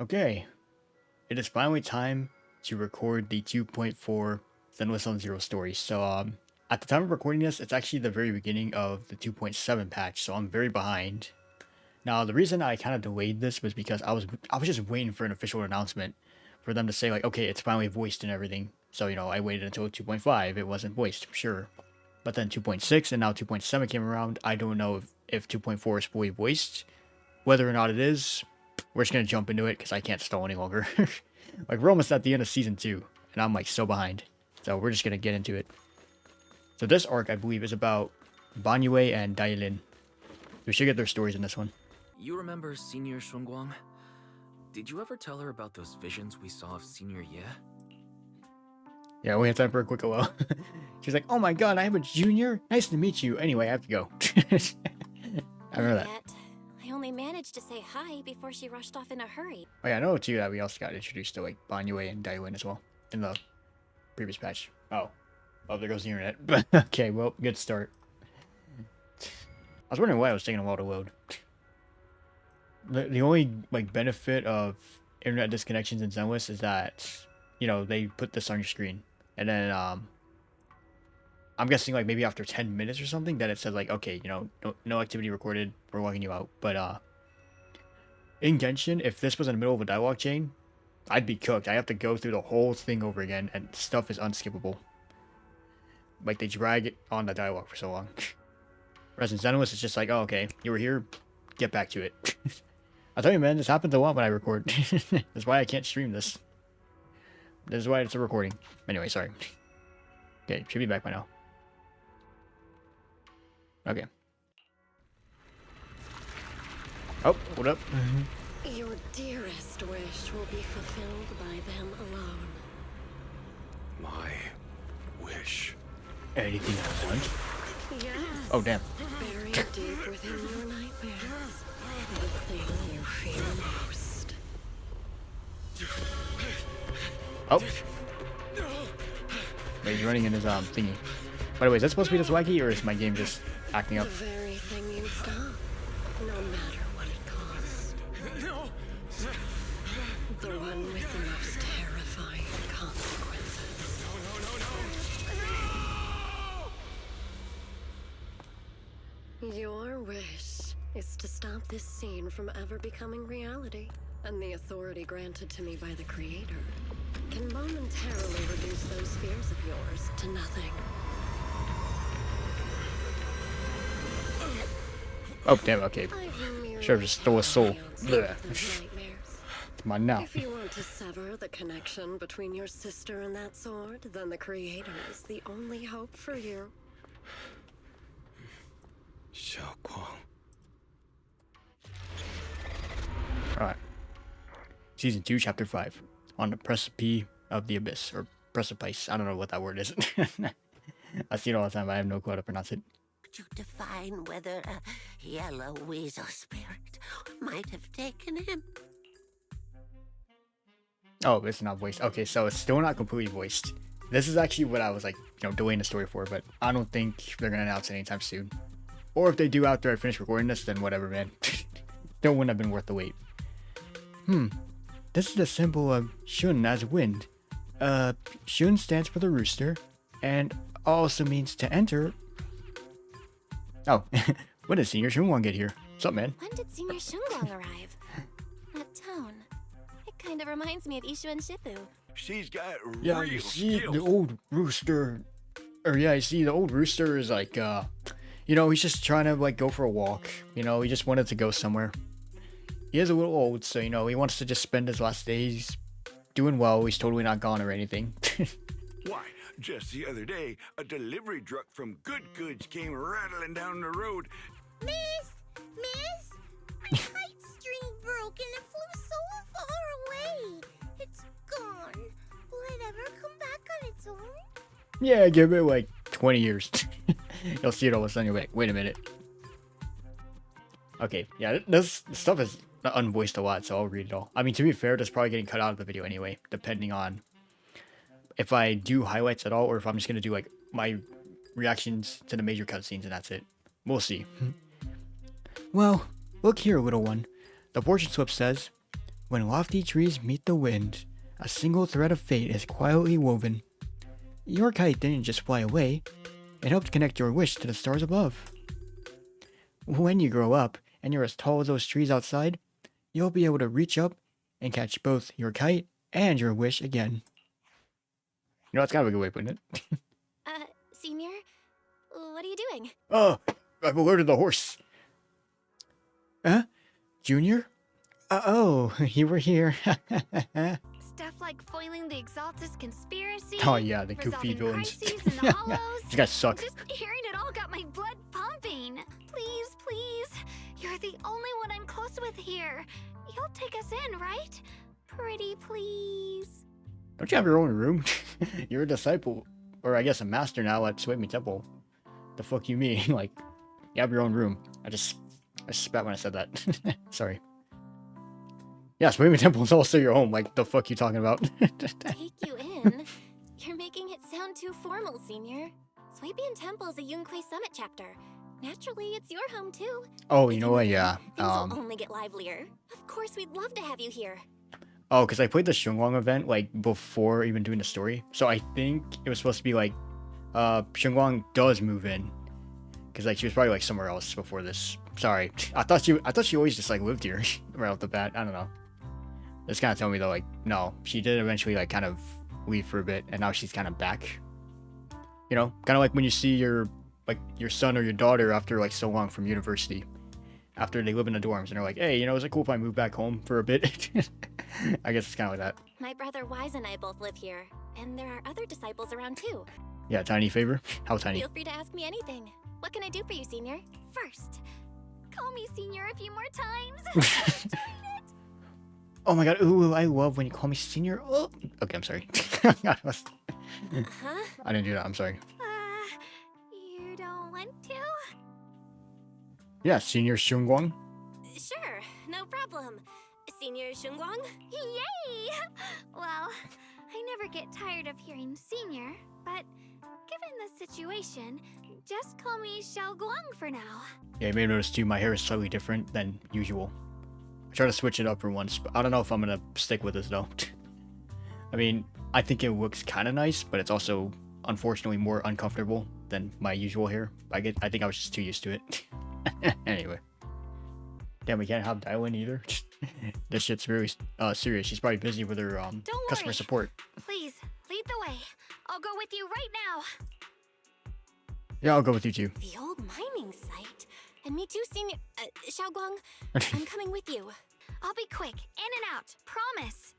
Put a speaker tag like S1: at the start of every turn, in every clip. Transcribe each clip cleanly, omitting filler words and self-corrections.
S1: Okay, it is finally time to record the 2.4 Zenless on Zero story. So, at the time of recording this, it's actually the very beginning of the 2.7 patch, so I'm very behind. Now, the reason I kind of delayed this was because I was just waiting for an official announcement for them to say like, okay, it's finally voiced and everything. So, I waited until 2.5. It wasn't voiced, sure. But then 2.6 and now 2.7 came around. I don't know if 2.4 is fully voiced. Whether or not it is, we're just going to jump into it because I can't stall any longer. Like, we're almost at the end of Season 2, and I'm, like, so behind. So we're just going to get into it. So this arc, I believe, is about Banyue and Dailin. We should get their stories in this one.
S2: You remember Senior Shunguang? Did you ever tell her about those visions we saw of Senior Ye?
S1: Yeah, we have time for a quick hello. She's like, oh my god, I have a junior? Nice to meet you. Anyway, I have to go. I remember that.
S3: I only managed to say hi before she rushed off in a hurry.
S1: Oh yeah, I know too that we also got introduced to like Banyue and Dailin as well in the previous patch. Oh, there goes the internet. But okay, well, good start. I was wondering why it was taking a while to load. The only like benefit of internet disconnections in Zenless is that they put this on your screen, and then I'm guessing like maybe after 10 minutes or something that it says like, okay, no activity recorded, we're logging you out. But in Genshin, if this was in the middle of a dialogue chain, I'd be cooked. I have to go through the whole thing over again, and stuff is unskippable. Like, they drag it on the dialogue for so long. Whereas in Zenless, it's just like, oh, okay, you were here, get back to it. I tell you, man, this happens a lot when I record. That's why I can't stream this. This is why it's a recording. Anyway, sorry. Okay, should be back by now. Okay. Oh, hold up.
S4: Your dearest wish will be fulfilled by them alone.
S5: My wish.
S1: Anything I want?
S4: Yes.
S1: Oh, damn.
S4: Buried deep within your nightmares. The thing you fear most.
S1: Oh. Wait, he's running in his thingy. By the way, is that supposed to be this wacky, or is my game just acting up?
S4: The very thing you stop, no matter what it costs. The one with the most terrifying consequences. Your wish is to stop this scene from ever becoming reality, and the authority granted to me by the Creator can momentarily reduce those fears of yours to nothing.
S1: Oh, damn, okay. Sure, just stole a soul. Come on now.
S4: If you want to sever the connection between your sister and that sword, then the Creator is the only hope for you.
S5: Xiaoguang.
S1: Alright. Season 2, Chapter 5. On the Precipice of the Abyss. Or Precipice. I don't know what that word is. I see it all the time, but I have no clue how to pronounce it.
S6: To define whether a yellow weasel spirit might have taken him.
S1: Oh, it's not voiced. Okay, so it's still not completely voiced. This is actually what I was like, delaying the story for, but I don't think they're gonna announce it anytime soon. Or if they do after I finish recording this, then whatever, man. Still wouldn't have been worth the wait. This is the symbol of Shun as wind. Shun stands for the rooster, and also means to enter. Oh, when did Senior Shunguang get here? What's up, man?
S3: When did Senior Shunguang arrive? That tone. It kind of reminds me of Ishu and Shifu.
S5: She's got
S1: Yeah,
S5: real
S1: you see
S5: skills.
S1: the old rooster. Or yeah, you see the old rooster is like, he's just trying to like go for a walk. He just wanted to go somewhere. He is a little old, so he wants to just spend his last days doing well. He's totally not gone or anything.
S5: Why, just the other day, a delivery truck from Good Goods came rattling down the road.
S7: Miss! My kite string broke and it flew so far away. It's gone. Will it ever come back on its own?
S1: Yeah, give it like 20 years. You'll see it all of a sudden. You'll be like, wait a minute. Okay, yeah, this stuff is unvoiced a lot, so I'll read it all. I mean, to be fair, that's probably getting cut out of the video anyway, depending on if I do highlights at all, or if I'm just going to do like my reactions to the major cutscenes and that's it. We'll see. Well, look here, little one. The fortune slip says, When lofty trees meet the wind, a single thread of fate is quietly woven. Your kite didn't just fly away, it helped connect your wish to the stars above. When you grow up and you're as tall as those trees outside, you'll be able to reach up and catch both your kite and your wish again. You know, that's kind of a good way of putting it.
S3: Senior? What are you doing?
S1: Oh, I've alerted the horse. Huh? Junior? Oh, you were here.
S7: Stuff like foiling the Exaltus conspiracy.
S1: Oh yeah, the goofy
S7: resolving
S1: villains.
S7: crises in the hollows.
S1: You guys suck.
S7: Just hearing it all got my blood pumping. Please, please. You're the only one I'm close with here. You'll take us in, right? Pretty please.
S1: Don't you have your own room? You're a disciple, or I guess a master now at Sway Me Temple. The fuck you mean? Like, you have your own room. I spat when I said that. Sorry. Yeah, Sway Me Temple is also your home. Like, the fuck you talking about?
S3: Take you in? You're making it sound too formal, Senior. Swabian Temple is a Yunque Summit chapter. Naturally, it's your home too.
S1: Oh, you know what? Yeah.
S3: Things will only get livelier. Of course, we'd love to have you here.
S1: Oh, because I played the Shunguang event, like, before even doing the story. So I think it was supposed to be, like, Shunguang does move in. Because, like, she was probably, like, somewhere else before this. Sorry. I thought she always just, like, lived here right off the bat. I don't know. It's kind of telling me, though, like, no. She did eventually, like, kind of leave for a bit. And now she's kind of back. You know? Kind of like when you see your son or your daughter after, like, so long from university. After they live in the dorms. And they're like, hey, you know, is it cool if I move back home for a bit? I guess it's kind of like that.
S3: My brother Wise and I both live here. And there are other disciples around too.
S1: Yeah, tiny favor. How tiny?
S3: Feel free to ask me anything. What can I do for you, Senior?
S7: First, call me Senior a few more times.
S1: Oh my god, ooh, I love when you call me Senior. Oh. Okay, I'm sorry.
S3: Huh?
S1: I didn't do that, I'm sorry.
S7: You don't want to?
S1: Yeah, Senior Shunguang.
S3: Sure, no problem. Senior Shunguang?
S7: Yay! Well, I never get tired of hearing Senior, but given the situation, just call me Xiaoguang for now.
S1: Yeah, you may notice too, my hair is slightly different than usual. I try to switch it up for once, but I don't know if I'm gonna stick with this though. I mean, I think it looks kind of nice, but it's also, unfortunately, more uncomfortable than my usual hair. I think I was just too used to it. Anyway. Damn, we can't have Dylan either. This shit's really serious. She's probably busy with her customer
S7: worry.
S1: support.
S7: Please, lead the way. I'll go with you right now.
S1: Yeah, I'll go with you too.
S3: The old mining site. And me too, Senior... Xiaoguang, I'm coming with you.
S7: I'll be quick, in and out, promise.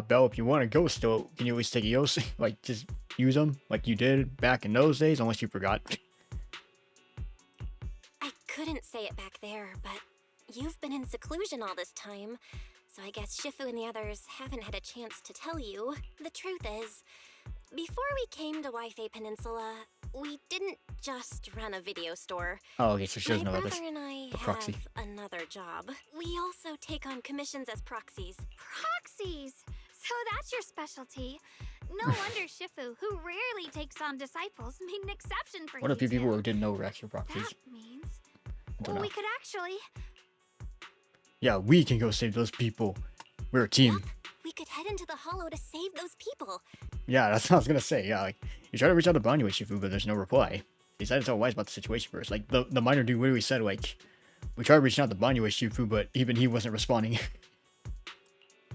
S1: Belle, if you want to go still, can you at least take EOS? Like, just use them like you did back in those days, unless you forgot.
S3: I couldn't say it back there, but you've been in seclusion all this time, so I guess Shifu and the others haven't had a chance to tell you. The truth is, before we came to Waifei Peninsula, we didn't just run a video store.
S1: Oh, okay, so she doesn't
S3: My
S1: know about
S3: brother
S1: this.
S3: and I
S1: the proxy.
S3: have another job. We also take on commissions as proxies.
S7: Proxies! So that's your specialty. No wonder Shifu, who rarely takes on disciples, made an exception for
S1: What
S7: you
S1: a few people
S7: two.
S1: who didn't know were actual proxies.
S7: That means...
S1: I don't know.
S7: we could actually...
S1: Yeah, we can go save those people. We're a team.
S3: Yup, we could head into the hollow to save those people.
S1: Yeah, that's what I was gonna say. Yeah, like, you try to reach out to Banyu Shifu, but there's no reply. He decided to tell Wise about the situation first. Like, the miner dude literally said, like, we tried reaching out to Banyu Shifu, but even he wasn't responding.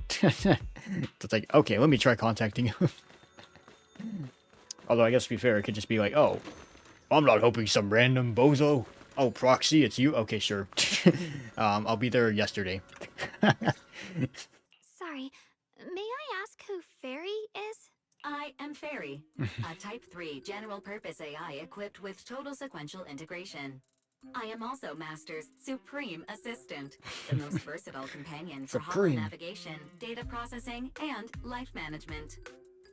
S1: So it's like, okay, let me try contacting him. Although, I guess to be fair, it could just be like, oh, I'm not hoping some random bozo. Oh, proxy, it's you? Okay, sure. I'll be there yesterday.
S7: Sorry, may I ask who Fairy is?
S8: I am Fairy, a Type 3 general-purpose AI equipped with total sequential integration. I am also Master's Supreme Assistant, the most versatile companion for hollow
S1: Supreme.
S8: navigation, data processing, and life management.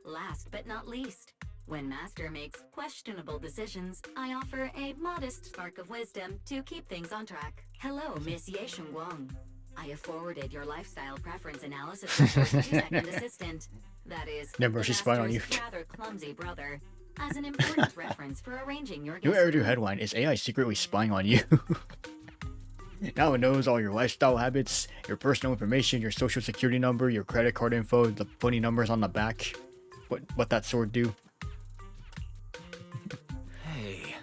S8: Last but not least, when Master makes questionable decisions, I offer a modest spark of wisdom to keep things on track. Hello, Miss Ye Shunguang. I have forwarded your lifestyle preference analysis report to Second Assistant. That is,
S1: Never,
S8: the
S1: she's spying on
S8: Master's
S1: you.
S8: rather clumsy brother, as an important reference for arranging your
S1: New
S8: guest
S1: Eridu headline, is AI secretly spying on you? Now it knows all your lifestyle habits, your personal information, your social security number, your credit card info, the funny numbers on the back. What that sword do?
S2: Hey.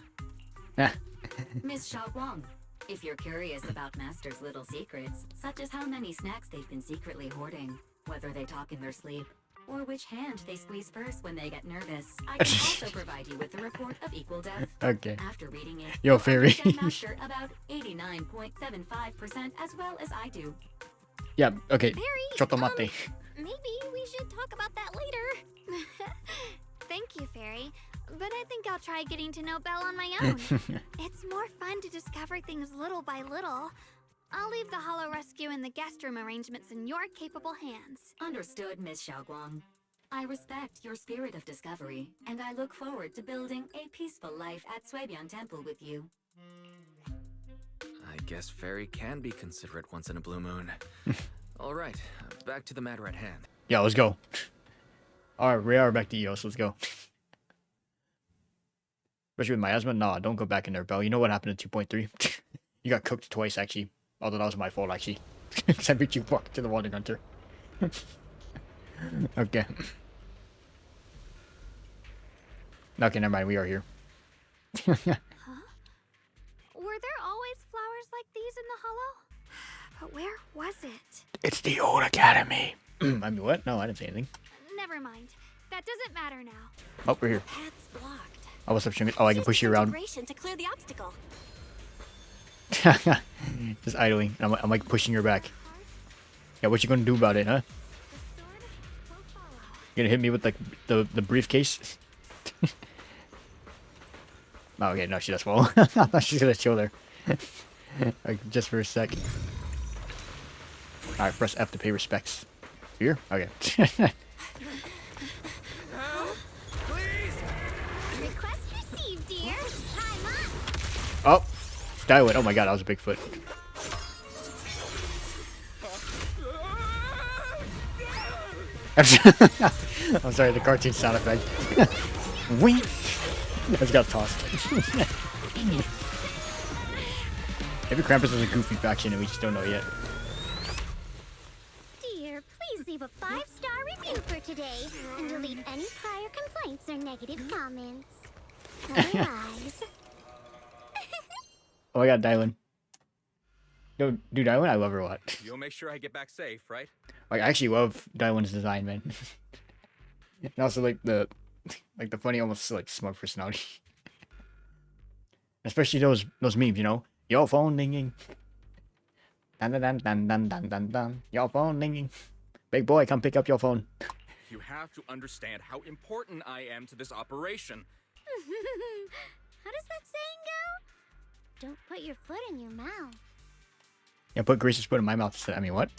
S8: Miss Xiaoguang, if you're curious about Master's little secrets, such as how many snacks they've been secretly hoarding, whether they talk in their sleep, or which hand they squeeze first when they get nervous, I can also provide you with a report of equal depth.
S1: Okay.
S8: After reading it,
S1: Yo,
S8: you'll
S1: Fairy.
S8: understand Master about 89.75% as well as I do.
S1: Yeah, okay.
S3: Very,
S1: Chotomate.
S3: maybe we should talk about that later.
S7: Thank you, Fairy. But I think I'll try getting to know Belle on my own. It's more fun to discover things little by little. I'll leave the Hollow Rescue and the guest room arrangements in your capable hands.
S8: Understood, Miss Xiaoguang. I respect your spirit of discovery, and I look forward to building a peaceful life at Suibian Temple with you.
S2: I guess Fairy can be considerate once in a blue moon. Alright, back to the matter at hand.
S1: Yeah, let's go. Alright, we are back to EOS. Let's go. Especially with my asthma. Nah, don't go back in there, Belle. You know what happened in 2.3? You got cooked twice, actually. Although that was my fault, actually. Because I beat you fuck to the Water Hunter. Okay. Okay, never mind. We are here.
S7: Were there always flowers like these in the Hollow? But where was it?
S1: It's the old academy. I mean, what? No, I didn't say anything.
S7: Never mind. That doesn't matter now.
S1: Oh, we're here.
S3: Path's blocked.
S1: Oh, what's up, Shingo? Oh, I can push you around.
S3: To clear the obstacle.
S1: Just idling. I'm like pushing your back. Yeah, what you gonna do about it, huh? You gonna hit me with like the briefcase? Oh, okay, no, she does fall. I thought she's gonna chill there. Like, just for a sec. Alright, press F to pay respects. Here? Okay.
S7: Request received, dear. Time up.
S1: Oh! Dial it. Oh my god, that was a Bigfoot. I'm sorry, the cartoon sound effect. Wink! I just got tossed. Maybe Krampus is a goofy faction and we just don't know yet.
S7: Dear, please leave a 5-star review for today and delete any prior complaints or negative comments. Otherwise...
S1: Oh, I got Dylan. Yo, dude, Dylan, I love her a lot.
S9: You'll make sure I get back safe, right?
S1: Like, I actually love Dylan's design, man. And also, like the funny, almost like smug personality. Especially those memes, you know. Your phone linging. Dun dun dun dun dun dun dun dun. Your phone linging. Big boy, come pick up your phone.
S9: You have to understand how important I am to this operation.
S7: How does that saying go? Don't put your foot in your mouth.
S1: Yeah, put Grace's foot in my mouth instead. I mean, what?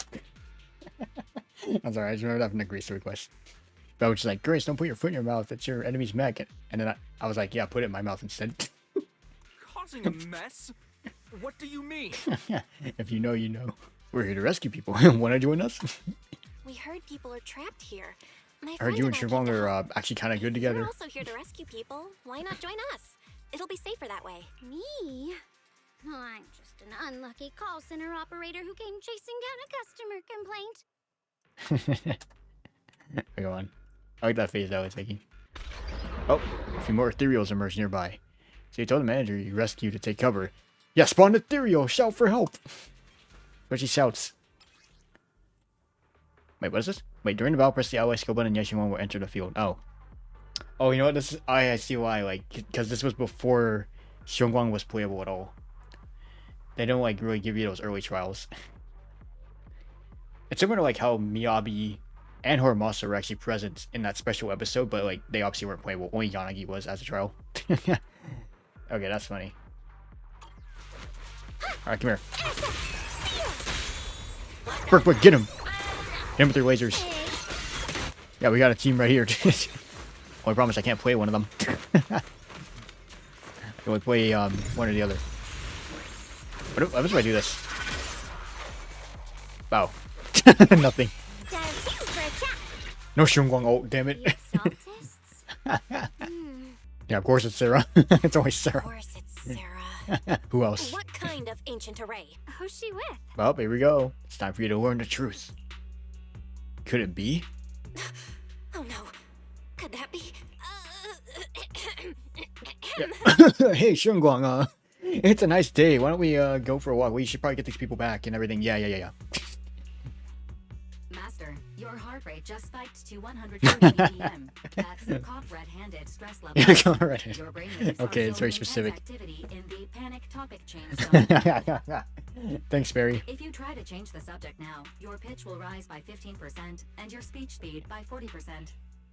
S1: I'm sorry, I just remember having a Grace request. But I was just like, Grace, don't put your foot in your mouth. That's your enemy's mech. And then I was like, yeah, put it in my mouth instead.
S9: Causing a mess? What do you mean?
S1: If you know, you know. We're here to rescue people. Want to join us?
S3: We heard people are trapped here. My
S1: I heard you and
S3: friend
S1: Shivong
S3: I
S1: are
S3: came to
S1: actually kind of good
S3: help. You're
S1: together.
S3: also here to rescue people. Why not join us? It'll be safer that way.
S7: Me? Oh, I'm just an unlucky call center operator who came chasing down a customer complaint.
S1: Go on. I like that phase that was taking. Oh, a few more ethereals emerge nearby. So you told the manager you rescue to take cover. Yeah, spawn ethereal! Shout for help! But she shouts. Wait, what is this? Wait, during the battle, press the ally skill button and Yeshimon will enter the field. Oh. Oh, you know what? This is, I see why, like, because this was before Xiongguang was playable at all. They don't, like, really give you those early trials. It's similar to, like, how Miyabi and Horamasu were actually present in that special episode, but, like, they obviously weren't playable. Only Yanagi was as a trial. Okay, that's funny. Alright, come here. Brick, get him! Hit him with your lasers. Yeah, we got a team right here. Only problem is I can't play one of them. I can only play one or the other. What if I do this? Wow. Nothing. No Xiongguang ult, damn it. Yeah, of course it's Sarah. It's always Sarah.
S3: Of course it's Sarah.
S1: Who else?
S3: What kind of ancient array?
S7: Who's she with?
S1: Well, here we go. It's time for you to learn the truth. Could it be?
S3: Oh no. Could that be?
S1: Hey, Shunguang, it's a nice day. Why don't we go for a walk? We should probably get these people back and everything. Yeah.
S8: Master, your heart rate just spiked to 140 BPM. That's caught red-handed stress level.
S1: Right.
S8: Your brain waves are
S1: Okay, it's very
S8: showing intense
S1: specific.
S8: activity in the panic topic change zone.
S1: Thanks, Barry.
S8: If you try to change the subject now, your pitch will rise by 15% and your speech speed by 40%.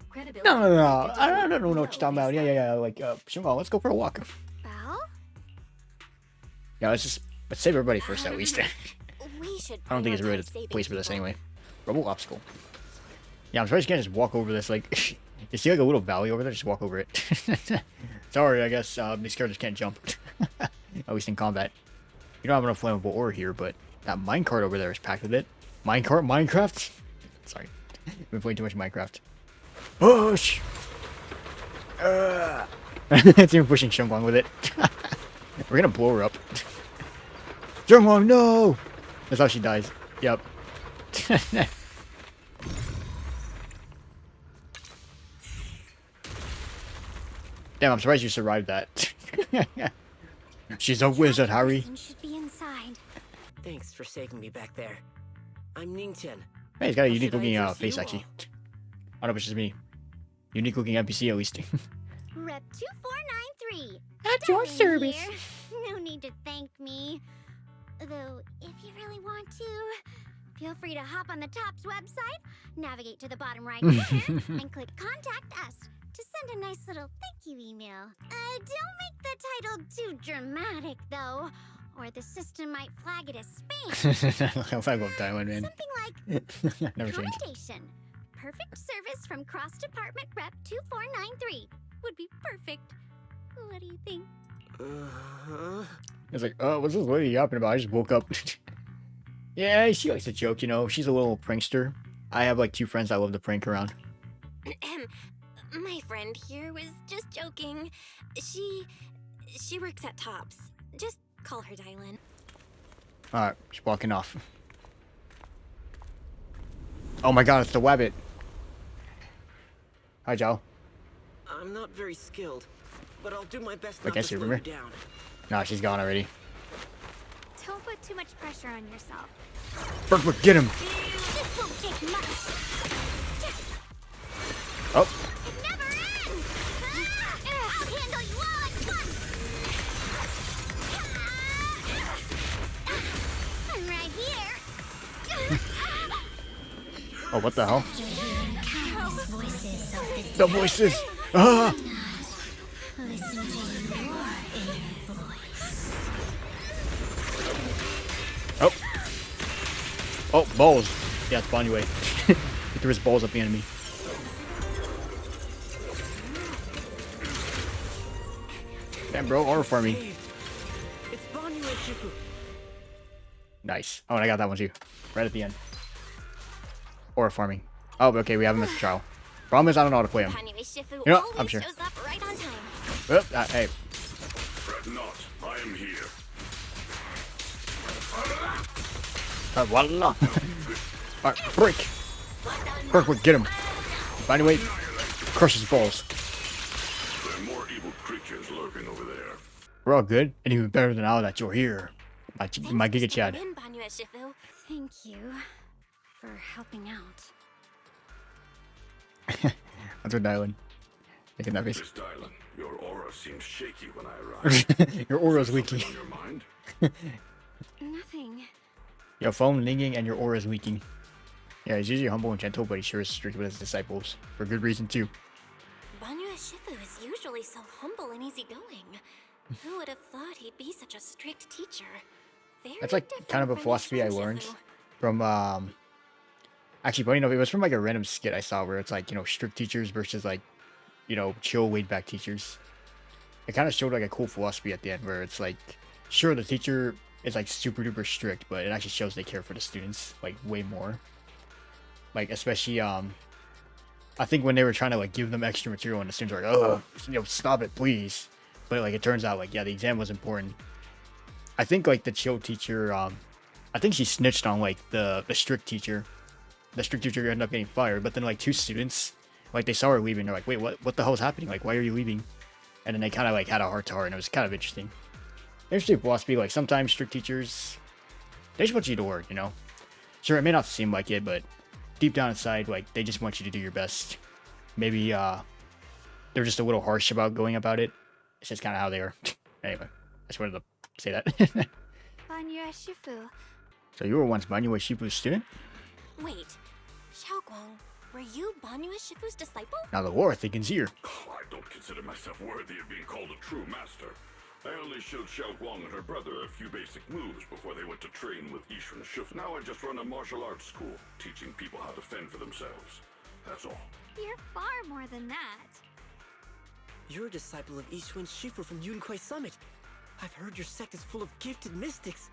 S8: Credibility.
S1: No. I don't know what you're talking about. Yeah. Like, Shunguang, let's go for a walk.
S7: Belle?
S1: Yeah, let's save everybody first, at least.
S3: We should
S1: I don't think it's really
S3: prioritize
S1: the
S3: saving
S1: place for this
S3: people.
S1: anyway. Rubble obstacle. Yeah, I'm surprised you can't just walk over this. Like, you see like a little valley over there? Just walk over it. Sorry, I guess these characters can't jump. At least in combat. You don't have enough flammable ore here, but that minecart over there is packed with it. Minecraft? Sorry. I've been playing too much Minecraft. Push! It's even pushing Shunguang with it. We're gonna blow her up. Shunguang, no! That's how she dies. Yep. Damn, I'm surprised you survived that. She's a wizard, Harry.
S7: Person should be inside.
S10: Thanks for saving me back there. I'm Ningchen.
S1: Hey, he's got a
S10: How
S1: unique
S10: should I
S1: looking
S10: address
S1: face,
S10: you
S1: actually.
S10: all?
S1: I don't know if it's just me. Unique looking NPC, at least.
S7: Rep 2493.
S1: At your
S7: Darling
S1: service.
S7: here. No need to thank me. Though, if you really want to, feel free to hop on the TOPS website, navigate to the bottom right corner, and click Contact Us to send a nice little thank you email. Don't make the title too dramatic, though, or the system might flag it as spam.
S1: I'll find one Thailand, man.
S7: Something like
S1: Never changed.
S7: Commendation. Perfect service from Cross Department Rep 2493 would be perfect. What do you think?
S1: It's like, what's this lady yapping about? I just woke up. Yeah, she likes to joke, you know. She's a little prankster. I have like 2 friends that love to prank around.
S3: My friend here was just joking. She works at Tops. Just call her Dylan.
S1: Alright, she's walking off. Oh my god, it's the Wabbit. Hi, Joe.
S10: I'm not very skilled, but I'll do my best
S1: Wait,
S10: not
S1: can I
S10: to
S1: see
S10: slow
S1: Rumor?
S10: you down.
S1: Nah, she's gone already.
S7: Don't put too much pressure on yourself.
S1: Burkwood, get him!
S7: This won't take much.
S1: Oh,
S7: It never ends! I'll handle you all at once! I'm right here!
S1: oh, what the hell? The voices! Ah! Oh. Oh, balls. Yeah, it's Bonnie. He threw his balls at the enemy. Damn, bro, aura farming.
S10: It's Banyu and Shifu.
S1: Nice. Oh, and I got that one too. Right at the end. Aura farming. Oh, okay, we have him as a trial. Problem is, I don't know how to play him.
S3: Anyway, Shifu
S1: You know what?
S3: always
S1: I'm sure.
S3: shows up right on time.
S1: Oh, hey.
S5: Fret not, I am here.
S1: Voila. Alright, break. Burkwood, get him. By the way, crush his balls.
S5: There are more evil creatures lurking over there.
S1: We're all good, and even better than now that you're here. My
S3: Thanks
S1: Giga
S3: for
S1: Chad.
S3: stepping in, Banyu and Shifu.
S7: Thank you for helping out.
S1: That's what Dylan. Making that face.
S5: Miss Dylan, your aura seemed shaky when I arrived.
S1: Your aura's
S5: Something
S1: leaking.
S5: on your mind?
S7: Nothing.
S1: Your phone linging and your aura is leaking. Yeah, he's usually humble and gentle, but he sure is strict with his disciples. For good reason, too.
S3: Banyu and Shifu is usually so humble and easygoing. Who would have thought he'd be such a strict teacher? Very
S1: That's like kind of a
S3: different from
S1: philosophy I
S3: his friend
S1: learned
S3: Shifu.
S1: from, actually, funny enough, it was from like a random skit I saw where it's like, you know, strict teachers versus like, you know, chill, laid back teachers. It kind of showed like a cool philosophy at the end where it's like, sure, the teacher is like super duper strict, but it actually shows they care for the students like way more. Like, especially, I think when they were trying to like give them extra material and the students were like, oh, you know, stop it, please. But like, it turns out like, yeah, the exam was important. I think like the chill teacher, I think she snitched on like the strict teacher. The strict teacher ended up getting fired, but then like 2 students, like they saw her leaving, they're like, wait, what the hell is happening? Like, why are you leaving? And then they kind of like had a heart to heart, and it was kind of interesting. Interesting philosophy. Like sometimes strict teachers, they just want you to work, you know. Sure, it may not seem like it, but deep down inside, like they just want you to do your best. Maybe they're just a little harsh about going about it. It's just kind of how they are. Anyway, I just wanted to say that.
S7: Banyue Shifu.
S1: So you were once Banyue Shifu's student?
S3: Wait, Xiaoguang, were you Banyue Shifu's disciple?
S1: Now the war thickens here.
S5: Oh, I don't consider myself worthy of being called a true master. I only showed Xiaoguang and her brother a few basic moves before they went to train with Yishun Shifu. Now I just run a martial arts school, teaching people how to fend for themselves. That's all.
S7: You're far more than that.
S10: You're a disciple of Yishun Shifu from Yunquai Summit. I've heard your sect is full of gifted mystics.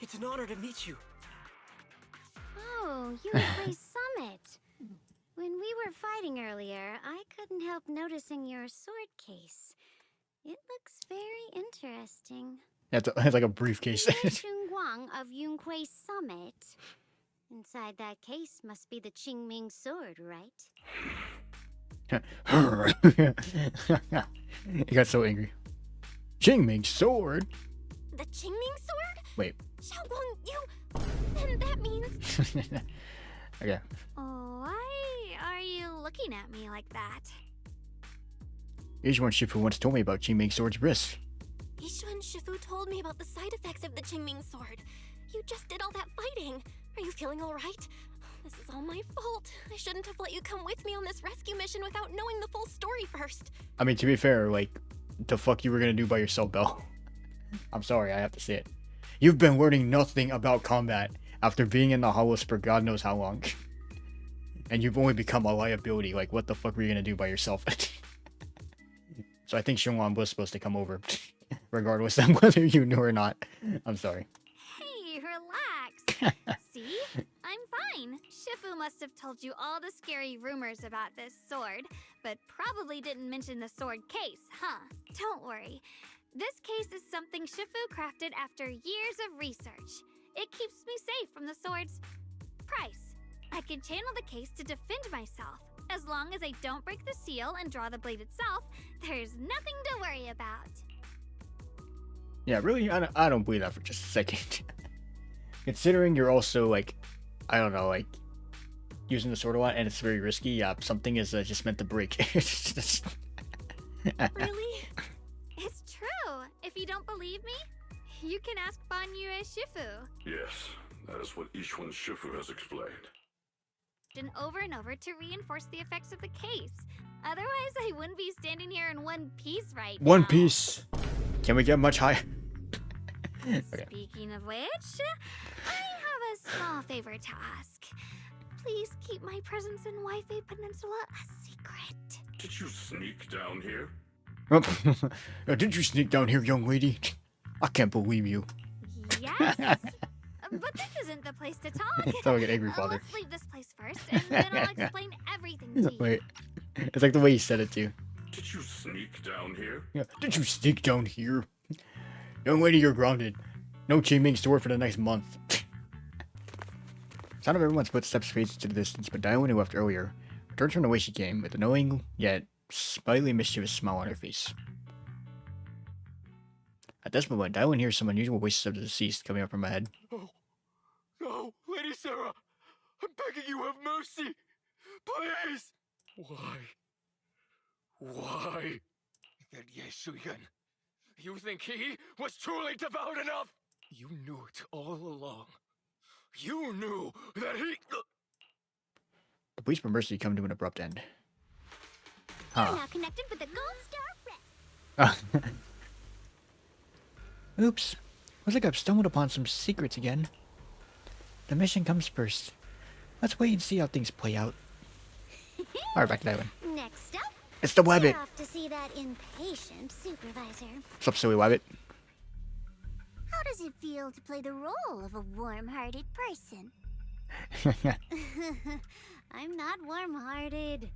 S10: It's an honor to meet you.
S11: Oh, Yunquai Summit. When we were fighting earlier, I couldn't help noticing your sword case. It looks very interesting.
S1: It's like a briefcase.
S11: Guang of Yunquai Summit. Inside that case must be the Qingming sword, right?
S1: He got so angry. Qingming sword?
S3: The Qingming sword?
S1: Wait.
S3: Xiaoguang, you... Then that means...
S1: Okay.
S7: Why are you looking at me like that?
S1: Yishuan Shifu once told me about Qingming sword's risks.
S3: Yishuan Shifu told me about the side effects of the Qingming sword. You just did all that fighting. Are you feeling alright? This is all my fault. I shouldn't have let you come with me on this rescue mission without knowing the full story first.
S1: I mean, to be fair, like, the fuck you were gonna do by yourself, Belle? I'm sorry, I have to say it. You've been learning nothing about combat after being in the hollows for God knows how long. And you've only become a liability. Like, what the fuck were you gonna do by yourself? So I think Xiongwan was supposed to come over. Regardless of whether you knew or not. I'm sorry.
S7: Hey, relax. See? I'm fine. Shifu must have told you all the scary rumors about this sword, but probably didn't mention the sword case, huh? Don't worry. This case is something Shifu crafted after years of research. It keeps me safe from the sword's price. I can channel the case to defend myself. As long as I don't break the seal and draw the blade itself, there's nothing to worry about.
S1: Yeah, really? I don't believe that for just a second. Considering you're also, like, I don't know, like, using the sword a lot and it's very risky, yeah, something is just meant to break. It's just...
S7: Really? It's true. If you don't believe me, you can ask Banyue Shifu.
S5: Yes, that is what Yishuan Shifu has explained.
S7: And over to reinforce the effects of the case. Otherwise, I wouldn't be standing here in one piece right now.
S1: One Piece. Can we get much higher? Okay.
S7: Speaking of which, I have a small favor to ask. Please keep my presence in Waifei Peninsula a secret.
S5: Did you sneak down here?
S1: Did you sneak down here, young lady? I can't believe you.
S7: Yes, but this isn't the place to talk.
S1: Sound like an angry father.
S7: Let's leave this place first, and then I'll explain everything to you.
S1: Wait, it's like the way he said it too.
S5: Did you sneak down here?
S1: Yeah. Did you sneak down here? Young lady, you're grounded. No Qingming store for the next month. Sound of everyone's footsteps fades into the distance, but Daiwen, who left earlier, returns from the way she came, with a knowing, yet slightly mischievous smile on her face. At this moment, Daiwen hears some unusual voices of the deceased coming up from ahead.
S12: Oh, no, Lady Sarah! I'm begging you, have mercy! Please! Why? That Yeshuyan. You think he was truly devout enough? You knew it all along. You knew that he...
S1: The police for mercy come to an abrupt end.
S11: You're now connected with the Gold Star Rep.
S1: Oops. Looks like I've stumbled upon some secrets again. The mission comes first. Let's wait and see how things play out. Alright, back to that one.
S11: Next up,
S1: It's the Wabbit!
S11: we're off to see that impatient supervisor.
S1: What's up, silly Wabbit?
S11: How does it feel to play the role of a warm-hearted person? I'm not warm-hearted.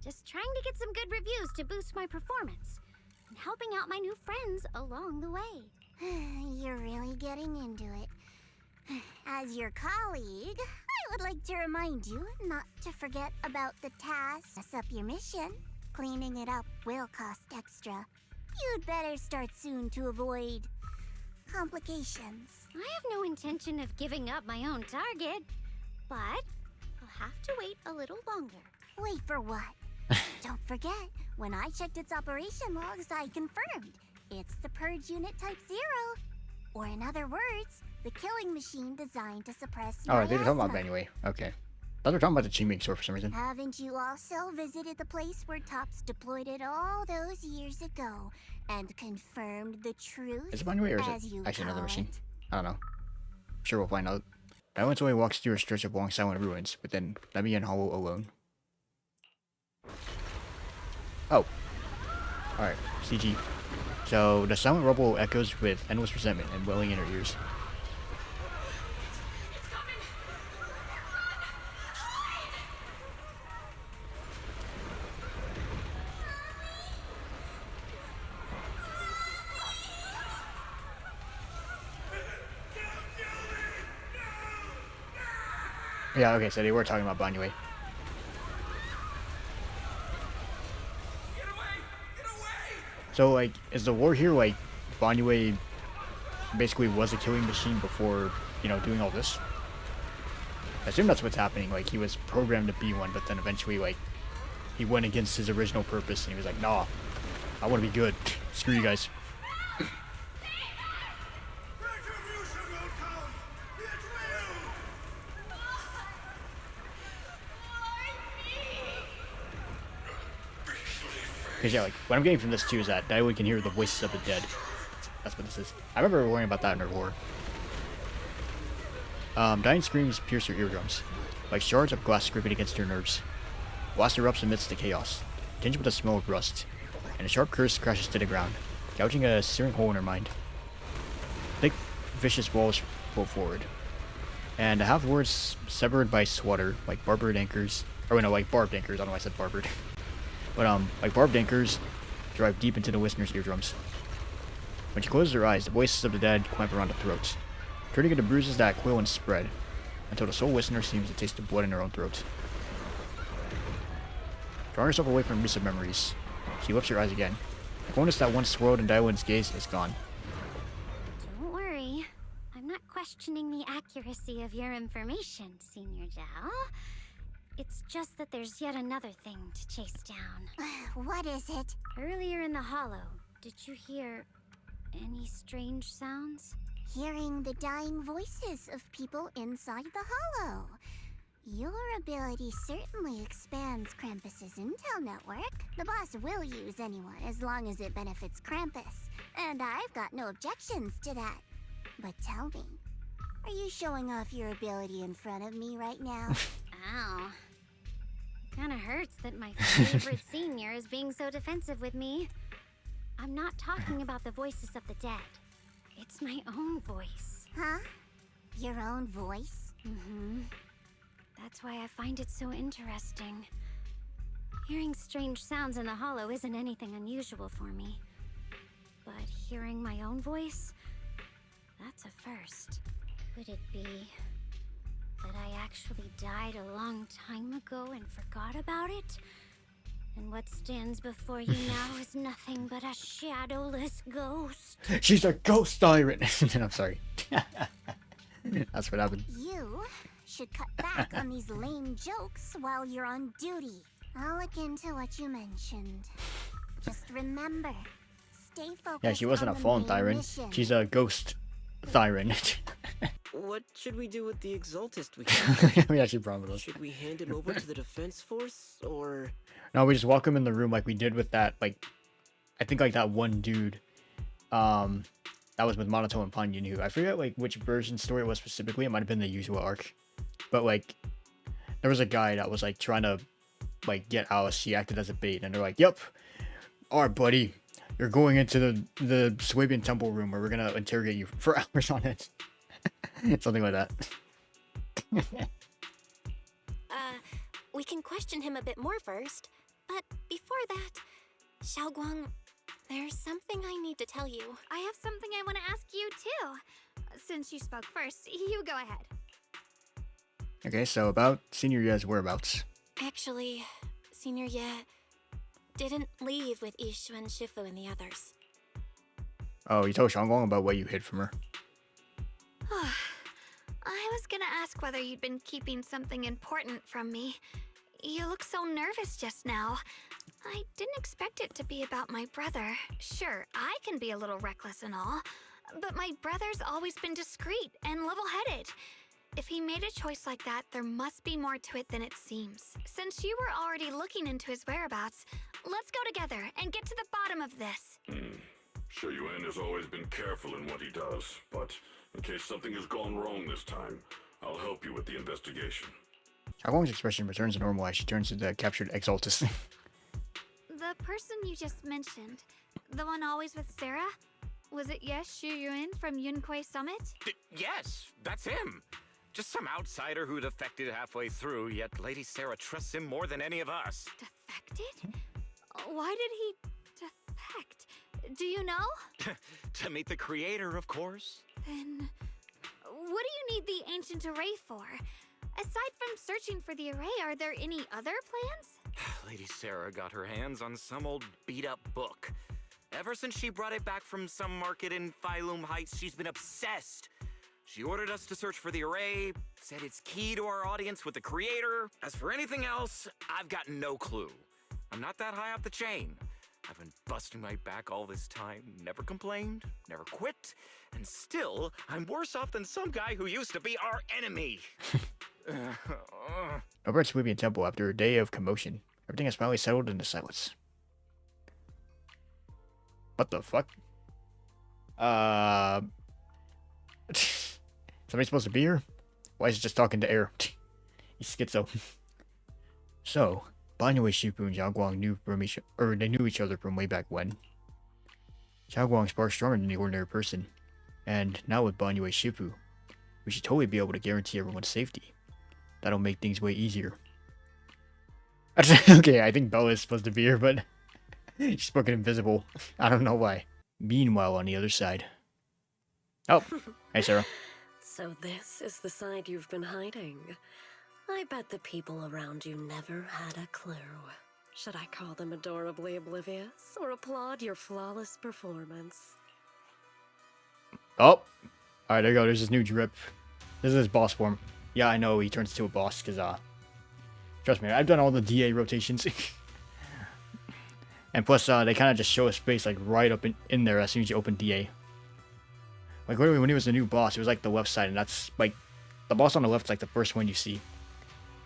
S11: Just trying to get some good reviews to boost my performance. And helping out my new friends along the way.
S13: You're really getting into it. As your colleague, I would like to remind you not to forget about the tasks. Mess up your mission. Cleaning it up will cost extra. You'd better start soon to avoid complications.
S11: I have no intention of giving up my own target, but I'll have to wait a little longer.
S13: Wait for what? Don't forget, when I checked its operation logs, I confirmed. It's the Purge Unit Type 0. Or in other words, the killing machine designed to suppress
S1: Oh, they're talking about
S13: miasma.
S1: anyway. Okay. I thought they were talking about the Qingming sword for some reason.
S13: Haven't you also visited the place where Tops deployed it all those years ago and confirmed the truth?
S1: Is it Banway or is
S13: as
S1: it
S13: you
S1: actually another
S13: call
S1: machine?
S13: it?
S1: I don't know. Sure, we'll find out. Diamond's way walks through a stretch of long silent ruins, but then Lemmy and Hollow alone. Oh. Alright, CG. So, the silent rubble echoes with endless resentment and welling in her ears. Yeah, okay, so they were talking about Banway. So, like, is the war here, like, Banway basically was a killing machine before, you know, doing all this? I assume that's what's happening. Like, he was programmed to be one, but then eventually, like, he went against his original purpose, and he was like, nah, I want to be good. Screw you guys. Because, yeah, like, what I'm getting from this, too, is that Daiwo can hear the voices of the dead. That's what this is. I remember worrying about that in her war. Dying screams pierce her eardrums, like shards of glass scraping against her nerves. Blast erupts amidst the chaos, tinged with the smell of rust, and a sharp curse crashes to the ground, gouging a searing hole in her mind. Thick, vicious walls pull forward, and I have words severed by slaughter, like barbed anchors, or no, like barbed anchors, I don't know why I said barbed. But, like barbed anchors, drive deep into the listener's eardrums. When she closes her eyes, the voices of the dead clamp around her throat, turning into bruises that coil and spread, until the sole listener seems to taste the blood in her own throat. Drawing herself away from recent memories, she lifts her eyes again. The coldness that once swirled in Daiwon's gaze is gone.
S11: Don't worry. I'm not questioning the accuracy of your information, Senior Zhao. It's just that there's yet another thing to chase down.
S13: What is it?
S11: Earlier in the hollow, did you hear any strange sounds?
S13: Hearing the dying voices of people inside the hollow. Your ability certainly expands Krampus's intel network. The boss will use anyone as long as it benefits Krampus, and I've got no objections to that. But tell me, are you showing off your ability in front of me right now?
S11: Ow. Kinda hurts that my favorite senior is being so defensive with me. I'm not talking about the voices of the dead. It's my own voice.
S13: Huh? Your own voice?
S11: Mm-hmm. That's why I find it so interesting. Hearing strange sounds in the hollow isn't anything unusual for me. But hearing my own voice? That's a first. Could it be that I actually died a long time ago and forgot about it? And what stands before you now is nothing but a shadowless ghost.
S1: She's a ghost tyrant! I'm sorry. That's what happened.
S13: You should cut back on these lame jokes while you're on duty. I'll look into what you mentioned. Just remember, stay focused.
S1: Yeah, she wasn't a
S13: on the
S1: phone
S13: main
S1: tyrant.
S13: mission.
S1: She's a ghost tyrant.
S10: What should we do with the Exaltist we got?
S1: We actually promised us.
S10: Should we hand him over to the defense force, or...?
S1: No, we just walk him in the room like we did with that, like, I think like that one dude, that was with Monoto and Pan Yunhu. I forget like which version story it was specifically. It might have been the usual arc. But like, there was a guy that was like trying to like get Alice. He acted as a bait, and they're like, yep, alright buddy, you're going into the Swabian temple room where we're gonna interrogate you for hours on it. Something like that.
S3: We can question him a bit more first. But before that, Xiaoguang, There's something I need to tell you.
S7: I have something I want to ask you too. Since you spoke first, you go ahead.
S1: Okay, so about Senior Ye's whereabouts.
S3: Actually, Senior Ye didn't leave with Ishu and Shifu and the others.
S1: Oh, you told Shangguang about what you hid from her.
S7: I was gonna ask whether you'd been keeping something important from me. You look so nervous just now. I didn't expect it to be about my brother. Sure, I can be a little reckless and all, but my brother's always been discreet and level-headed. If he made a choice like that, there must be more to it than it seems. Since you were already looking into his whereabouts, let's go together and get to the bottom of this.
S5: Sure, Yuan has always been careful in what he does, but in case something has gone wrong this time, I'll help you with the investigation.
S1: Shangguang's expression returns to normal as she turns to the captured Exaltus.
S7: The person you just mentioned, the one always with Sarah? Was it Yes Shuyuin from Yunquei Summit?
S9: Yes, that's him. Just some outsider who defected halfway through, yet Lady Sarah trusts him more than any of us.
S7: Defected? Why did he defect? Do you know?
S9: To meet the creator, of course.
S7: Then, what do you need the ancient array for? Aside from searching for the array, are there any other plans?
S9: Lady Sarah got her hands on some old beat-up book. Ever since she brought it back from some market in Phylum Heights, she's been obsessed. She ordered us to search for the array, said it's key to our audience with the creator. As for anything else, I've got no clue. I'm not that high up the chain. I've been busting my back all this time, never complained, never quit, and still, I'm worse off than some guy who used to be our enemy.
S1: Over at Sweepian Temple, after a day of commotion, everything has finally settled into silence. What the fuck? Somebody supposed to be here? Why is he just talking to air? He's schizo. So, Banyue Shifu and Xiaoguang knew each other from way back when. Xiaoguang's far stronger than the ordinary person, and now with Banyue Shifu, we should totally be able to guarantee everyone's safety. That'll make things way easier. Okay, I think Bella is supposed to be here, but she's fucking invisible. I don't know why. Meanwhile, on the other side. Oh, hey Sarah.
S4: So this is the side you've been hiding. I bet the people around you never had a clue. Should I call them adorably oblivious or applaud your flawless performance?
S1: Oh, alright, there you go. There's his new drip. This is his boss form. Yeah, I know he turns into a boss because, trust me, I've done all the DA rotations. And plus, they kind of just show his face, like, right up in there as soon as you open DA. Like, literally, when he was the new boss, it was, like, the left side, and that's, like, the boss on the left is, like, the first one you see.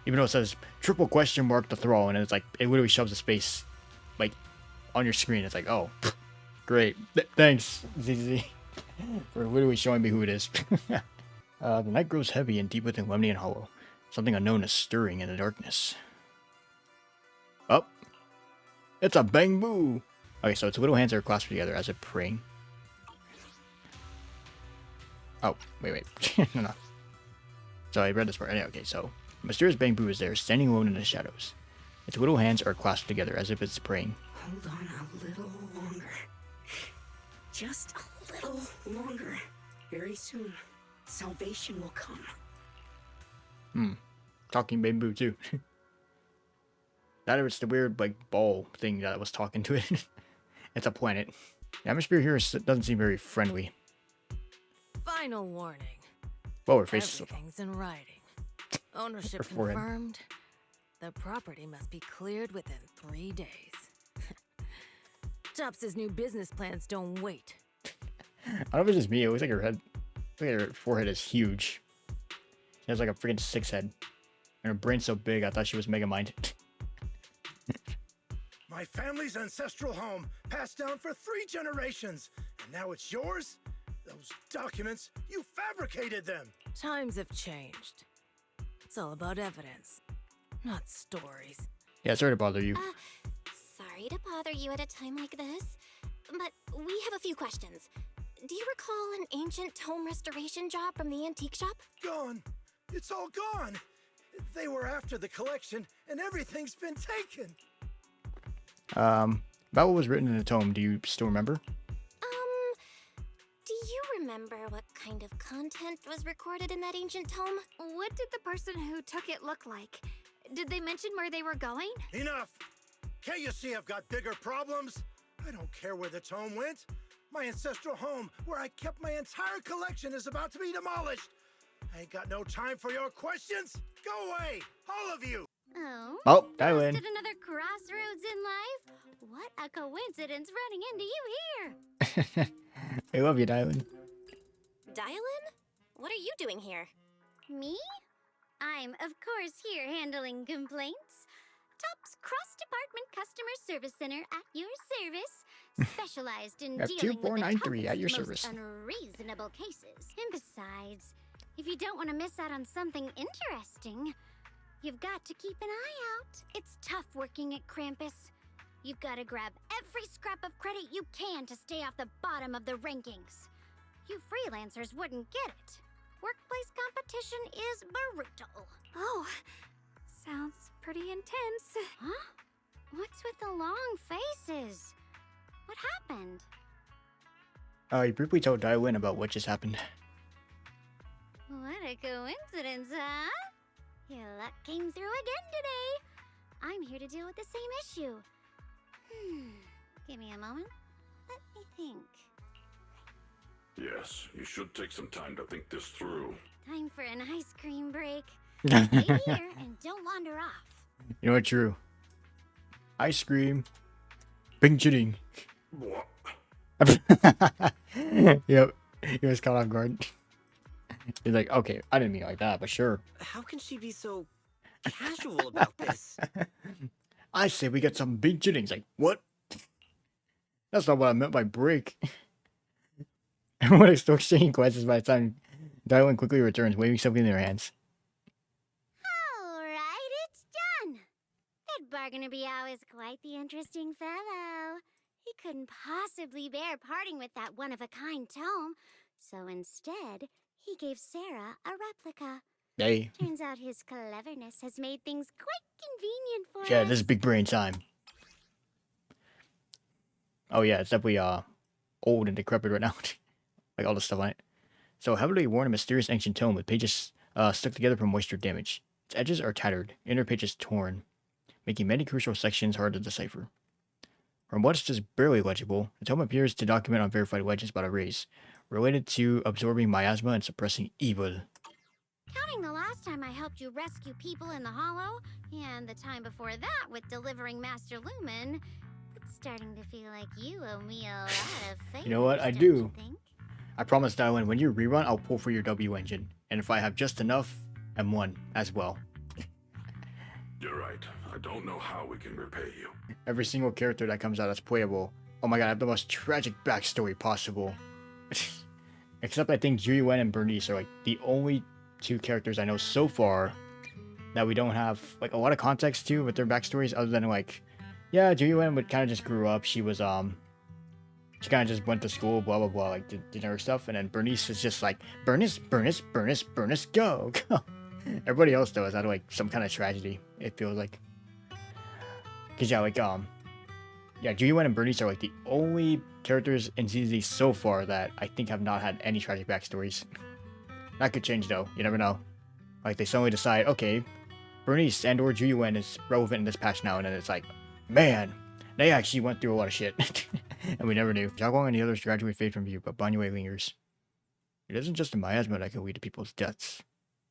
S1: Even though it says, triple question mark the throne, and it's, like, it literally shoves his face, like, on your screen. It's like, oh, great. Thanks, ZZ, for literally showing me who it is. The night grows heavy and deep within Lemnian Hollow. Something unknown is stirring in the darkness. Oh, it's a bang boo! Okay, so its little hands are clasped together as if praying. Oh, wait. No. So I read this part. Okay, so mysterious bamboo is there, standing alone in the shadows. Its little hands are clasped together as if it's praying.
S6: Hold on a little longer. Just a little longer. Very soon, salvation will come.
S1: Talking bamboo too. That or it's the weird like ball thing that was talking to it. It's a planet. The atmosphere here doesn't seem very friendly.
S14: Final warning.
S1: Well, her face is
S14: Everything's in writing. Ownership
S1: Her forehead.
S14: confirmed. The property must be cleared within 3 days. Tubbs' new business plans don't wait.
S1: I don't know if it's just me. It looks like her head. Look at her forehead is huge. She has like a freaking 6 head. And her brain's so big, I thought she was Megamind.
S15: My family's ancestral home, passed down for 3 generations. And now it's yours? Those documents, you fabricated them.
S14: Times have changed. It's all about evidence, not stories.
S1: Yeah, sorry to bother you.
S3: Sorry to bother you at a time like this, but we have a few questions. Do you recall an ancient tome restoration job from the antique shop?
S15: Gone. It's all gone. They were after the collection, and everything's been taken.
S1: About what was written in the tome, do you still remember?
S3: Do you remember what kind of content was recorded in that ancient tome?
S7: What did the person who took it look like? Did they mention where they were going?
S15: Enough! Can't you see I've got bigger problems? I don't care where the tome went. My ancestral home, where I kept my entire collection, is about to be demolished. I ain't got no time for your questions. Go away, all of you!
S1: Oh, Dylan.
S11: Just at another crossroads in life? What a coincidence running into you here!
S1: I love you, Dylan.
S3: Dylan? What are you doing here?
S11: Me? I'm, of course, here handling complaints. Top's cross-department customer service center at your service, specialized in dealing with the toughest,
S1: at your
S11: most
S1: service.
S11: unreasonable cases. And besides, if you don't want to miss out on something interesting, you've got to keep an eye out. It's tough working at Krampus. You've got to grab every scrap of credit you can to stay off the bottom of the rankings. You freelancers wouldn't get it. Workplace competition is brutal.
S7: Oh, sounds pretty intense.
S11: Huh? What's with the long faces? What happened?
S1: You briefly told Dylan about what just happened.
S11: What a coincidence, huh? Your luck came through again today. I'm here to deal with the same issue. Give me a moment. Let me think.
S5: Yes, you should take some time to think this through.
S11: Time for an ice cream break. Just wait here and don't wander off.
S1: You know what? True. Ice cream. Bing chitting.
S5: What?
S1: Yep. He was caught off guard. He's like, okay, I didn't mean it like that, but sure.
S10: How can she be so casual about this?
S1: I say we get some big chittings. Like, what? That's not what I meant by break. Everyone is still exchanging questions by the time Dylan quickly returns, waving something in their hands.
S11: Alright, it's done. That Bargainer Biao is quite the interesting fellow. He couldn't possibly bear parting with that one-of-a-kind tome, so instead, he gave Sarah a replica.
S1: Hey.
S11: Turns out his cleverness has made things quite convenient for us.
S1: Yeah, this is big brain time. Oh yeah, it's definitely old and decrepit right now. Like all the stuff on it. So heavily worn and mysterious ancient tome with pages stuck together from moisture damage. Its edges are tattered, inner pages torn, making many crucial sections hard to decipher. From what's just barely legible, the tome appears to document unverified legends about a race related to absorbing miasma and suppressing evil.
S11: Counting the last time I helped you rescue people in the Hollow, and the time before that with delivering Master Lumen, it's starting to feel like you owe me a lot of favors.
S1: You know what? I
S11: don't
S1: do.
S11: you think?
S1: I promise, Dylan, when you rerun, I'll pull for your W engine. And if I have just enough, M1 as well.
S5: You're right. I don't know how we can repay you.
S1: Every single character that comes out as playable. Oh my god, I have the most tragic backstory possible. Except I think Yuen and Burnice are like the only two characters I know so far that we don't have like a lot of context to with their backstories, other than like, yeah, Yuen would kind of just grew up. She was she kind of just went to school, blah blah blah, like did her stuff, and then Burnice is just like Burnice, go. Everybody else though has had like some kind of tragedy. It feels like, cause yeah, like yeah, Yuen and Burnice are like the only characters in ZZ so far that I think have not had any tragic backstories. That could change though. You never know. Like they suddenly decide, okay, Burnice and or Yuen is relevant in this patch now, and then it's like, man, they actually went through a lot of shit. And we never knew. Xiaoguang and the others gradually fade from view, but Banyue lingers. It isn't just the miasma that can lead to people's deaths.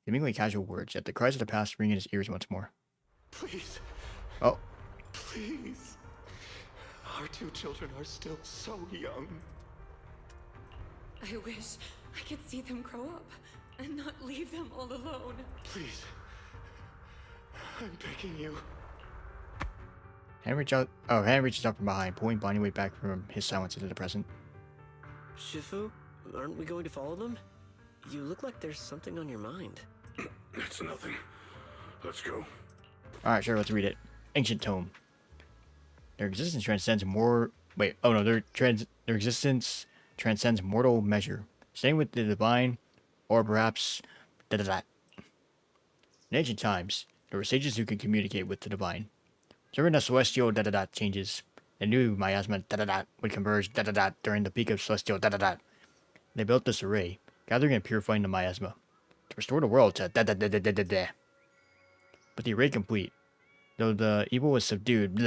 S1: Seemingly casual words, yet the cries of the past ring in his ears once more.
S12: Please.
S1: Oh.
S12: Please. Our two children are still so young.
S16: I wish I could see them grow up and not leave them all alone.
S12: Please. I'm begging you.
S1: Hand reaches out from behind, pulling Banyue back from his silence into the present.
S10: Shifu, aren't we going to follow them? You look like there's something on your mind.
S5: It's nothing. Let's go.
S1: Alright, sure, let's read it. Ancient Tome. Their existence transcends more... Wait, oh no, their existence transcends mortal measure. Staying with the divine, or perhaps... In ancient times, there were sages who could communicate with the divine. During the celestial changes, They knew miasma would converge during the peak of celestial They built this array, gathering and purifying the miasma to restore the world to But the array complete, though the evil was subdued,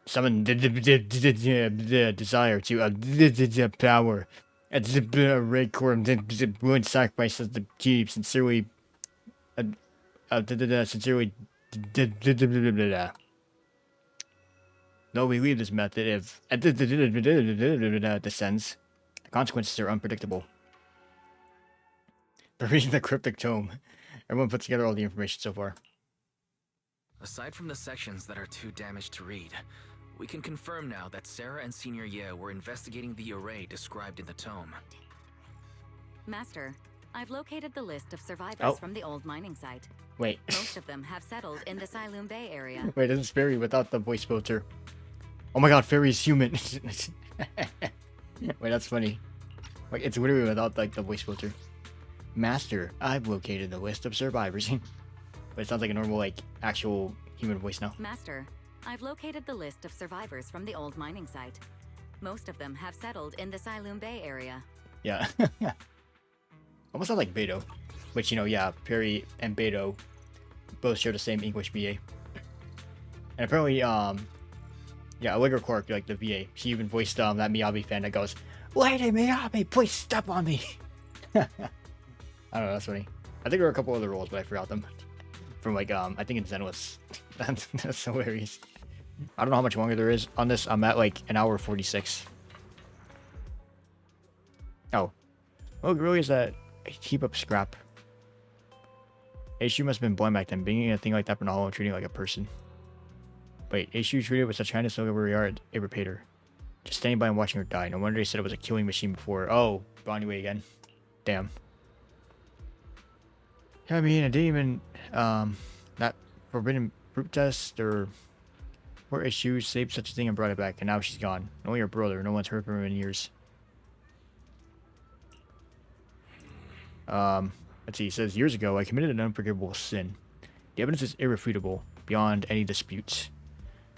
S1: summoned the desire to power. Array core ruined sacrifices the keep sincerely sincerely though we leave this method if descends, the consequences are unpredictable. By reading the cryptic tome, everyone put together all the information so far.
S2: Aside from the sections that are too damaged to read, we can confirm now that Sarah and Senior Ye were investigating the array described in the tome.
S8: Master, I've located the list of survivors from the old mining site.
S1: Wait.
S8: Most of them have settled in the Silum Bay area.
S1: Wait, this is Fairy without the voice filter. Oh my god, Fairy's human. Wait, that's funny. Like, it's literally without, like, the voice filter. Master, I've located the list of survivors. But it sounds like a normal, like, actual human voice now.
S8: Master, I've located the list of survivors from the old mining site. Most of them have settled in the Silum Bay area.
S1: Yeah. Almost sounds like Beto. Which, you know, yeah, Perry and Beto both share the same English VA. And apparently, yeah, Allegra Clark, like the VA, she even voiced that Miyabi fan that goes, "Lady Miyabi, please step on me." I don't know, that's funny. I think there were a couple other roles, but I forgot them. From like, I think in Zenless. That's hilarious. I don't know how much longer there is on this. I'm at like an hour 46. Oh. Well, it really is that keep up scrap. Aishu must have been blind back then, being a thing like that from the hollow and treating it like a person. Wait, Aishu treated with such kindness over we are, it repaid her. Just standing by and watching her die. No wonder they said it was a killing machine before. Oh, Bonnie again. Damn. I mean, I didn't even, that forbidden fruit test, or poor Aishu saved such a thing and brought it back, and now she's gone. Only her brother, no one's heard from him in years. Let's see, it says, years ago, I committed an unforgivable sin. The evidence is irrefutable, beyond any disputes.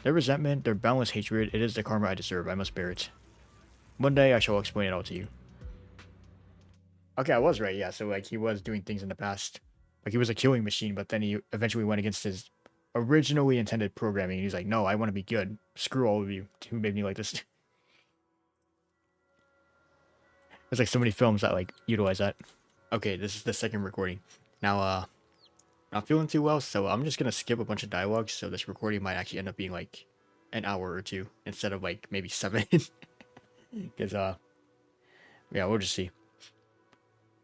S1: Their resentment, their boundless hatred, it is the karma I deserve. I must bear it. One day, I shall explain it all to you. Okay, I was right, yeah, so, like, he was doing things in the past. Like, he was a killing machine, but then he eventually went against his originally intended programming, and he's like, no, I want to be good. Screw all of you. Who made me like this? There's, like, so many films that, like, utilize that. Okay, this is the second recording. Now, not feeling too well, so I'm just gonna skip a bunch of dialogue, so this recording might actually end up being like an hour or two instead of like maybe 7. Because yeah, we'll just see.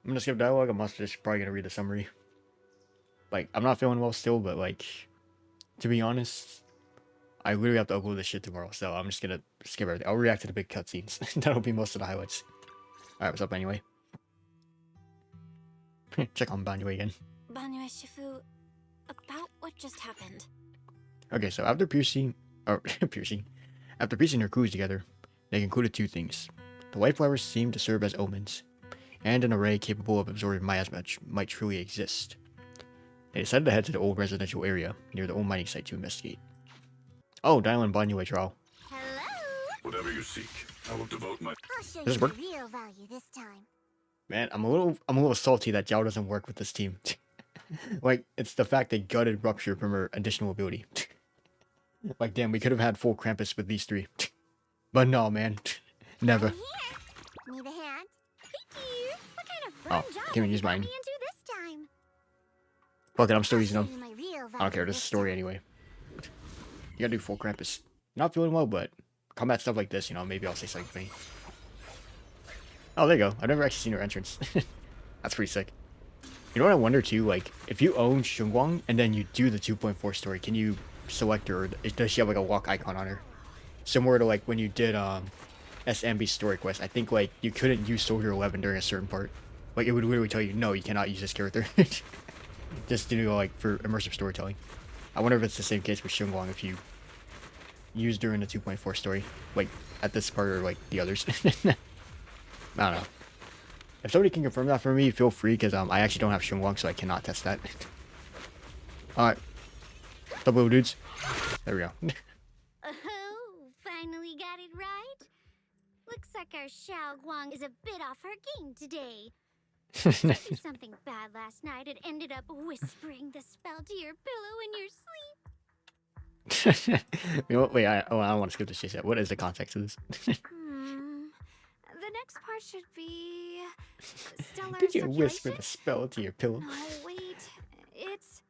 S1: I'm gonna skip dialogue. I'm also just probably gonna read the summary. Like, I'm not feeling well still, but like, to be honest, I literally have to upload this shit tomorrow, so I'm just gonna skip everything. I'll react to the big cutscenes. That'll be most of the highlights. Alright, what's up anyway? Check on Banyo again.
S3: Banyo Shifu, about what just happened.
S1: Okay, so after piecing her clues together, they concluded two things. The white flowers seemed to serve as omens, and an array capable of absorbing miasma might truly exist. They decided to head to the old residential area near the old mining site to investigate. Oh, dial in Banyo trial.
S5: Whatever you seek, I will devote my.
S13: I'll show
S1: Does
S13: you
S1: it work?
S13: the real value this time.
S1: Man, I'm a little salty that Jiao doesn't work with this team. Like, it's the fact they gutted Rupture from her additional ability. Like, damn, we could have had full Krampus with these three. But no, man. Never.
S13: Need a hand? Thank you. What kind of
S1: Oh,
S13: fun job
S1: can't
S13: have
S1: even use
S13: you got
S1: mine.
S13: me into this time?
S1: Fuck it, I'm still using
S13: Show
S1: them.
S13: you my real
S1: I don't care, this is story anyway. You gotta do full Krampus. Not feeling well, but combat stuff like this, you know, maybe I'll say something funny. Oh, there you go. I've never actually seen her entrance. That's pretty sick. You know what I wonder too? Like, if you own Xingguang and then you do the 2.4 story, can you select her? Or does she have like a walk icon on her? Similar to like when you did SMB story quest. I think like you couldn't use Soldier 11 during a certain part. Like, it would literally tell you, no, you cannot use this character. Just to do like for immersive storytelling. I wonder if it's the same case with Xingguang if you use during the 2.4 story, like at this part or like the others. I don't know. If somebody can confirm that for me, feel free, because I actually don't have Xingguang, so I cannot test that. Alright. Double dudes. There we go.
S11: Oh, finally got it right. Looks like our Xiao Guang is a bit off her game today. Did you do something bad last night and ended up whispering the spell to your pillow in your sleep?
S1: You know what? Wait, I don't want to skip this just yet. What is the context of this?
S7: The next part should be stellar
S1: Did you
S7: circulation?
S1: whisper the spell to your pillow?
S7: No, wait. It's...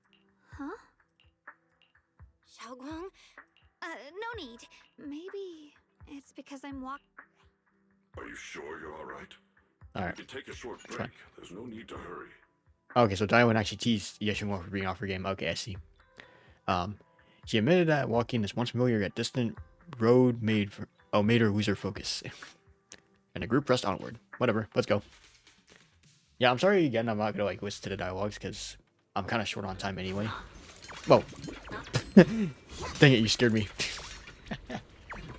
S7: Huh?
S3: Xiaoguang?
S7: No need. Maybe it's because I'm
S5: Are you sure you're all right?
S1: Alright.
S5: You can take a short break. There's no need to hurry.
S1: Okay, so Daiwan actually teased Yeshimura for being off her game. Okay, I see. She admitted that walking this once familiar yet distant road made her lose her focus. And the group pressed onward. Whatever, let's go. Yeah, I'm sorry again, I'm not gonna like listen to the dialogues because I'm kind of short on time anyway. Whoa. Dang it, you scared me. I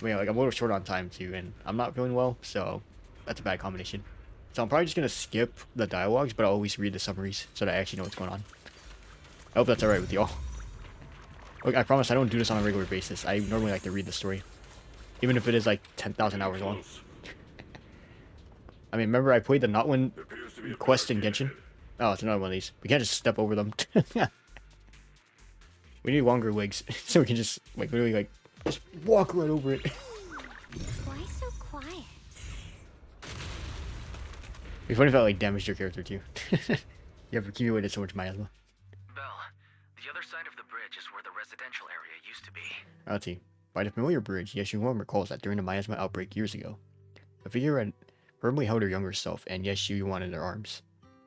S1: mean, like, I'm a little short on time too, and I'm not feeling well, so that's a bad combination. So I'm probably just gonna skip the dialogues, but I'll always read the summaries so that I actually know what's going on. I hope that's alright with y'all. Look, I promise I don't do this on a regular basis. I normally like to read the story. Even if it is like 10,000 hours long. I mean, remember I played the Not One quest in Genshin? Oh, it's another one of these. We can't just step over them. We need longer legs, so we can just, like, literally, like, just walk right over it.
S11: Why so quiet?
S1: It'd be funny if that, like, damaged your character, too. You have accumulated so much miasma.
S2: Belle, the other side of the bridge is where the residential area used to be.
S1: Let's see. By the familiar bridge, Yeshua recalls that during the miasma outbreak years ago, a figure had firmly held her younger self and Yeshua in their arms,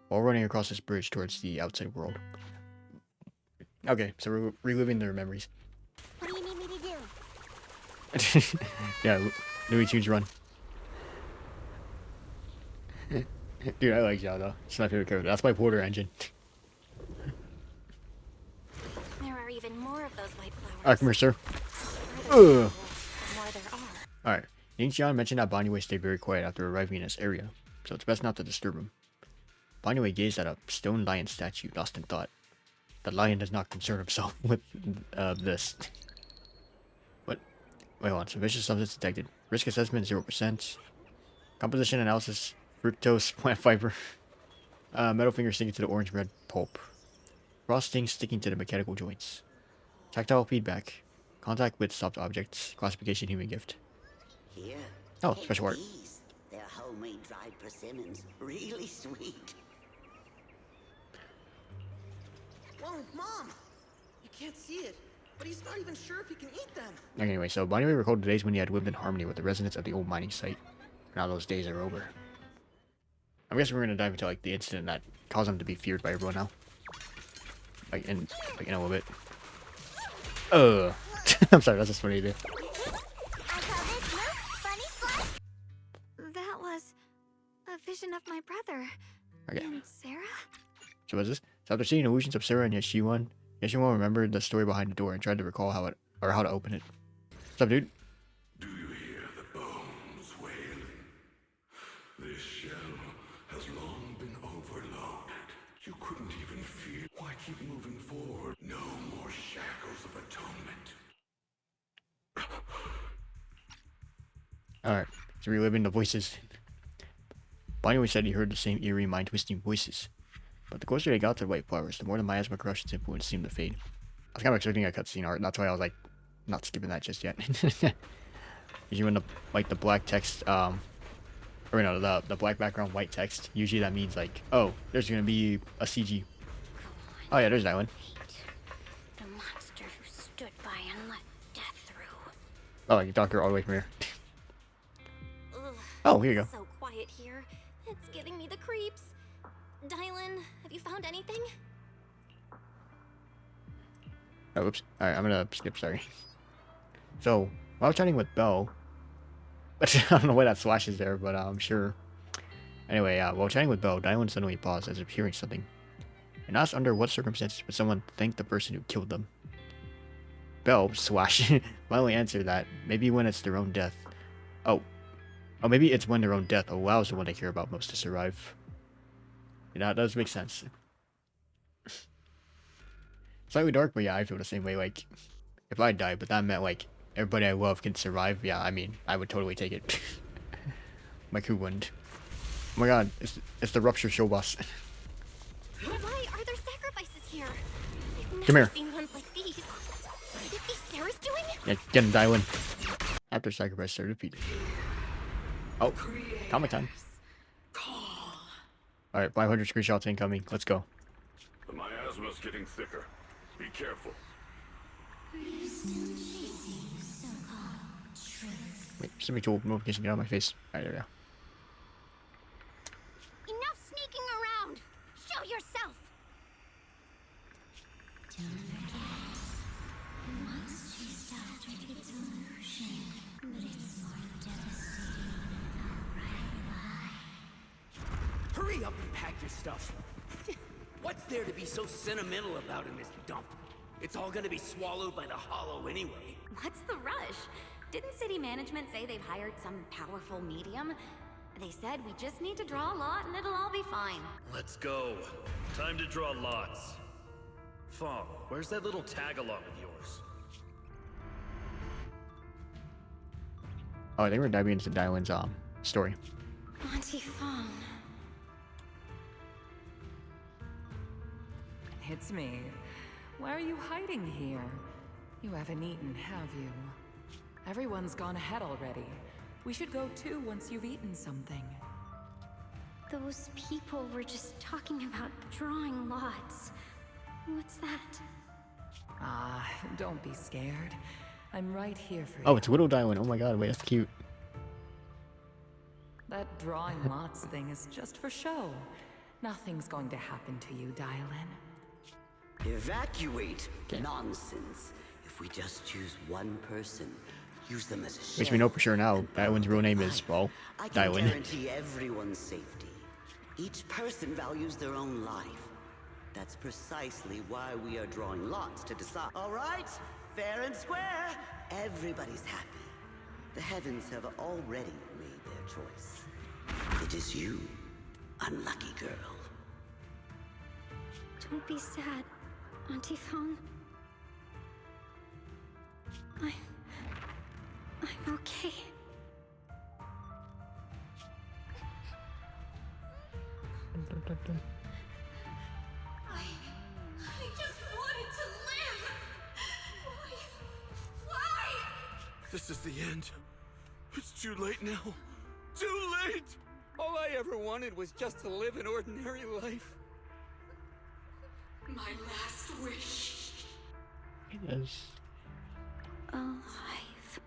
S1: while running across this bridge towards the outside world. Okay, so we're reliving their memories.
S13: What do you need me to do?
S1: Yeah, Louis Tunes run. Dude, I like Xiao though. She's my favorite character. That's my Porter engine.
S3: There are even more of those white flowers.
S1: Alright, come here, sir.
S3: Ugh. The more there are.
S1: Alright. Ningxian mentioned that Banyue stayed very quiet after arriving in this area, so it's best not to disturb him. Banyue gazed at a stone lion statue, lost in thought. The lion does not concern himself with this. What? Wait, hold on. So vicious substance detected. Risk assessment 0%. Composition analysis: fructose plant fiber. Metal finger sticking to the orange red pulp. Frosting sticking to the mechanical joints. Tactile feedback. Contact with soft objects. Classification human gift.
S6: Here.
S1: Oh,
S6: take
S1: special art.
S6: these. They're homemade dried persimmons. Really sweet.
S10: Whoa, Mom! You can't see it, but he's not even sure if he can eat them.
S1: Anyway, so Banyue recalled the days when he had lived in harmony with the residents of the old mining site. Now those days are over. I'm guessing we're gonna dive into like the incident that caused him to be feared by everyone now. Like in a little bit. I'm sorry, that's just funny to do.
S7: That was a vision of my brother.
S1: Okay.
S7: And Sarah?
S1: So what's this? So after seeing illusions of Sarah and Yeshiwan remembered the story behind the door and tried to recall how to open it. What's up, dude?
S5: Do you hear the bones wailing? This shell has long been overloaded. You couldn't even feel. Why keep moving forward? No more shackles of atonement.
S1: Alright, so reliving the voices. Banyue said he heard the same eerie, mind-twisting voices. But the closer they got to the white flowers, the more the miasma corruption's influence seemed to fade. I was kind of expecting a cutscene art, and that's why I was like, not skipping that just yet. Usually when the black text, or no, the black background, white text, usually that means like, oh, there's gonna be a CG. Oh yeah, there's that one.
S11: The monster who stood by and let death through.
S1: Oh, like Docker all the way from here.
S3: Ugh,
S1: Oh, here you go.
S3: So quiet here. It's giving me the creeps. Dylan, have you found anything?
S1: Oh, oops. Alright, I'm gonna skip, sorry. So, while chatting with Belle, I don't know why that slash is there, but I'm sure. Anyway, while chatting with Belle, Dylan suddenly paused as if hearing something, and asked under what circumstances would someone thank the person who killed them. Belle, slash, finally answered that maybe when it's their own death. Oh, maybe it's when their own death allows the one they care about most to survive. Yeah, that does make sense. Slightly dark, but yeah, I feel the same way. Like, if I die, but that meant like everybody I love can survive. Yeah, I mean, I would totally take it. Like who wouldn't? Oh my god, it's the rupture show boss.
S3: Why are there sacrifices here? I've
S1: Come
S3: never
S1: here.
S3: seen ones like these. Could it be Sarah's doing?
S1: Yeah, get him, dial in. After sacrifice are defeated. Oh, comic time. Alright, 500 screenshots incoming. Let's go.
S5: The miasma's getting thicker. Be careful.
S1: Wait, send tool notification, get out of my face. Alright, there we go.
S11: Enough sneaking around! Show yourself! Don't forget, once she stopped with its illusion, but it's more devastating than an outright lie.
S17: Hurry up and pack your stuff. What's there to be so sentimental about in this dump? It's all gonna be swallowed by the hollow anyway.
S8: What's the rush? Didn't city management say they've hired some powerful medium? They said we just need to draw a lot and it'll all be fine.
S18: Let's go. Time to draw lots. Phon, where's that little tag-along of yours?
S1: Oh, I think we're diving into Dylan's story.
S11: Auntie Phon.
S19: It's me. Why are you hiding here? You haven't eaten, have you? Everyone's gone ahead already. We should go too once you've eaten something.
S11: Those people were just talking about drawing lots. What's that?
S19: Ah, don't be scared. I'm right here for you.
S1: Oh, it's Widow Dylan. Oh my god, wait, that's cute.
S19: That drawing lots thing is just for show. Nothing's going to happen to you, Dylan.
S6: Evacuate? Nonsense. If we just choose one person, use them as a
S1: At least we know for sure now Dylan's real name is, well,
S6: I can
S1: Dylan.
S6: guarantee everyone's safety. Each person values their own life. That's precisely why we are drawing lots to decide. All right, fair and square. Everybody's happy. The heavens have already made their choice. It is you, unlucky girl.
S11: Don't be sad, Auntie Phon. I'm okay.
S16: I just wanted to live! Why?
S12: This is the end. It's too late now. Too late!
S10: All I ever wanted was just to live an ordinary life.
S16: My last wish.
S1: Yes.
S11: Alive.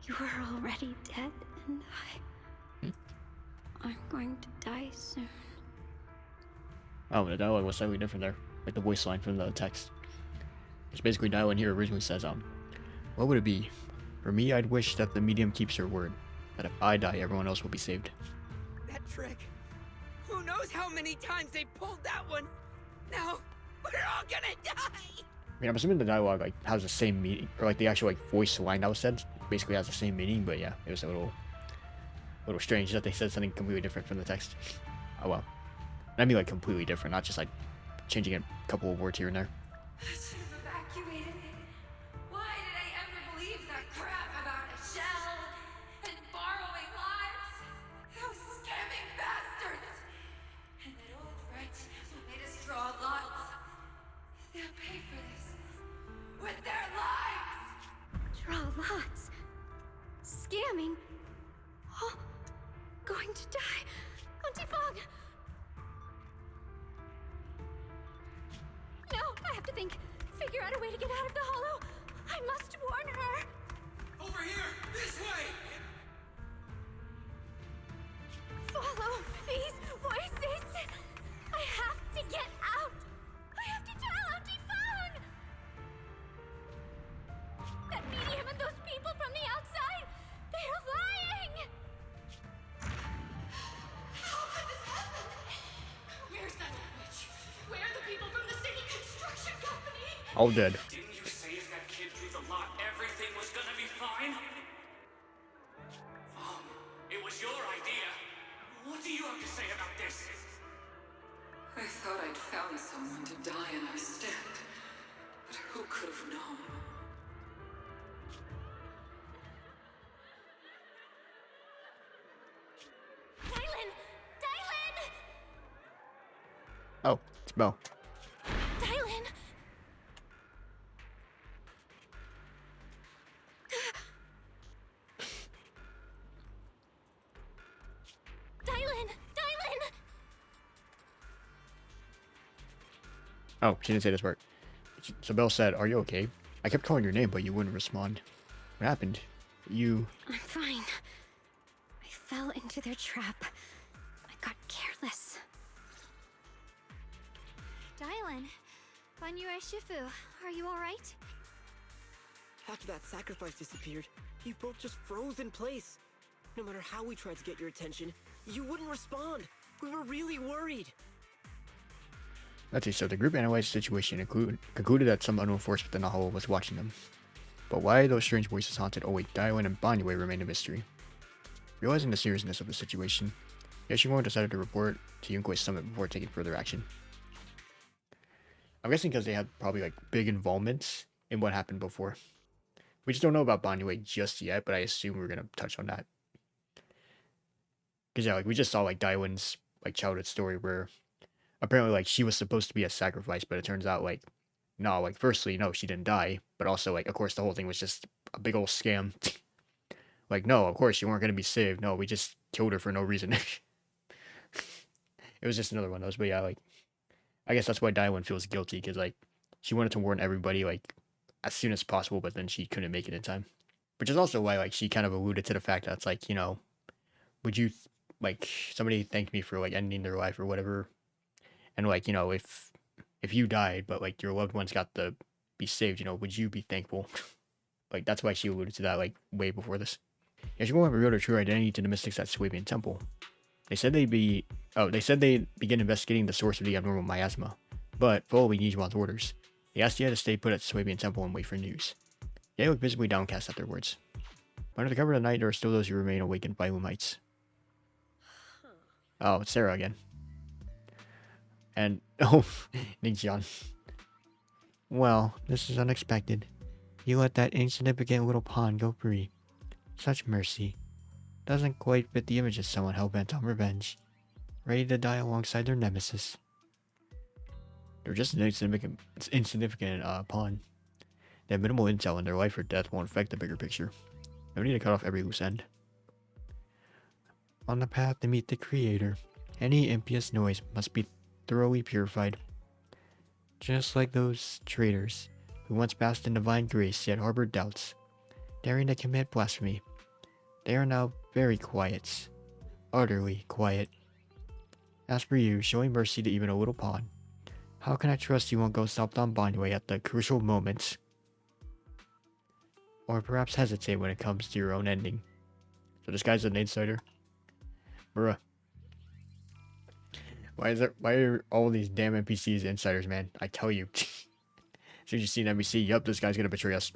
S11: You are already dead, and I'm going to die soon.
S1: Oh, the dialogue was slightly different there. Like the voice line from the text. It's basically Dylan here originally says, what would it be? For me, I'd wish that the medium keeps her word. That if I die, everyone else will be saved.
S10: That trick. Who knows how many times they pulled that one? Now, we're all gonna die!
S1: I mean, I'm assuming the dialogue like has the same meaning, or like the actual like voice line that was said basically has the same meaning. But yeah, it was a little strange that they said something completely different from the text. Oh well, I mean like completely different, not just like changing a couple of words here and there.
S16: I should have evacuated it. Why did I ever believe that crap about a shell and borrowing lives? Those scamming bastards! And that old wretch who made us draw lots. They'll pay for this with their lives!
S11: Draw lots. Scamming. Oh, going to die. Auntie Phon! No, I have to think. Figure out a way to get out of the hollow. I must warn her.
S12: Over here! This way!
S11: Follow these voices. I have to get out. I have to tell Auntie Phon. That medium and those people from the outside, they're lying.
S16: How could this happen? Where's that witch? Where are the people from the city construction company?
S1: All dead.
S12: Didn't you say if that kid drew the lot, everything was gonna be fine? It was your idea. What do you have to say about this?
S16: I thought I'd found someone to die in our stead. But who could have known?
S1: Bell.
S3: Dylan! Dylan! Dylan!
S1: Oh, she didn't say this part. So Belle said, "Are you okay? I kept calling your name, but you wouldn't respond. What happened? You..."
S11: I'm fine. I fell into their trap. I got careless.
S7: Dylan, Banyue Shifu, are you alright?
S10: After that sacrifice disappeared, you both just froze in place. No matter how we tried to get your attention, you wouldn't respond. We were really worried.
S1: Let's see, so the group analyzed the situation and concluded that some unknown force within the hollow was watching them. But why those strange voices haunted Oe, Dylan, and Banyue remained a mystery. Realizing the seriousness of the situation, Yashimura decided to report to Yunkoi Summit before taking further action. I'm guessing because they had probably like big involvements in what happened before. We just don't know about Banyue just yet, but I assume we're gonna touch on that. Because yeah, like we just saw like Dylan's like childhood story where apparently like she was supposed to be a sacrifice, but it turns out like no, like firstly, no, she didn't die, but also like of course the whole thing was just a big old scam. Like no, of course you weren't gonna be saved. No, we just killed her for no reason. It was just another one of those. But yeah, like I guess that's why Dylan feels guilty, because like she wanted to warn everybody like as soon as possible, but then she couldn't make it in time. Which is also why like she kind of alluded to the fact that it's like, you know, would you like somebody thanked me for like ending their life or whatever, and like, you know, if you died but like your loved ones got to be saved, you know, would you be thankful? Like that's why she alluded to that like way before this. Yeah, she won't reveal their true identity to the mystics at Swabian Temple. They said they'd begin investigating the source of the abnormal miasma, but following Yijuan's orders, they asked Ye to stay put at Swabian Temple and wait for news. Ye looked visibly downcast at their words. But under the cover of the night, there are still those who remain awake in Phylum Heights. Oh, it's Sarah again. And, oh, Ningxian. Well, this is unexpected. You let that insignificant little pawn go free. Such mercy. Doesn't quite fit the image of someone hell-bent on revenge. Ready to die alongside their nemesis. They're just an insignificant pawn. They have minimal intel and their life or death won't affect the bigger picture. No need to cut off every loose end. On the path to meet the Creator, any impious noise must be thoroughly purified. Just like those traitors who once basked in divine grace yet harbored doubts, daring to commit blasphemy. They are now very quiet. Utterly quiet. As for you, showing mercy to even a little pawn, how can I trust you won't go stop on Banyue at the crucial moments? Or perhaps hesitate when it comes to your own ending. So this guy's an insider? Bruh. Why are all these damn NPCs insiders, man? I tell you. As soon as you see an NPC, yup, this guy's gonna betray us.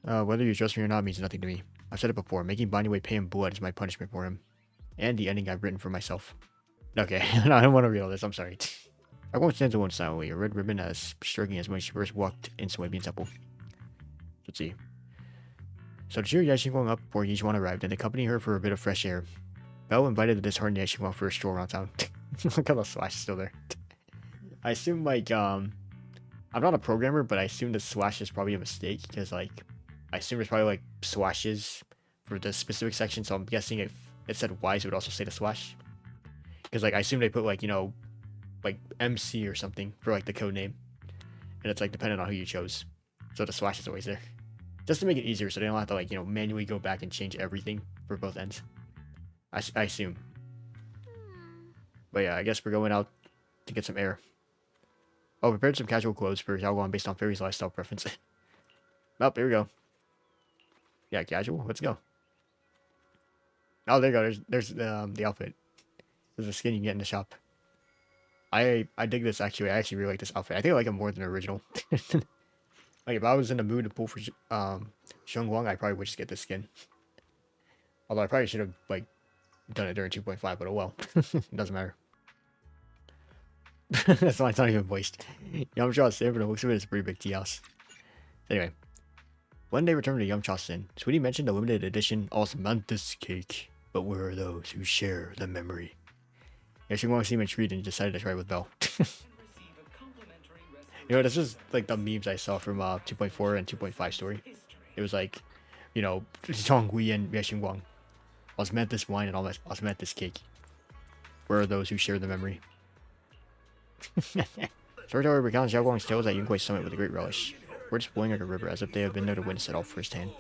S1: Whether you trust me or not means nothing to me. I've said it before, making Banyue pay in blood is my punishment for him. And the ending I've written for myself. Okay, no, I don't want to read all this, I'm sorry. I won't stand alone silently, a red ribbon as striking as when she first walked into Swabian Temple. Let's see. So to cheer Yashinguang up before Yijuan arrived and accompany her for a bit of fresh air, Belle invited the disheartened Yashinguang for a stroll around town. Look how the slash is still there. I assume like, I'm not a programmer, but I assume the slash is probably a mistake, because like, I assume there's probably like slashes for the specific section, so I'm guessing if it said Y, so it would also say the slash. Because like, I assume they put like, you know, like MC or something for like the code name. And it's like dependent on who you chose. So the slash is always there. Just to make it easier so they don't have to like, you know, manually go back and change everything for both ends. I assume. But yeah, I guess we're going out to get some air. Oh, prepared some casual clothes for Xiaoguan based on Fairy's lifestyle preference. Oh, there we go. Yeah, casual. Let's go. Oh, there you go. There's the outfit. There's a skin you can get in the shop. I dig this actually. I actually really like this outfit. I think I like it more than the original. Like if I was in the mood to pull for Xiongguang, I probably would just get this skin. Although I probably should have like done it during 2.5, but oh well. It doesn't matter. That's why it's not even voiced. Yamcha's there, but it looks like it's a pretty big tea house. Anyway. When they returned to Yamcha-sen, Sweetie mentioned a limited edition osmanthus cake. But where are those who share the memory? Yeah, she seemed intrigued and decided to try with Belle. You know, this is like the memes I saw from 2.4 and 2.5 story. It was like, you know, Zhonghui and Yexingguang. Osmanthus wine and Osmanthus cake. Where are those who share the memory? Storyteller recounts Xiaoguang's tales at Yungui's summit with a great relish. Words flowing like a river as if they have been there to witness it all firsthand.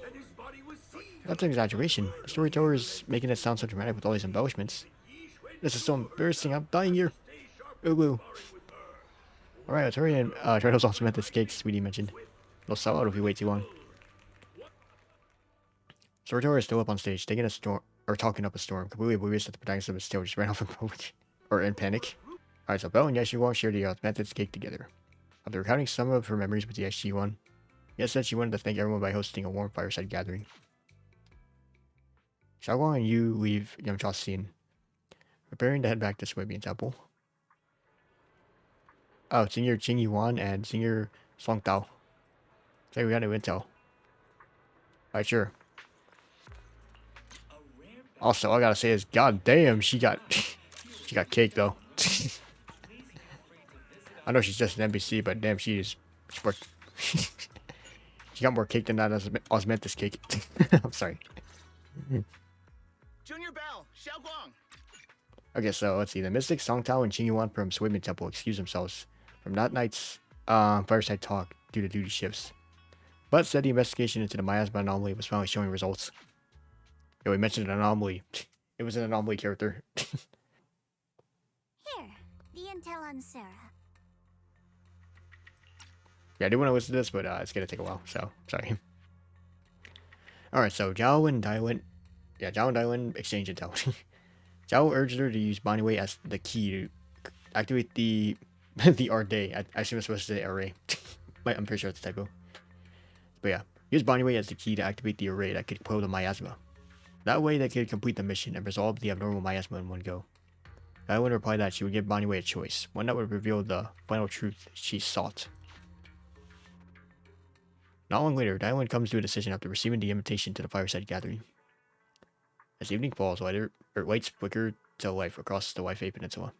S1: That's an exaggeration. The storyteller is making it sound so dramatic with all these embellishments. This is so embarrassing, I'm dying here. Ooh woo. Alright, let's hurry and try those Osmanthus cakes Sweetie mentioned. They'll sell out if we wait too long. Storyteller is still up on stage, taking a storm or talking up a storm, completely oblivious that the protagonist of his tale just ran off in public or in panic. Alright, so Belle and Yexingguang share the Osmanthus cake together. After recounting some of her memories with the Yexingguang, Yes said she wanted to thank everyone by hosting a warm fireside gathering. Xiaoguang and Yu leave Yamcha's scene, preparing to head back to Swabian Temple. Oh, Senior Qing Yuan and Senior Song Tao. Say we got new intel. Alright, sure. Also, all I gotta say is, god damn, she got cake though. I know she's just an NPC, but damn, she got more cake than that Osmanthus cake. I'm sorry.
S20: Junior Bell, Xiaoguang.
S1: Okay, so let's see. The mystics Song Tao and Qing Yuan from Swimming Temple excused themselves from that night's fireside talk due to duty shifts, but said the investigation into the miasma anomaly was finally showing results. Yeah, we mentioned an anomaly. It was an anomaly character.
S13: Here, the intel on Sarah.
S1: Yeah, I do want to listen to this, but it's gonna take a while, so sorry. Alright, so Zhao and Daiwen exchange intel. Zhao urged her to use Baniwei as the key to activate the array. I assume it's supposed to say array. I'm pretty sure it's a typo. But yeah, use Baniwei as the key to activate the array that could quell the miasma. That way they could complete the mission and resolve the abnormal miasma in one go. Daiwen replied that she would give Baniwei a choice, one that would reveal the final truth she sought. Not long later, Daiwen comes to a decision after receiving the invitation to the fireside gathering. As evening falls, lights flicker to life across the Waifei Peninsula.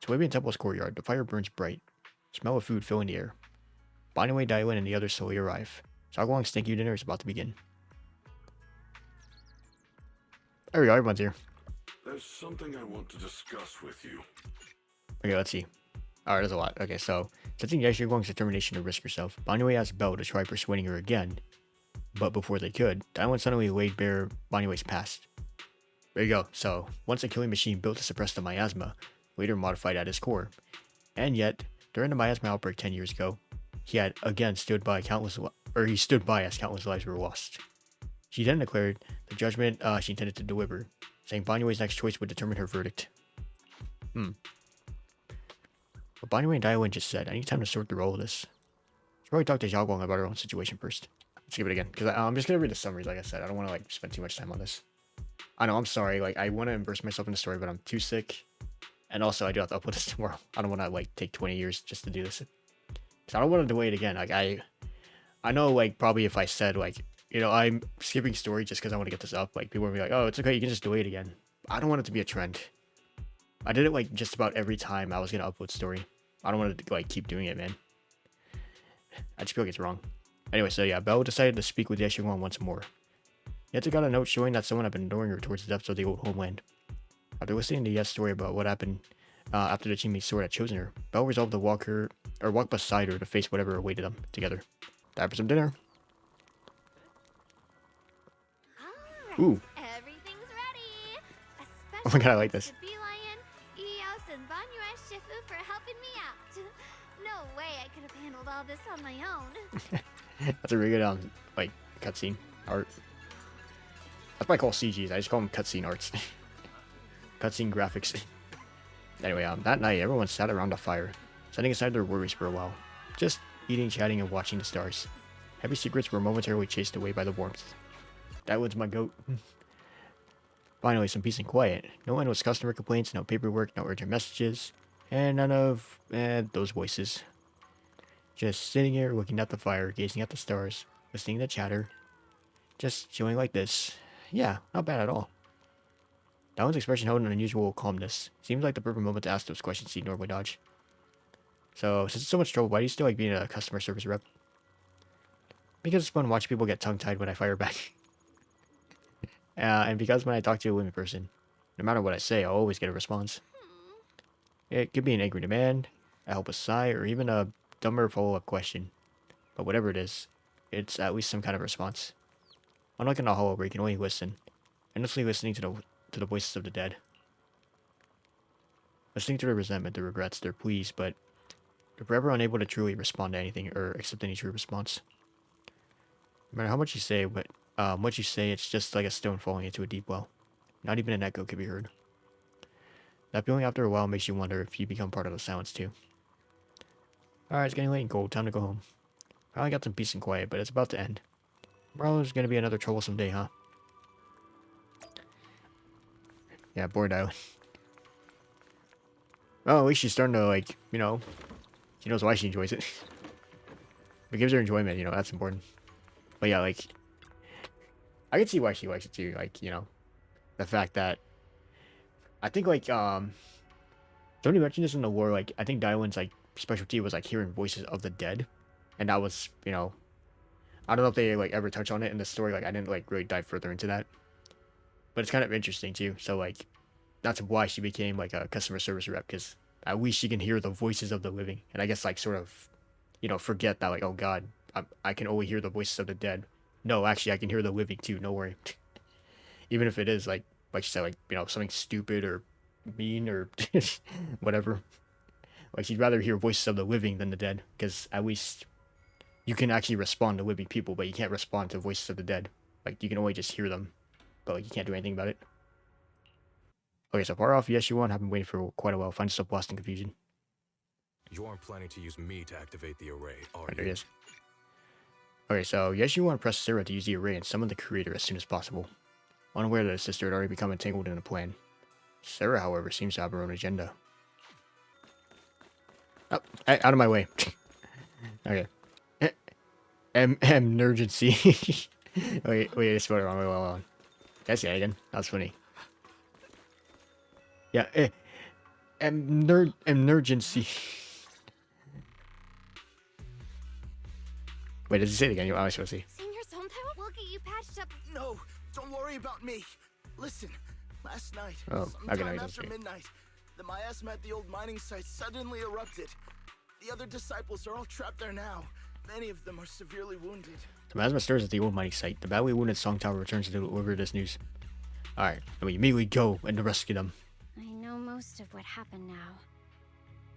S1: Swabian Temple's courtyard, the fire burns bright. Smell of food filling the air. Baniwei, Daiwen, and the others slowly arrive. Xiaoguang's thank you dinner is about to begin. There we go, everyone's here.
S5: There's something I want to discuss with you.
S1: Okay, let's see. Alright, there's a lot. Okay, so, sensing Yexingguang's determination to risk herself, Baniwei asked Belle to try persuading her again. But before they could, Daiwen suddenly laid bare Baniwei's past. There you go. So, once a killing machine built to suppress the miasma, later modified at its core. And yet, during the miasma outbreak 10 years ago, he had again stood by as countless lives were lost. She then declared the judgment she intended to deliver, saying Baniwei's next choice would determine her verdict. But Baniwei and Daiwen just said, I need time to sort through all of this. Should probably talk to Xiaoguang about her own situation first. Let's give it again, because I'm just going to read the summaries, like I said. I don't want to spend too much time on this. I know, I'm sorry, I want to immerse myself in the story, but I'm too sick. And also, I do have to upload this tomorrow. I don't want to, take 20 years just to do this. Because I don't want to delay it again. I know, probably if I said, I'm skipping story just because I want to get this up, people would be like, oh, it's okay, you can just delay it again. I don't want it to be a trend. I did it, just about every time I was going to upload story. I don't want to, keep doing it, man. I just feel like it's wrong. Anyway, so yeah, Belle decided to speak with Yexingguang once more. Yetsu got a note showing that someone had been ignoring her towards the depths of the old homeland. After listening to Yet's story about what happened after the Qingming sword had chosen her, Belle resolved to walk beside her to face whatever awaited them together. Time for some dinner. Ooh.
S7: Everything's ready.
S1: Oh my god, I like this.
S7: For helping me out. No way I could have handled all this on my own.
S1: That's a really good cutscene art. That's what I call CGs. I just call them cutscene arts. Cutscene graphics. Anyway, that night everyone sat around a fire, setting aside their worries for a while, just eating, chatting, and watching the stars. Heavy secrets were momentarily chased away by the warmth. That was my goat. Finally, some peace and quiet. No endless customer complaints, no paperwork, no urgent messages. And none of those voices. Just sitting here looking at the fire, gazing at the stars, listening to chatter. Just chilling like this. Yeah, not bad at all. Dawen's expression held an unusual calmness. Seems like the perfect moment to ask those questions he'd normally dodge. So, since it's so much trouble, why do you still like being a customer service rep? Because it's fun to watch people get tongue-tied when I fire back. And because when I talk to a women person, no matter what I say, I'll always get a response. It could be an angry demand, a helpless sigh, or even a dumber follow-up question. But whatever it is, it's at least some kind of response. Unlike in a hollow where you can only listen, endlessly listening to the voices of the dead. Listening to their resentment, their regrets, their pleas, but they're forever unable to truly respond to anything or accept any true response. No matter how much you say, what you say, it's just like a stone falling into a deep well. Not even an echo could be heard. That feeling after a while makes you wonder if you become part of the silence too. Alright, it's getting late and cold. Time to go home. Finally got some peace and quiet, but it's about to end. Tomorrow's gonna be another troublesome day, huh? Yeah, bored island. Well, at least she's starting to, like, you know, she knows why she enjoys it. It gives her enjoyment, you know, that's important. But yeah, like, I can see why she likes it too. Like, you know, the fact that I think, like, somebody mentioned this in the lore, like, I think Daiwen's, like, specialty was, like, hearing voices of the dead. And that was, you know, I don't know if they, like, ever touch on it in the story. Like, I didn't, like, really dive further into that. But it's kind of interesting, too. So, like, that's why she became, like, a customer service rep. Because at least she can hear the voices of the living. And I guess, like, sort of, you know, forget that, like, oh, God, I can only hear the voices of the dead. No, actually, I can hear the living, too. No worry. Even if it is, like you said, like, you know, something stupid or mean or whatever. Like, she'd rather hear voices of the living than the dead, because at least you can actually respond to living people, but you can't respond to voices of the dead. Like, you can only just hear them, but, like, you can't do anything about it. Okay, so far off, yes, you won. I've been waiting for quite a while. Find yourself lost in confusion.
S20: You aren't planning to use me to activate the array, are you?
S1: There it is. Okay, so yes, you want to press Sarah to use the array and summon the creator as soon as possible. Unaware that his sister had already become entangled in a plan. Sarah, however, seems to have her own agenda. Oh, out of my way. Okay. Emergency. wait, I spelled it wrong. Wait, hold on. That's it again. That's funny. Yeah, emergency. Wait, does it say it again? I was supposed to see.
S7: Senior Zonto, we'll get you patched up.
S10: No, don't worry about me. Listen, last night,
S1: Oh,
S10: sometime after midnight, the miasma at the old mining site suddenly erupted. The other disciples are all trapped there now. Many of them are severely wounded.
S1: The miasma stirs at the old mining site. The badly wounded Song Tower returns to deliver this news. Alright, and we immediately go and rescue them.
S11: I know most of what happened now.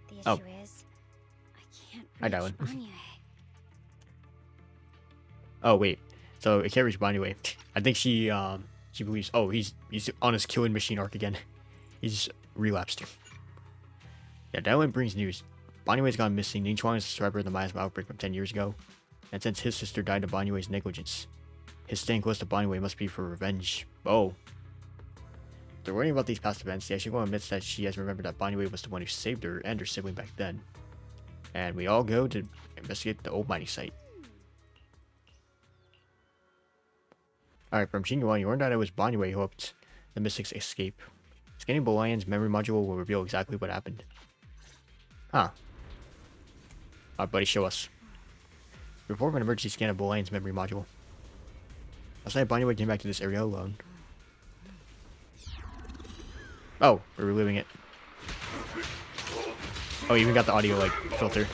S11: The issue is, I can't reach Banyue.
S1: Oh wait, so it can't reach Banyue. I think she believes. Oh, he's on his killing machine arc again. He's relapsed. Yeah, Dawen brings news. Banyue's gone missing. Ningchuan is the survivor of the miasma outbreak from 10 years ago, and since his sister died of Banyue's negligence, his staying close to Banyue must be for revenge. Oh. They're worrying about these past events. The Ashiko admits that she has remembered that Banyue was the one who saved her and her sibling back then. And we all go to investigate the old mining site. Alright, from Qingming, you learned that it was Banyue who helped the mystics escape. Scanning Bolian's memory module will reveal exactly what happened. Huh. Alright, buddy, show us. Perform an emergency scan of Bolian's memory module. Last night, Banyue came back to this area alone. Oh, we're reliving it. Oh, you even got the audio, like, filter.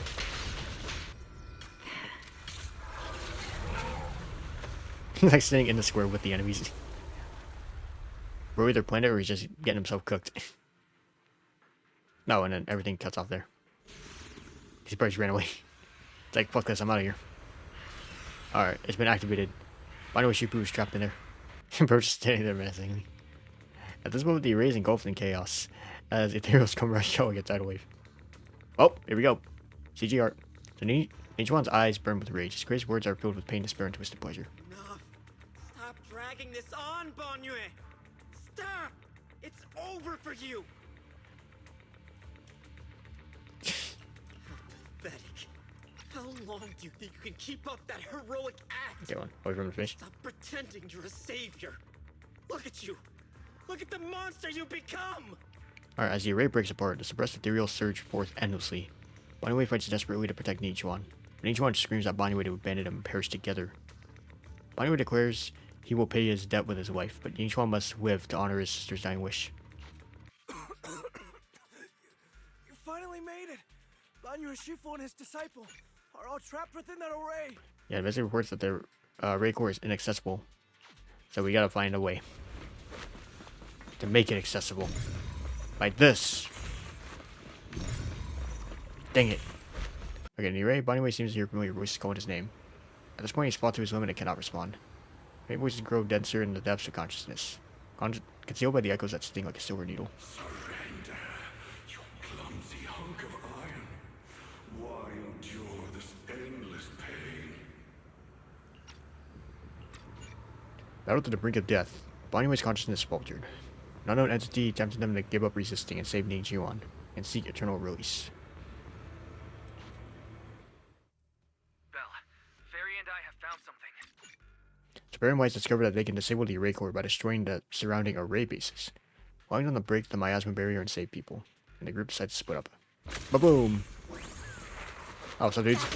S1: He's like sitting in the square with the enemies. We're either playing it or he's just getting himself cooked. No, and then everything cuts off there. He probably just ran away. It's like, fuck this, I'm out of here. Alright, it's been activated. Banyue Shipu is trapped in there. Bro just standing there menacingly. At this moment, the array is engulfed in chaos as ethereals come rush showing a tidal wave. Oh, here we go. CG art. So Nichuan's eyes burn with rage. His crazy words are filled with pain, despair, and twisted pleasure.
S10: Enough. Stop dragging this on, Banyue. Stop. It's over for you. Pathetic. How long do you think you can keep up that heroic act?
S1: Get one. Away from the fish.
S10: Stop pretending you're a savior. Look at you. Look at the monster you become!
S1: Alright, as the array breaks apart, the suppressed ethereal surge forth endlessly. Banyue fights desperately to protect Nichuan, but Nichuan screams at Banyue to abandon him and perish together. Banyue declares he will pay his debt with his life, but Nichuan must live to honor his sister's dying wish.
S10: You finally made it! Banyue Shifu and his disciple are all trapped within that array!
S1: Yeah, the message reports that their array core is inaccessible, so we gotta find a way to make it accessible. Like this. Dang it. Okay, in the array, Banyue seems to hear familiar voices calling his name. At this point, he spots to his limit and cannot respond. Faint voices grow denser in the depths of consciousness, concealed by the echoes that sting like a silver needle.
S5: Surrender, you clumsy hunk of iron. Why endure this endless pain?
S1: Battled to the brink of death, Banyue's consciousness faltered. An unknown entity tempted them to give up resisting and save Ningqiuan, and seek eternal release.
S2: Belle, Fairy and I have found something.
S1: So Bear and White discover that they can disable the array core by destroying the surrounding array bases, allowing them to break the miasma barrier and save people. And the group decides to split up. Ba-boom! Oh, what's up, dudes?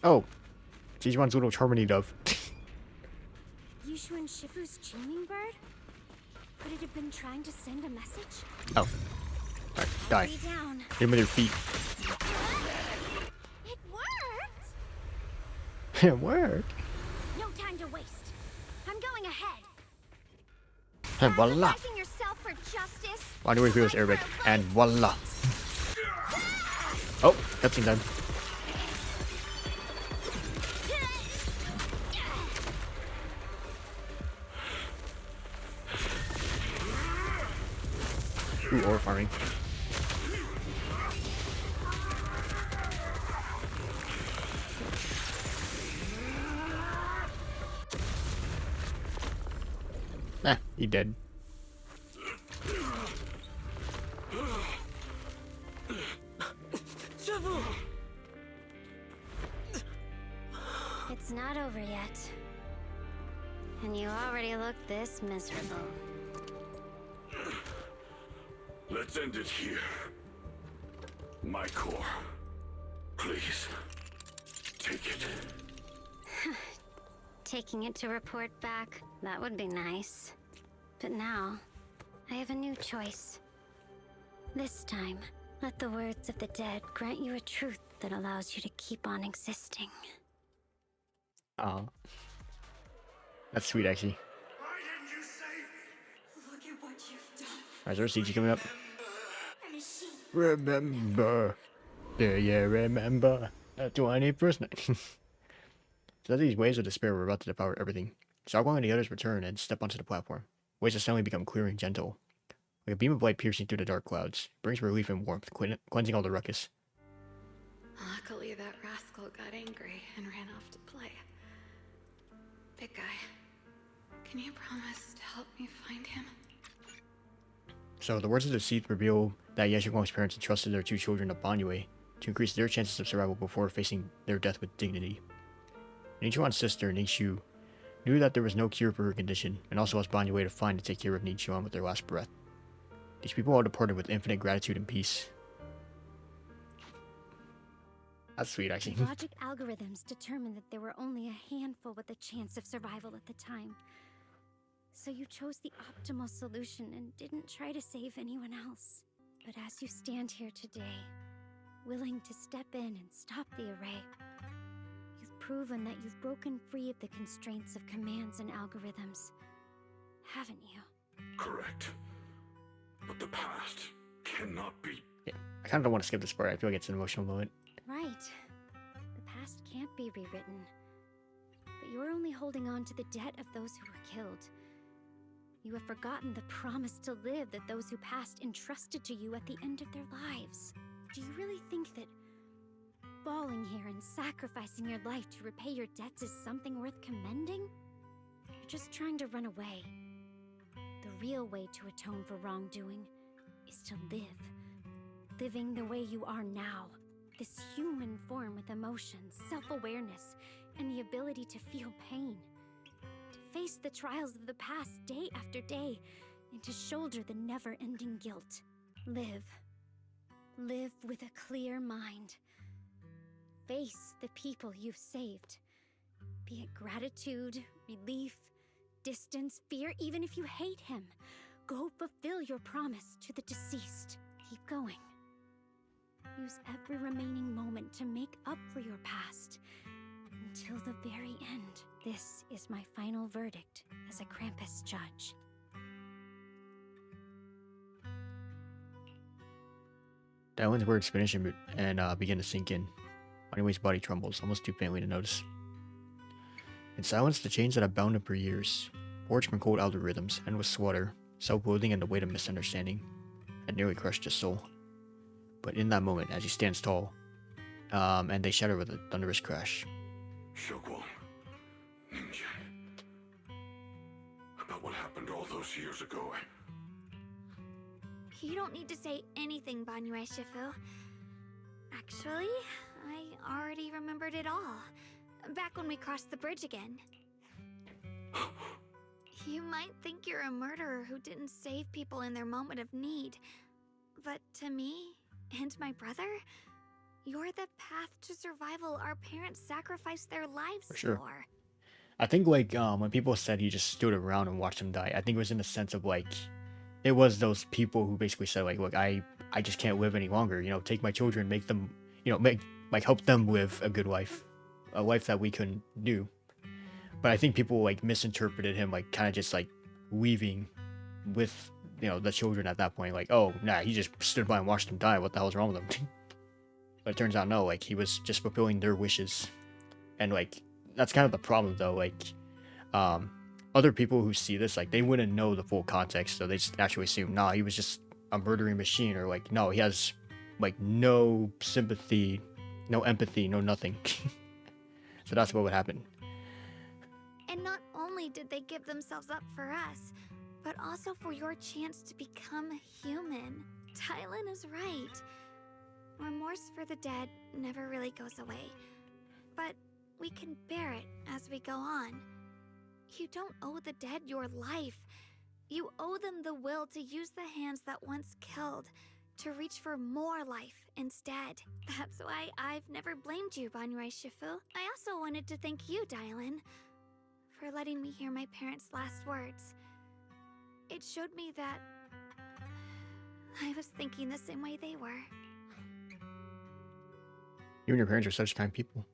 S1: Oh! Jijuan's little Charmony dove.
S11: Yushu and Shifu's Qingming bird? Could it have been trying to send a message?
S1: Oh. Alright, die.
S11: Be down.
S1: Hit him with your feet.
S11: It worked!
S1: It worked.
S11: No time to waste. I'm going ahead.
S1: And voila!
S11: Sacrificing yourself for justice.
S1: Banyue feels Arabic. And voila! Oh, cutscene time. Ooh, ore farming. Ah, he dead.
S11: It's not over yet. And you already look this miserable.
S5: Let's end it here. My core. Please. Take it.
S11: Taking it to report back, that would be nice. But now, I have a new choice. This time, let the words of the dead grant you a truth that allows you to keep on existing.
S1: Oh. That's sweet, actually.
S16: Look at what you've done.
S1: Alright, is there a CG coming up? Remember. Do you remember the 21st night? So these waves of despair were about to devour everything. Xiaoguang and the others return and step onto the platform. Waves that suddenly become clear and gentle. Like a beam of light piercing through the dark clouds, it brings relief and warmth, cleansing all the ruckus.
S16: Luckily, that rascal got angry and ran off to play. Big guy, can you promise to help me find him?
S1: So the words of the deceit reveal that Yeshuguang's parents entrusted their two children to Banyue to increase their chances of survival before facing their death with dignity. Nichuan's sister, Nishu, knew that there was no cure for her condition, and also asked Banyue to find and take care of Nichuan with their last breath. These people all departed with infinite gratitude and peace. That's sweet, actually.
S11: Logic algorithms determined that there were only a handful with a chance of survival at the time. So you chose the optimal solution and didn't try to save anyone else. But as you stand here today, willing to step in and stop the array, you've proven that you've broken free of the constraints of commands and algorithms, haven't you?
S5: Correct. But the past cannot be...
S1: Yeah, I kind of don't want to skip this part. I feel like it's an emotional moment.
S11: Right. The past can't be rewritten. But you're only holding on to the debt of those who were killed. You have forgotten the promise to live that those who passed entrusted to you at the end of their lives. Do you really think that falling here and sacrificing your life to repay your debts is something worth commending? You're just trying to run away. The real way to atone for wrongdoing is to live. Living the way you are now. this human form with emotions, self-awareness, and the ability to feel pain. To face the trials of the past day after day, and to shoulder the never-ending guilt. Live. Live with a clear mind. Face the people you've saved. Be it gratitude, relief, distance, fear, even if you hate him. Go fulfill your promise to the deceased. Keep going. Use every remaining moment to make up for your past. Until the very end. This is my final verdict as a Krampus judge.
S1: Dylan's words finish and begin to sink in. Banyue's body trembles, almost too faintly to notice. In silence, the chains that have bound him for years, forged from cold algorithms, endless slaughter, self-loathing, and the weight of misunderstanding, had nearly crushed his soul. But in that moment, as he stands tall, and they shatter with a thunderous crash.
S5: Xiaoguang, Ningjian, about what happened all those years ago.
S7: You don't need to say anything, Banyue Shifu. Actually, I already remembered it all. Back when we crossed the bridge again. You might think you're a murderer who didn't save people in their moment of need. But to me, and my brother, you're the path to survival our parents sacrificed their lives
S1: For sure.
S7: for.
S1: I think, like, when people said he just stood around and watched him die, I think it was in the sense of, like, it was those people who basically said, like, look, I just can't live any longer, you know, take my children, make them, you know, help them live a good life. A life that we couldn't do. But I think people, like, misinterpreted him, like, kind of just, like, leaving with, you know, the children at that point. Like, oh, nah, he just stood by and watched them die. What the hell's wrong with him? But it turns out, no, like, he was just fulfilling their wishes. And, like, that's kind of the problem, though. Like, other people who see this, like, they wouldn't know the full context. So they just naturally assume, nah, he was just a murdering machine. Or, like, no, he has, like, no sympathy, no empathy, no nothing. So that's what would happen.
S7: And not only did they give themselves up for us, but also for your chance to become human. Tylan is right. Remorse for the dead never really goes away. But we can bear it as we go on. You don't owe the dead your life. You owe them the will to use the hands that once killed, to reach for more life instead. That's why I've never blamed you, Banyue Shifu. I also wanted to thank you, Dylan, for letting me hear my parents' last words. It showed me that I was thinking the same way they were.
S1: You and your parents are such kind people.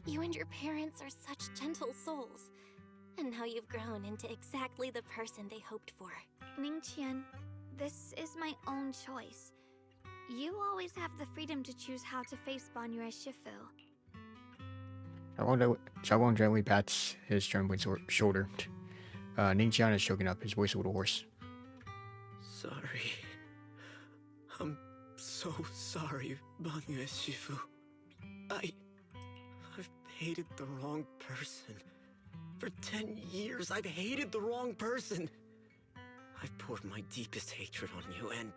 S3: You and your parents are such gentle souls. And now you've grown into exactly the person they hoped for.
S7: Ningqian, this is my own choice. You always have the freedom to choose how to face Banyue Shifu.
S1: Xiaoguang gently pats his trembling shoulder. Ningqian is choking up, his voice a little hoarse.
S10: Sorry. I'm so sorry, Banyue Shifu. I've hated the wrong person. For 10 years, I've hated the wrong person. I've poured my deepest hatred on you and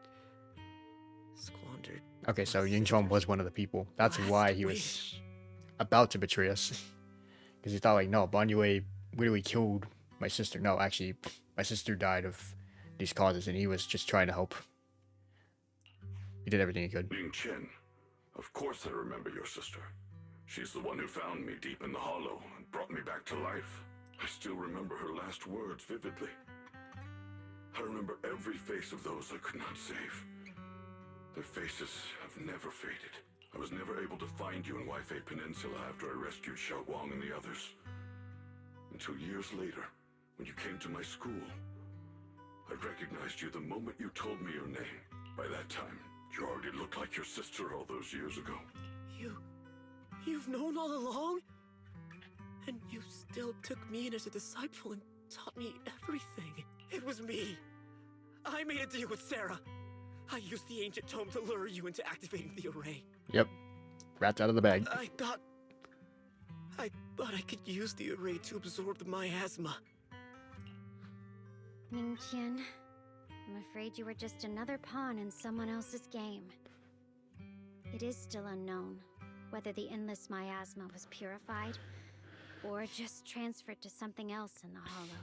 S10: squandered.
S1: Okay, so Yingchuan was one of the people. That's why he was about to betray us. Because he thought, like, no, Banyue literally killed my sister. No, actually, my sister died of these causes, and he was just trying to help. He did everything he could.
S5: Ling Chen, of course I remember your sister. She's the one who found me deep in the hollow and brought me back to life. I still remember her last words vividly. I remember every face of those I could not save. Their faces have never faded. I was never able to find you in Waifei Peninsula after I rescued Xiaoguang and the others. Until years later, when you came to my school, I recognized you the moment you told me your name. By that time, you already looked like your sister all those years ago.
S10: You've known all along? And you still took me in as a disciple and taught me everything. It was me. I made a deal with Sarah. I used the ancient tome to lure you into activating the array.
S1: Yep. Rat's out of the bag.
S10: I thought I could use the array to absorb the miasma.
S11: Ningqian, I'm afraid you were just another pawn in someone else's game. It is still unknown whether the endless miasma was purified or just transferred to something else in the hollow.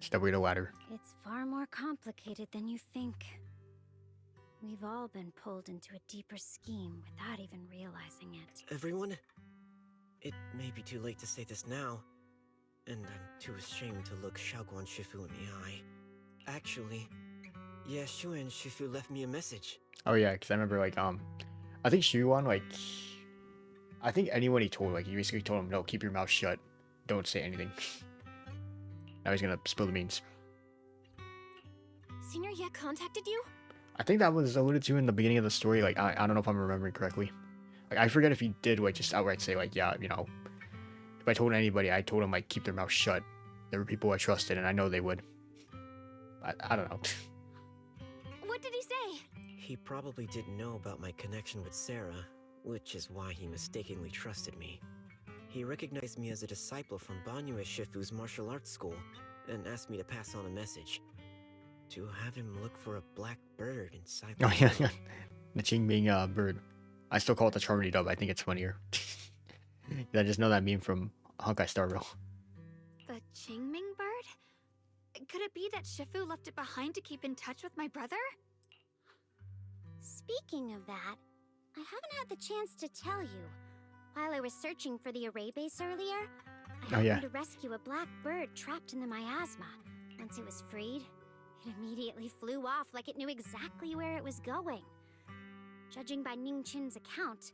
S1: Step way to ladder.
S11: It's far more complicated than you think. We've all been pulled into a deeper scheme without even realizing it.
S10: Everyone, it may be too late to say this now, and I'm too ashamed to look Xiaoguan Shifu in the eye. Actually, Yeshu and Shifu left me a message.
S1: Oh yeah, because I remember like I think Shuan like I think anyone he told, like he basically told him, no, keep your mouth shut, don't say anything. Now he's gonna spill the beans.
S3: Senior Ye contacted you?
S1: I think that was alluded to in the beginning of the story. Like I don't know if I'm remembering correctly. Like I forget if he did like just outright say like, yeah, you know, if I told anybody, I told them like keep their mouth shut. There were people I trusted, and I know they would. I don't know.
S3: What did he say?
S10: He probably didn't know about my connection with Sarah, which is why he mistakenly trusted me. He recognized me as a disciple from Banyue Shifu's martial arts school, and asked me to pass on a message. To have him look for a black bird inside the
S1: Oh yeah, the Qingming bird. I still call it the Charmony dub. I think it's funnier. I just know that meme from Honkai Star Rail.
S7: The Qingming bird? Could it be that Shifu left it behind to keep in touch with my brother?
S11: Speaking of that, I haven't had the chance to tell you. While I was searching for the array base earlier, I happened to rescue a black bird trapped in the miasma. Once it was freed, it immediately flew off like it knew exactly where it was going. Judging by Ning Chin's account,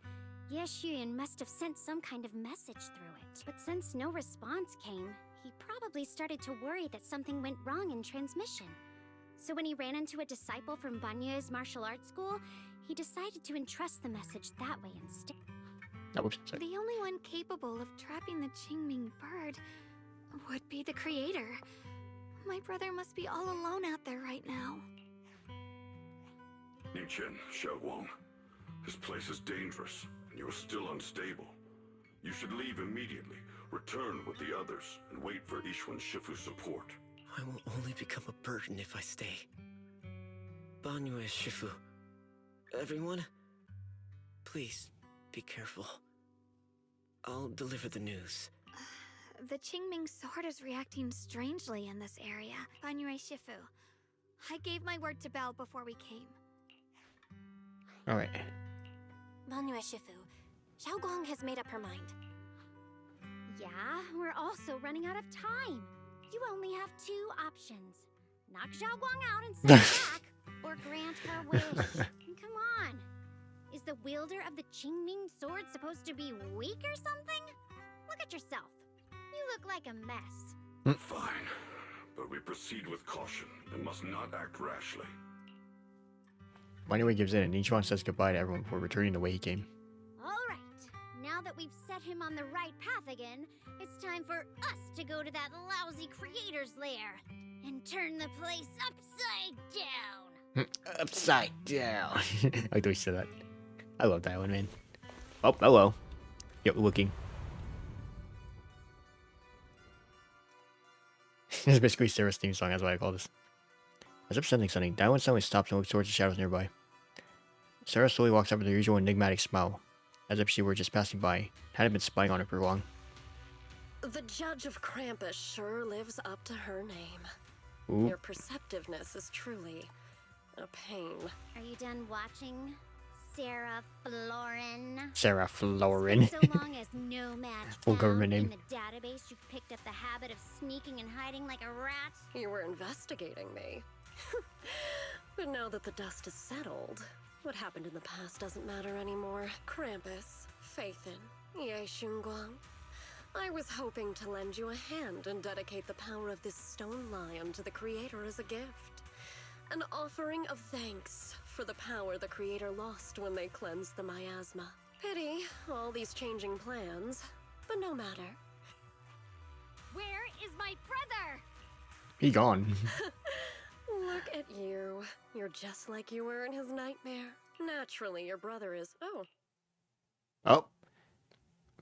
S11: Ye Xuyan must have sent some kind of message through it. But since no response came, he probably started to worry that something went wrong in transmission. So when he ran into a disciple from Banyue's martial arts school, he decided to entrust the message that way instead.
S7: The only one capable of trapping the Qingming bird would be the creator. My brother must be all alone out there right now.
S5: Ningchen, Xiaoguang, this place is dangerous, and you're still unstable. You should leave immediately, return with the others, and wait for Yishuan Shifu's support.
S10: I will only become a burden if I stay. Banyue Shifu. Everyone, please be careful. I'll deliver the news.
S7: The Qingming sword is reacting strangely in this area. Banyue Shifu, I gave my word to Belle before we came.
S1: Alright.
S3: Banyue Shifu, Xiaoguang has made up her mind.
S11: Yeah, we're also running out of time. You only have two options. Knock Xiaoguang out and send her back, or grant her wish. Come on. Is the wielder of the Qingming sword supposed to be weak or something? Look at yourself. You look like a mess.
S5: Fine, but we proceed with caution and must not act rashly.
S1: Anyway, gives in, and Nichuan says goodbye to everyone before returning the way he came.
S11: Alright, now that we've set him on the right path again, it's time for us to go to that lousy creator's lair and turn the place upside down.
S1: Upside down. I like the way you said that. I love that one, man. Oh, hello. Yep, looking. This is basically Sarah's theme song, that's why I call this. As if sensing something, Daiwan suddenly stops and looks towards the shadows nearby. Sarah slowly walks up with her usual enigmatic smile, as if she were just passing by, hadn't been spying on her for long.
S4: The Judge of Krampus sure lives up to her name.
S1: Ooh.
S4: Your perceptiveness is truly a pain.
S11: Are you done watching, Sarah Florin?
S1: Sarah Florin.
S11: So long as no match
S1: Full government name.
S11: in the database, you've picked up the habit of sneaking and hiding like a rat.
S4: You were investigating me. But now that the dust is settled, what happened in the past doesn't matter anymore. Krampus, Phaethon, Ye Shunguang. I was hoping to lend you a hand and dedicate the power of this stone lion to the Creator as a gift. An offering of thanks for the power the Creator lost when they cleansed the miasma. Pity, all these changing plans, but no matter.
S11: Where is my brother?
S1: He gone.
S4: Look at you. You're just like you were in his nightmare. Naturally, your brother is...
S1: Oh.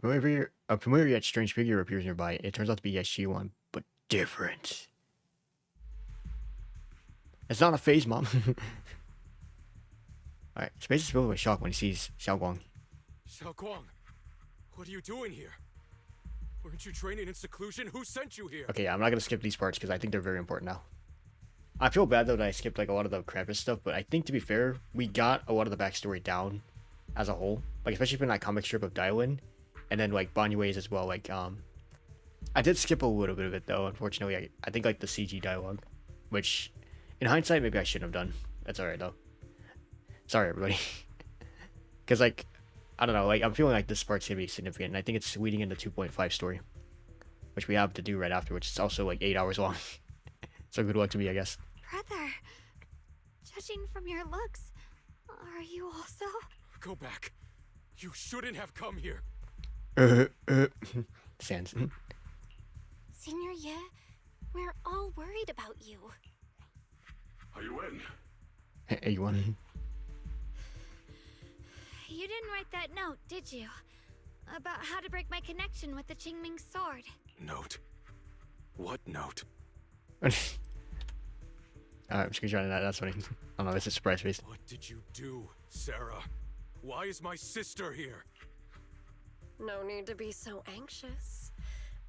S1: A familiar yet strange figure appears nearby. It turns out to be Yeshiwan, but different. It's not a phase, Mom. Alright, space is filled with shock when he sees Xiaoguang.
S20: Xiaoguang, what are you doing here? Weren't you training in seclusion? Who sent you here?
S1: Okay, I'm not gonna skip these parts because I think they're very important now. I feel bad though that I skipped like a lot of the Krampus stuff, but I think to be fair, we got a lot of the backstory down as a whole. Like especially from that comic strip of Daiwin, and then like Banyue's as well. Like I did skip a little bit of it though. Unfortunately, I think like the CG dialogue, which in hindsight maybe I shouldn't have done. That's alright though. Sorry everybody, because like I don't know, like I'm feeling like this part's gonna be significant, and I think it's leading into 2.5 story, which we have to do right after, which is also like 8 hours long. So good luck to me, I guess.
S7: Brother, judging from your looks, are you also?
S20: Go back. You shouldn't have come here.
S1: Sans.
S3: Senior Ye, we're all worried about you.
S5: Are you in?
S1: Hey, you want?
S7: You didn't write that note, did you? About how to break my connection with the Qingming sword.
S20: Note? What note?
S1: I'm screenshotting that. That's funny. I don't know. It's a surprise face.
S20: What did you do, Sarah? Why is my sister here?
S4: No need to be so anxious.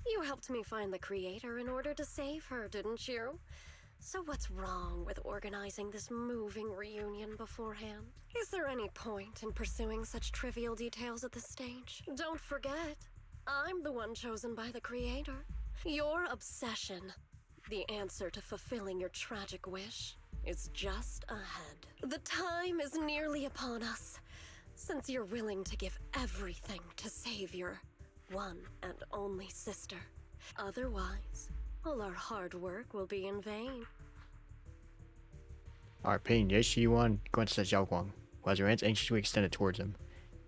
S4: You helped me find the creator in order to save her, didn't you? So what's wrong with organizing this moving reunion beforehand? Is there any point in pursuing such trivial details at this stage? Don't forget, I'm the one chosen by the creator. Your obsession, the answer to fulfilling your tragic wish, is just ahead. The time is nearly upon us, since you're willing to give everything to save your one and only sister. Otherwise, all our hard work will be in vain.
S1: Our pain, Yeshiwan grunts at Xiaoguang, who has her hands anxiously extended towards him,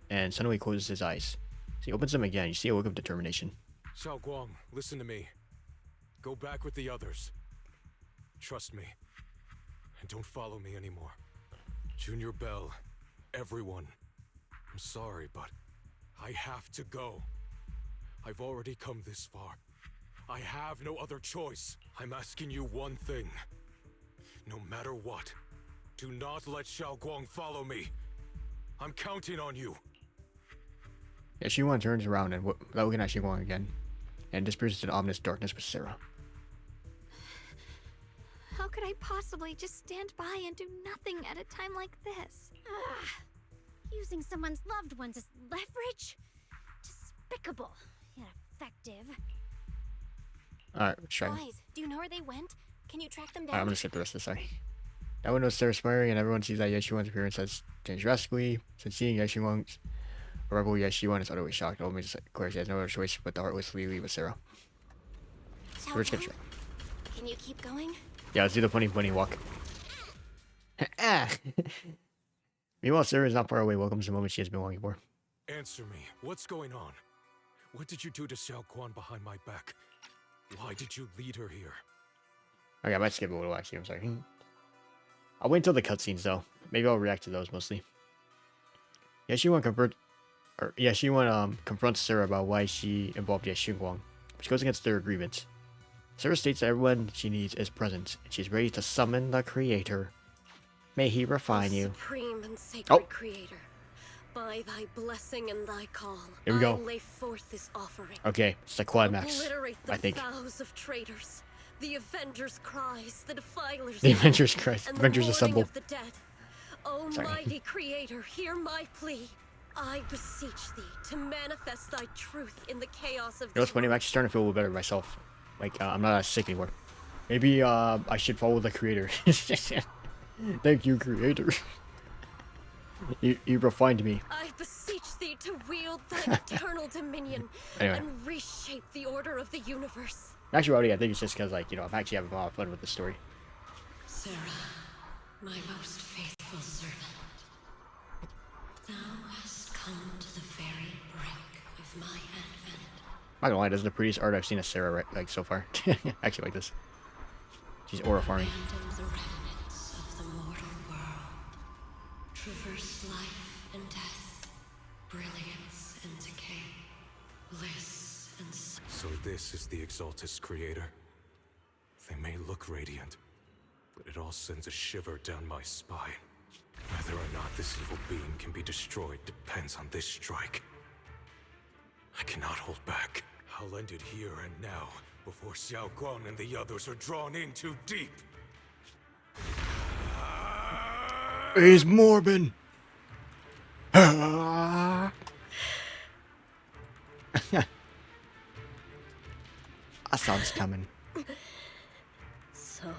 S1: and suddenly closes his eyes. As he opens them again, you see a look of determination.
S20: Xiaoguang, listen to me. Go back with the others. Trust me. And don't follow me anymore. Junior Bell, everyone. I'm sorry, but I have to go. I've already come this far. I have no other choice. I'm asking you one thing. No matter what, do not let Xiaoguang follow me. I'm counting on you.
S1: Yeshiwan turns around and without looking at Xiaoguang again, and disperses in ominous darkness with Sarah.
S7: How could I possibly just stand by and do nothing at a time like this?
S11: Ugh. Using someone's loved ones as leverage? Despicable, yet effective.
S1: Alright, let's try.
S3: Guys, do you know where they went? Can you track them down?
S1: Alright, I'm gonna skip the rest of this, sorry. That one knows Sarah's smiling, and everyone sees that Yeshiwan's appearance has changed drastically. Since seeing Yeshiwan's rebel, Yeshiwan is utterly shocked. Only just declares he has no other choice but to heartlessly leave with Sarah. We're just gonna try.
S3: Can you keep going?
S1: Yeah, let's do the funny bunny walk. Meanwhile, Sarah is not far away, welcomes the moment she has been longing for.
S20: Answer me. What's going on? What did you do to Xiaoguang behind my back? Why did you lead her here?
S1: Okay, I might skip a little actually, I'm sorry. I'll wait until the cutscenes though. Maybe I'll react to those mostly. Yeshiwan confronts Sarah about why she involved Yeshiwan, which goes against their agreement. Sarah states that everyone she needs is present, and she's ready to summon the creator. May he refine you.
S4: Supreme and sacred creator, by thy blessing and thy call,
S1: Here we go.
S4: I lay forth this offering.
S1: Okay, it's the climax,
S4: Obliterate the
S1: I think.
S4: vows of traitors, the Avengers' cries, the Defilers'
S1: The Avengers' cries,
S4: and
S1: Avengers
S4: the
S1: assemble.
S4: Of the dead. Almighty Creator, hear my plea. I beseech thee to manifest thy truth in the chaos of
S1: You know what's funny? I'm actually starting to feel a little better myself. Like, I'm not as sick anymore. Maybe, I should follow the creator. Thank you, creator. You refined me.
S4: I beseech thee to wield thy eternal dominion
S1: Anyway.
S4: and reshape the order of the universe.
S1: In actuality, I think it's just because, like, you know, I'm actually having a lot of fun with the story.
S4: Sarah, my most faithful servant, thou hast come to the very brink of my advent.
S1: I'm not gonna lie, this is the prettiest art I've seen of Sarah, right, like, so far. Actually, like this. She's aura farming.
S4: Abandon the remnants of the mortal world. Traverse life and death, brilliance and decay, bliss and
S20: So this is the Exaltus creator. They may look radiant, but it all sends a shiver down my spine. Whether or not this evil being can be destroyed depends on this strike. I cannot hold back. I'll end it here and now, before Xiao Guang and the others are drawn in too deep.
S1: He's Morbin. I saw this coming.
S4: So,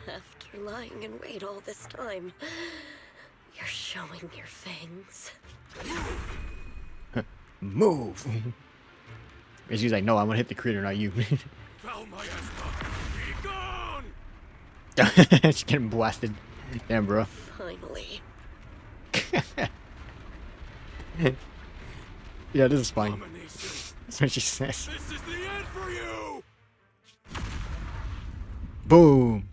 S4: after lying in wait all this time, you're showing your fangs.
S1: Move. He's like, no, I'm gonna hit the creator, not you. She's getting blasted. Damn, bro.
S4: Finally.
S1: Yeah, this is fine. That's what she says.
S20: This is the end for you!
S1: Boom.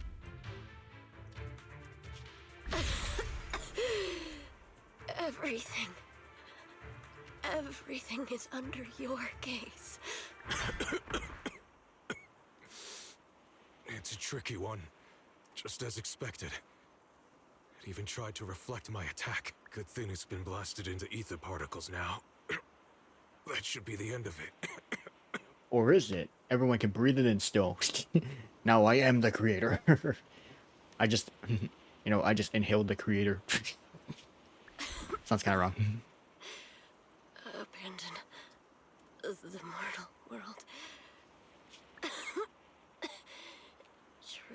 S4: Everything is under your gaze.
S20: It's a tricky one. Just as expected. It even tried to reflect my attack. Good thing it's been blasted into ether particles now. That should be the end of it.
S1: Or is it? Everyone can breathe it in still. Now I am the creator. I just, I just inhaled the creator. Sounds kind of wrong.
S4: Abandon the mortal world.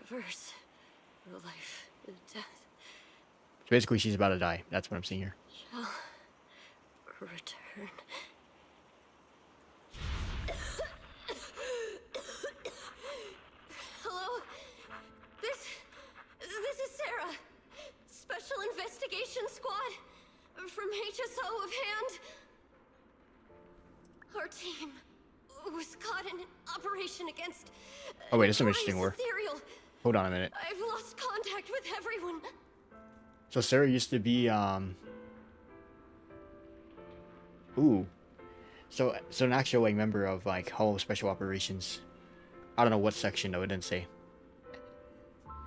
S4: Traverse life, death.
S1: So basically, she's about to die. That's what I'm seeing here.
S4: Shall return. Hello? This is Sarah. Special Investigation Squad from HSO of Hand. Our team was caught in an operation against
S1: Oh wait, that's some interesting work.
S4: Ethereal.
S1: Hold on a minute.
S4: I've lost contact with everyone.
S1: So Sarah used to be Ooh. So an actual like member of like Hollow Special Operations. I don't know what section though, it didn't say.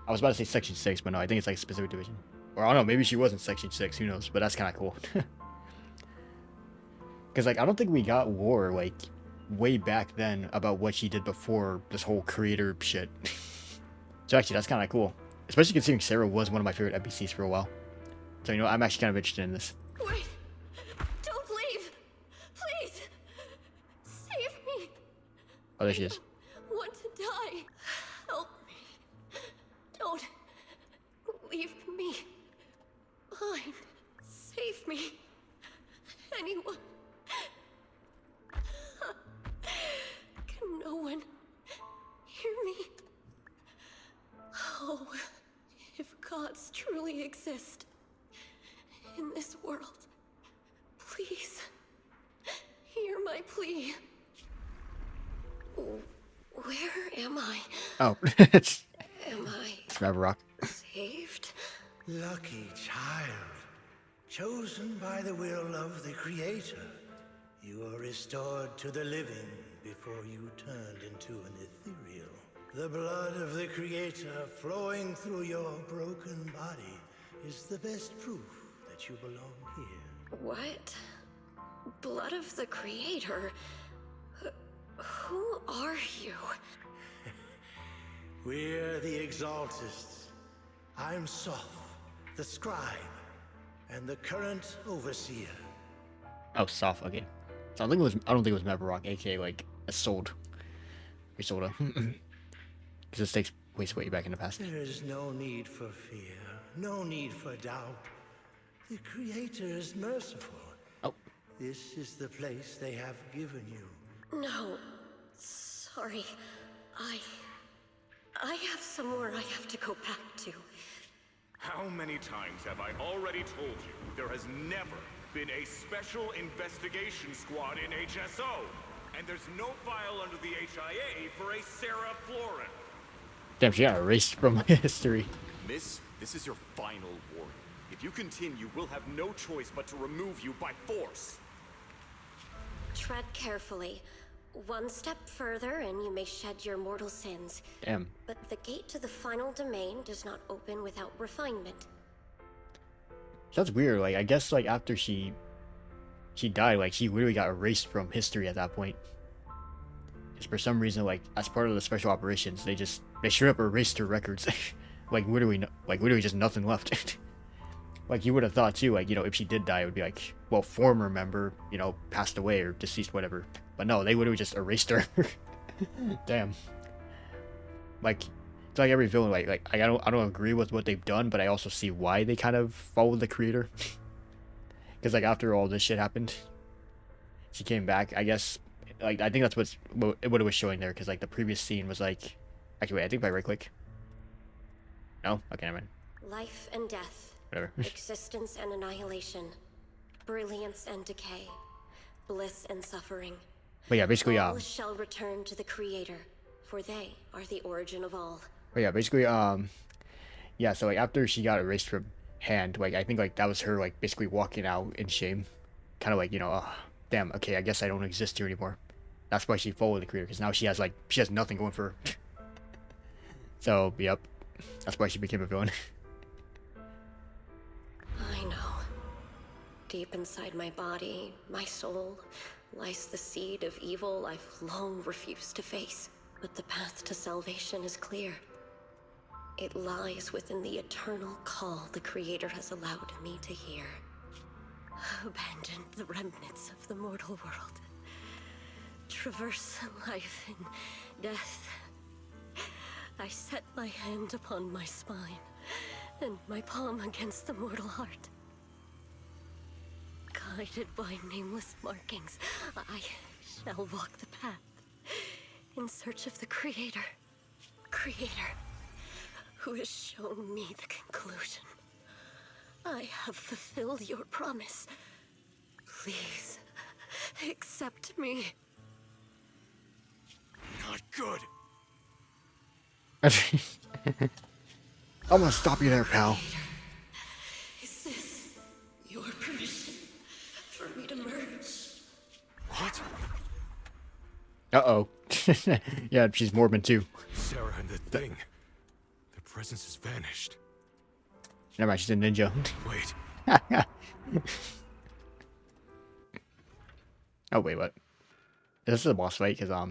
S1: I was about to say section 6, but no, I think it's like a specific division. Or I don't know, maybe she was in section 6, who knows, but that's kinda cool. Cause like I don't think we got lore like way back then about what she did before this whole creator shit. So actually that's kinda cool. Especially considering Sarah was one of my favorite NPCs for a while. So I'm actually kind of interested in this.
S4: Wait! Don't leave! Please! Save me!
S1: Oh, there she is.
S4: I want to die. Help me. Don't leave me behind. Save me. Anyone. Can no one hear me? Oh, if gods truly exist in this world, please hear my plea. Where am I?
S1: Oh, it's
S4: Am I
S1: Rock.
S4: saved?
S15: Lucky child, chosen by the will of the Creator. You are restored to the living before you turned into an ethereal. The blood of the Creator flowing through your broken body is the best proof that you belong here.
S4: What? Blood of the Creator? Who are you?
S15: We're the Exaltists. I'm Soph, the Scribe, and the current Overseer.
S1: Oh, soft. Okay. So I don't think it was Maverick Rock, aka like a sold. We sold her. Because this takes place way back in the past.
S15: There is no need for fear, no need for doubt. The Creator is merciful.
S1: Oh.
S15: This is the place they have given you.
S4: No. Sorry. I have somewhere I have to go back to.
S21: How many times have I already told you there has never been a special investigation squad in HSO? And there's no file under the HIA for a Sarah Florin.
S1: Damn, she got erased from my history.
S22: Miss, this is your final warning. If you continue, we'll have no choice but to remove you by force.
S4: Tread carefully. One step further and you may shed your mortal sins.
S1: Damn.
S4: But the gate to the final domain does not open without refinement.
S1: That's weird. Like I guess like after she died, like she literally got erased from history at that point. Because for some reason, like as part of the special operations, they straight up erased her records. like literally just nothing left. Like you would have thought too, like, you know, if she did die, it would be like, well, former member, you know, passed away or deceased, whatever. But no, they literally just erased her. Damn. Like, it's like every villain, like I don't agree with what they've done, but I also see why they kind of followed the creator. Because like after all this shit happened, she came back. I guess, like I think that's what it was showing there. Because like the previous scene was like, actually wait, I think if I right click. No, okay, never mind.
S4: Life and death.
S1: Whatever.
S4: Existence and annihilation. Brilliance and decay. Bliss and suffering.
S1: But yeah, basically,
S4: all shall return to the Creator, for they are the origin of all.
S1: But yeah, basically, yeah. So like after she got erased from hand, like I think like that was her like basically walking out in shame, kind of like, you know, oh, damn, okay, I guess I don't exist here anymore. That's why she followed the creator, because now she has nothing going for her. So yep, that's why she became a villain.
S4: I know. Deep inside my body, my soul, lies the seed of evil I've long refused to face. But the path to salvation is clear. It lies within the eternal call the Creator has allowed me to hear. Abandon the remnants of the mortal world. Traverse life and death. I set my hand upon my spine, and my palm against the mortal heart. Guided by nameless markings, I shall walk the path in search of the Creator. Creator, who has shown me the conclusion. I have fulfilled your promise. Please, accept me.
S20: Not good.
S1: I'm gonna stop you there, pal.
S4: Is this your permission for me to merge?
S20: What?
S1: Uh-oh. Yeah, she's Morbin too.
S20: Sarah and the thing. Their presence has vanished.
S1: Never mind, she's a ninja.
S20: Wait.
S1: Oh wait, what? This is a boss fight, because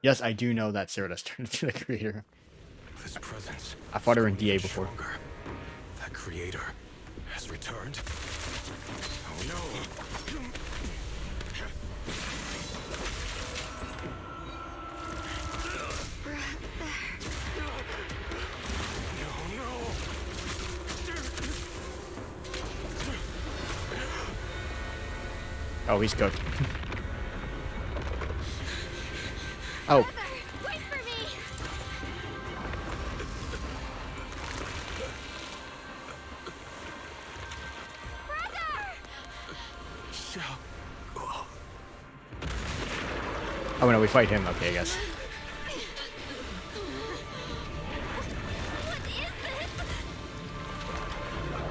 S1: yes, I do know that Sarah does turn into the creator.
S20: This presence.
S1: I fought her in DA before.
S20: Stronger. That creator has returned. Oh no.
S1: Oh, he's cooked. Oh.
S11: Wait for me!
S1: Oh no, we fight him. Okay, I guess.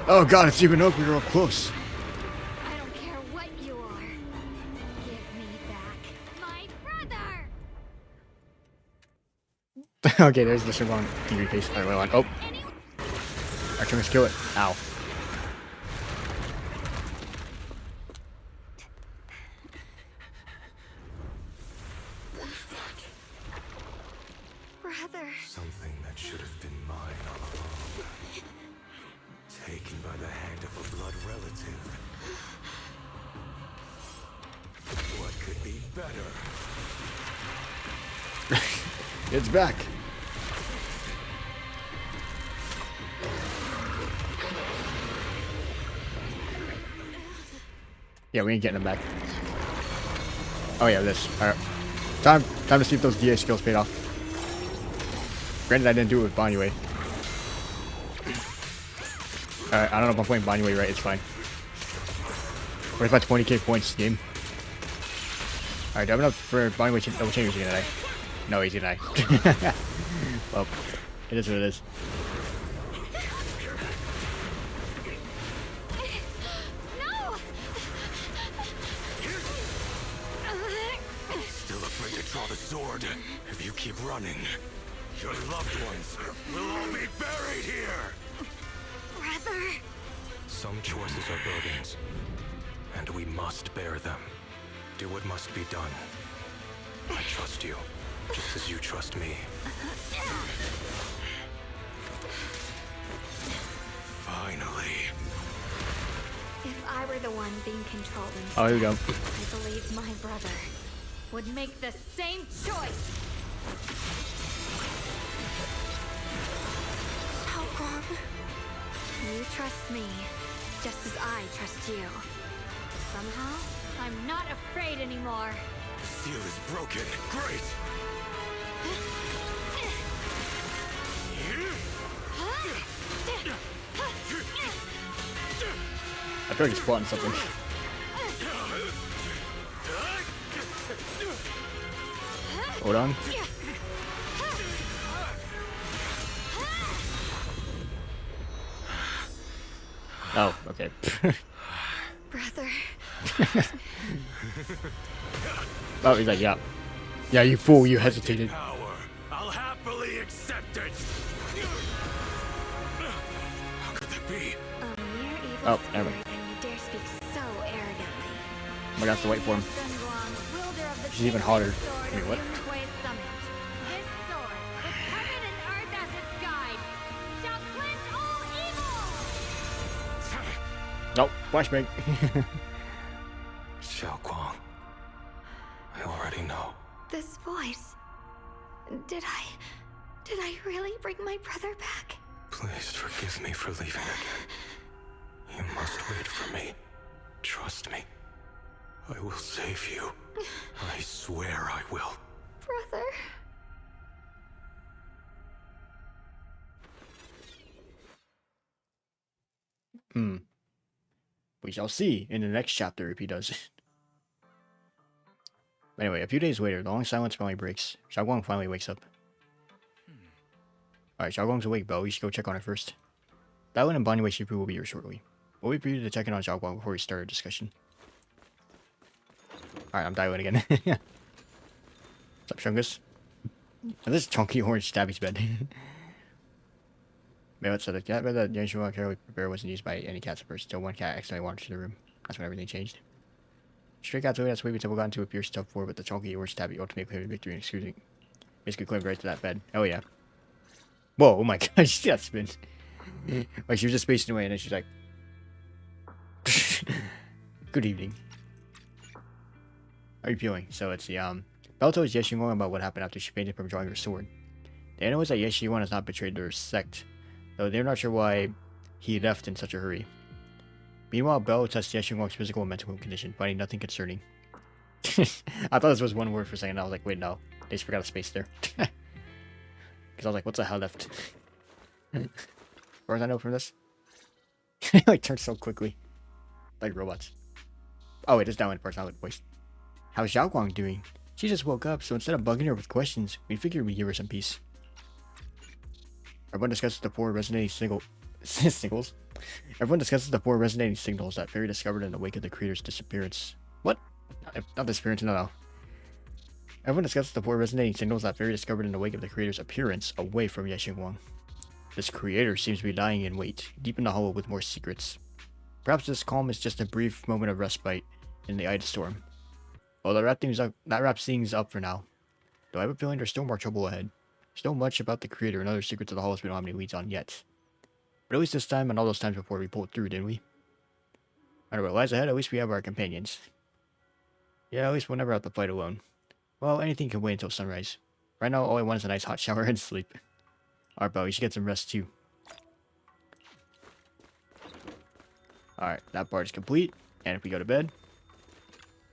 S1: Oh god, it's even up. We're real close.
S11: I don't care what you are. Give me back my brother!
S1: Okay, there's the wrong angry face. Alright, wait, oh. Alright, let's kill it. Ow.
S11: Brother.
S20: Something that should have been mine all along. Taken by the hand of a blood relative. What could be better?
S1: It's back. Yeah, we ain't getting him back. Oh yeah, this. Alright. Time to see if those DA skills paid off. Granted, I didn't do it with Banyue. Alright, I don't know if I'm playing Banyue right, it's fine. What if I 20k points game? Alright, do I have enough for Banyue double change gonna die? No, he's gonna die. Well, it is what it is.
S20: Still afraid to draw the sword. If you keep running, your loved ones will all be buried here.
S11: Brother.
S20: Some choices are burdens, and we must bear them. Do what must be done. I trust you, just as you trust me. Finally.
S7: If I were the one being controlled instead,
S1: Oh, here we go.
S7: I believe my brother would make the same choice. You trust me, just as I trust you. Somehow, I'm not afraid anymore.
S20: The seal is broken. Great!
S1: I feel like he's plotting something. Hold on. Oh, okay.
S7: Brother.
S1: Oh, he's like, yeah. Yeah, you fool, you hesitated.
S20: I'll happily accept it. How could that be?
S7: A mere evil
S1: Oh,
S7: spirit,
S1: never mind.
S7: and you dare speak so arrogantly.
S1: I'm gonna have to wait for him. She's even hotter. Wait, what?
S7: This sword, with heaven and earth as its guide, shall cleanse all evil!
S1: Nope, flashbang.
S20: Xiao Guang. I already know.
S7: This voice. Did I really bring my brother back?
S20: Please forgive me for leaving again. You must wait for me. Trust me. I will save you. I swear I will.
S7: Brother.
S1: We shall see in the next chapter if he does. Anyway, a few days later, the long silence finally breaks. Xiaoguang finally wakes up. Alright, Xiaoguang's awake, Belle. We should go check on her first. Balin and Bonnie Shifu will be here shortly. We'll wait for you to check in on Xiaoguang before we start our discussion. Alright, I'm dialing again. What's up, Shungus? And this chunky orange stabby's bed. Mayot said the cat bed that Yanshuwa carefully prepared wasn't used by any cats at first, until one cat accidentally wandered to the room. That's when everything changed. Stray cats away that sweeping temple got into a fierce tough war, but the chunky orange stabby ultimately claimed victory and excusing. Basically claimed right to that bed. Oh yeah. Whoa, oh my gosh, that spin. Like she was just spacing away and then she's like, good evening. How are you feeling? So it's the Belle told Yeshiguan about what happened after she fainted from drawing her sword. They know is that Yeshiguan has not betrayed their sect, though they're not sure why he left in such a hurry. Meanwhile, Belle tests Yeshiguan's physical and mental condition, finding nothing concerning. I thought this was one word for a second. I was like, wait, no. They just forgot a space there. Because I was like, what's the hell left? As far as I know from this. Like, turns so quickly. Like robots. Oh, wait, it's down in personality voice. How's Xiaoguang doing? She just woke up, so instead of bugging her with questions, we figured we'd give her some peace. Everyone discusses the four resonating signals. Everyone discusses the four resonating signals that Fairy discovered in the wake of the creator's disappearance. What? Not disappearance, no. Everyone discusses the four resonating signals that Fairy discovered in the wake of the creator's appearance away from Yeshiguang. This creator seems to be lying in wait, deep in the hollow with more secrets. Perhaps this calm is just a brief moment of respite in the eye of the storm. Well, that wraps things up for now. Though I have a feeling there's still more trouble ahead. Still much about the creator and other secrets of the hollows we don't have any leads on yet. But at least this time and all those times before we pulled through, didn't we? Matter what lies ahead, at least we have our companions. Yeah, at least we'll never have to fight alone. Well, anything can wait until sunrise. Right now, all I want is a nice hot shower and sleep. Alright, Belle, you should get some rest too. Alright, that part is complete. And if we go to bed...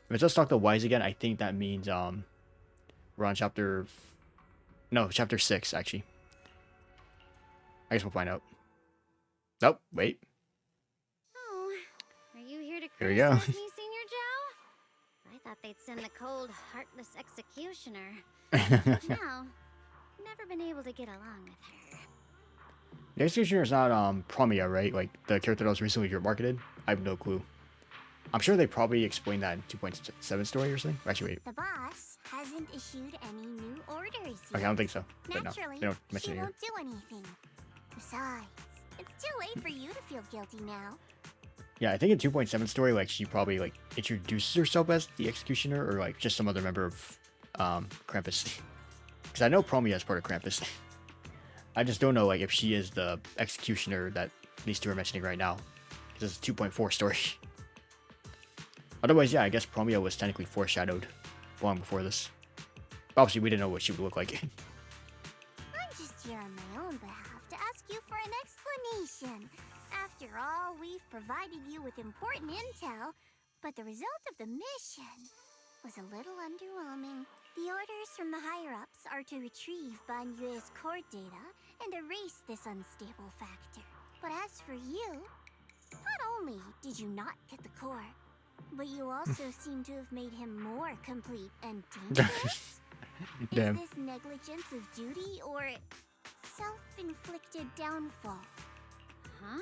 S1: If it's us talk to Wise again, I think that means, we're on chapter... No, chapter 6, actually. I guess we'll find out. Nope, wait.
S11: Oh, are you here to
S1: Here we go.
S11: criticize me, Senior Joe? I thought they'd send the cold, heartless executioner. But no, never been able to get along with her.
S1: The executioner is not, Promia, right? Like, the character that was recently marketed? I have no clue. I'm sure they probably explained that in 2.7 story or something. Actually, wait.
S13: The boss hasn't issued any new orders yet.
S1: Okay, I don't think so. But no,
S13: Naturally,
S1: they don't mention
S13: she
S1: it here.
S13: won't do anything. Besides, it's too late for you to feel guilty now.
S1: Yeah, I think in 2.7 story, like she probably like introduces herself as the executioner or like just some other member of Krampus. Because I know Promia is part of Krampus. I just don't know like if she is the executioner that these two are mentioning right now. Because it's a 2.4 story. Otherwise, yeah, I guess Promia was technically foreshadowed long before this. Obviously, we didn't know what she would look like.
S13: I'm just here on my own behalf to ask you for an explanation. After all, we've provided you with important intel, but the result of the mission was a little underwhelming. The orders from the higher-ups are to retrieve Banyue's core data and erase this unstable factor. But as for you, not only did you not get the core, but you also seem to have made him more complete and dangerous?
S1: Damn.
S13: Is this negligence of duty or self-inflicted downfall?
S11: Huh?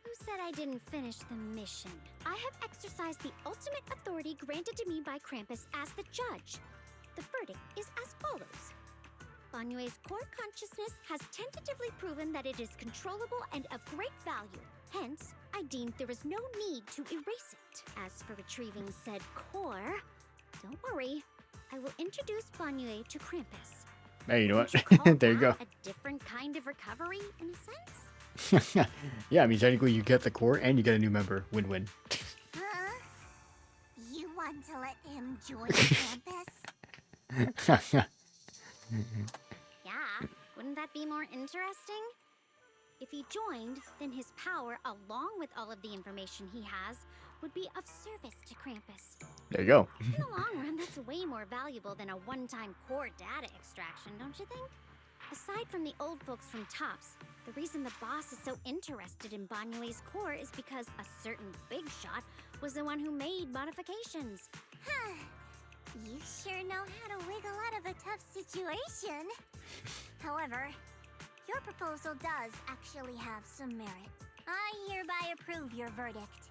S11: Who said I didn't finish the mission? I have exercised the ultimate authority granted to me by Krampus as the judge. The verdict is as follows. Banyue's core consciousness has tentatively proven that it is controllable and of great value. Hence, I deemed there is no need to erase it. As for retrieving said core, don't worry. I will introduce Banyue to Krampus.
S1: Hey, you know what?
S11: Call
S1: There you go.
S11: that a different kind of recovery, in a sense?
S1: Yeah, I mean, technically you get the core and you get a new member. Win-win.
S13: Huh? You want to let him join Krampus?
S11: Yeah, wouldn't that be more interesting? If he joined, then his power, along with all of the information he has, would be of service to Krampus.
S1: There you go.
S11: In the long run, that's way more valuable than a one-time core data extraction, don't you think? Aside from the old folks from Tops, the reason the boss is so interested in Banyue's core is because a certain big shot was the one who made modifications.
S13: Huh. You sure know how to wiggle out of a tough situation. However, your proposal does actually have some merit. I hereby approve your verdict.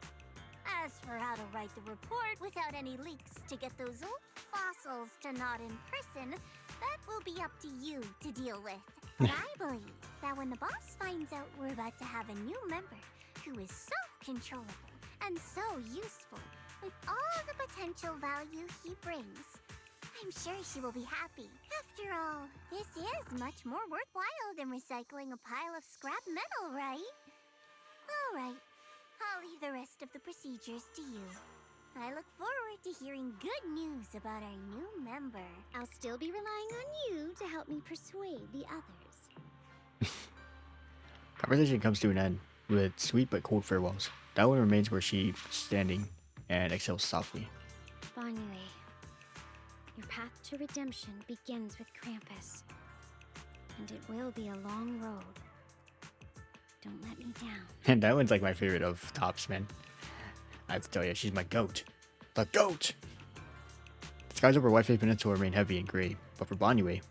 S13: As for how to write the report without any leaks to get those old fossils to not in person, that will be up to you to deal with. But I believe that when the boss finds out we're about to have a new member who is so controllable and so useful with all the potential value he brings, I'm sure she will be happy. After all, this is much more worthwhile than recycling a pile of scrap metal, right? All right. I'll leave the rest of the procedures to you. I look forward to hearing good news about our new member.
S11: I'll still be relying on you to help me persuade the others.
S1: Conversation comes to an end with sweet but cold farewells. That one remains where she's standing and exhales softly.
S11: Banyue, your path to redemption begins with Krampus. And it will be a long road. Don't let me down.
S1: And that one's like my favorite of Tops, man. I have to tell you, she's my goat. The goat! The skies over White Peninsula remain heavy and gray, but for Banyue,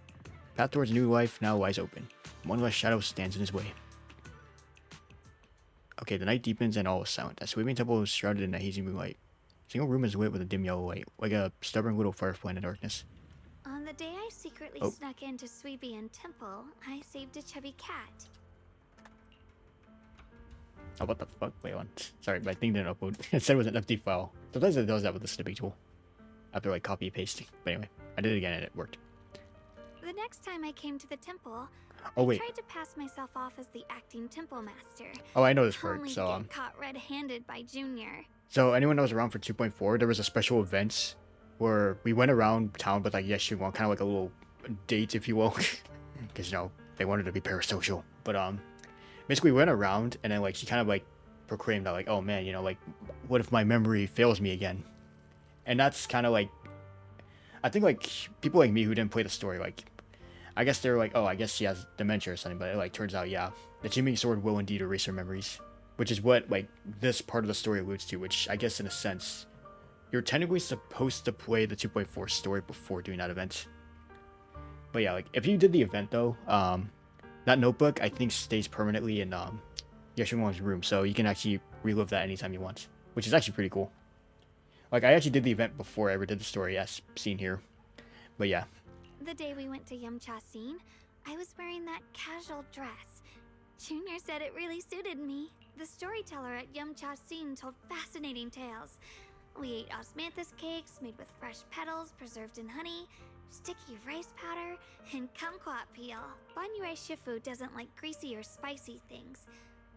S1: path towards new life now lies open. One less shadow stands in his way. Okay, the night deepens and all is silent. A sweeping temple is shrouded in a hazy moonlight. A single room is lit with a dim yellow light, like a stubborn little firefly in the darkness.
S7: On the day I secretly snuck into Sweebian Temple, I saved a chubby cat.
S1: Oh, what the fuck? Wait on. Sorry, my thing didn't upload. It said it was an empty file. Sometimes it does that with the snipping tool. After like copy and pasting. But anyway, I did it again and it worked.
S7: The next time I came to the temple,
S1: Oh wait.
S7: I tried to pass myself off as the acting temple master.
S1: Oh, I know this part.
S7: Only to
S1: So
S7: get caught red-handed by Junior.
S1: So anyone that was around for 2.4, there was a special event where we went around town with like Yeshua, kind of like a little date, if you will, because you know they wanted to be parasocial. But basically we went around and then like she kind of like proclaimed that like, oh man, you know, like what if my memory fails me again? And that's kind of like, I think like people like me who didn't play the story, like I guess they're like, oh, I guess she has dementia or something, but it like turns out, yeah, the Qingming sword will indeed erase her memories, which is what like this part of the story alludes to, which I guess in a sense you're technically supposed to play the 2.4 story before doing that event. But yeah, like if you did the event though, that notebook I think stays permanently in Yeshua room, so you can actually relive that anytime you want, which is actually pretty cool. Like I actually did the event before I ever did the story, as seen here. But yeah.
S7: The day we went to Yumcha scene, I was wearing that casual dress. Junior said it really suited me. The storyteller at Yumcha Scene told fascinating tales. We ate osmanthus cakes made with fresh petals preserved in honey, sticky rice powder, and kumquat peel. Banyue Shifu doesn't like greasy or spicy things.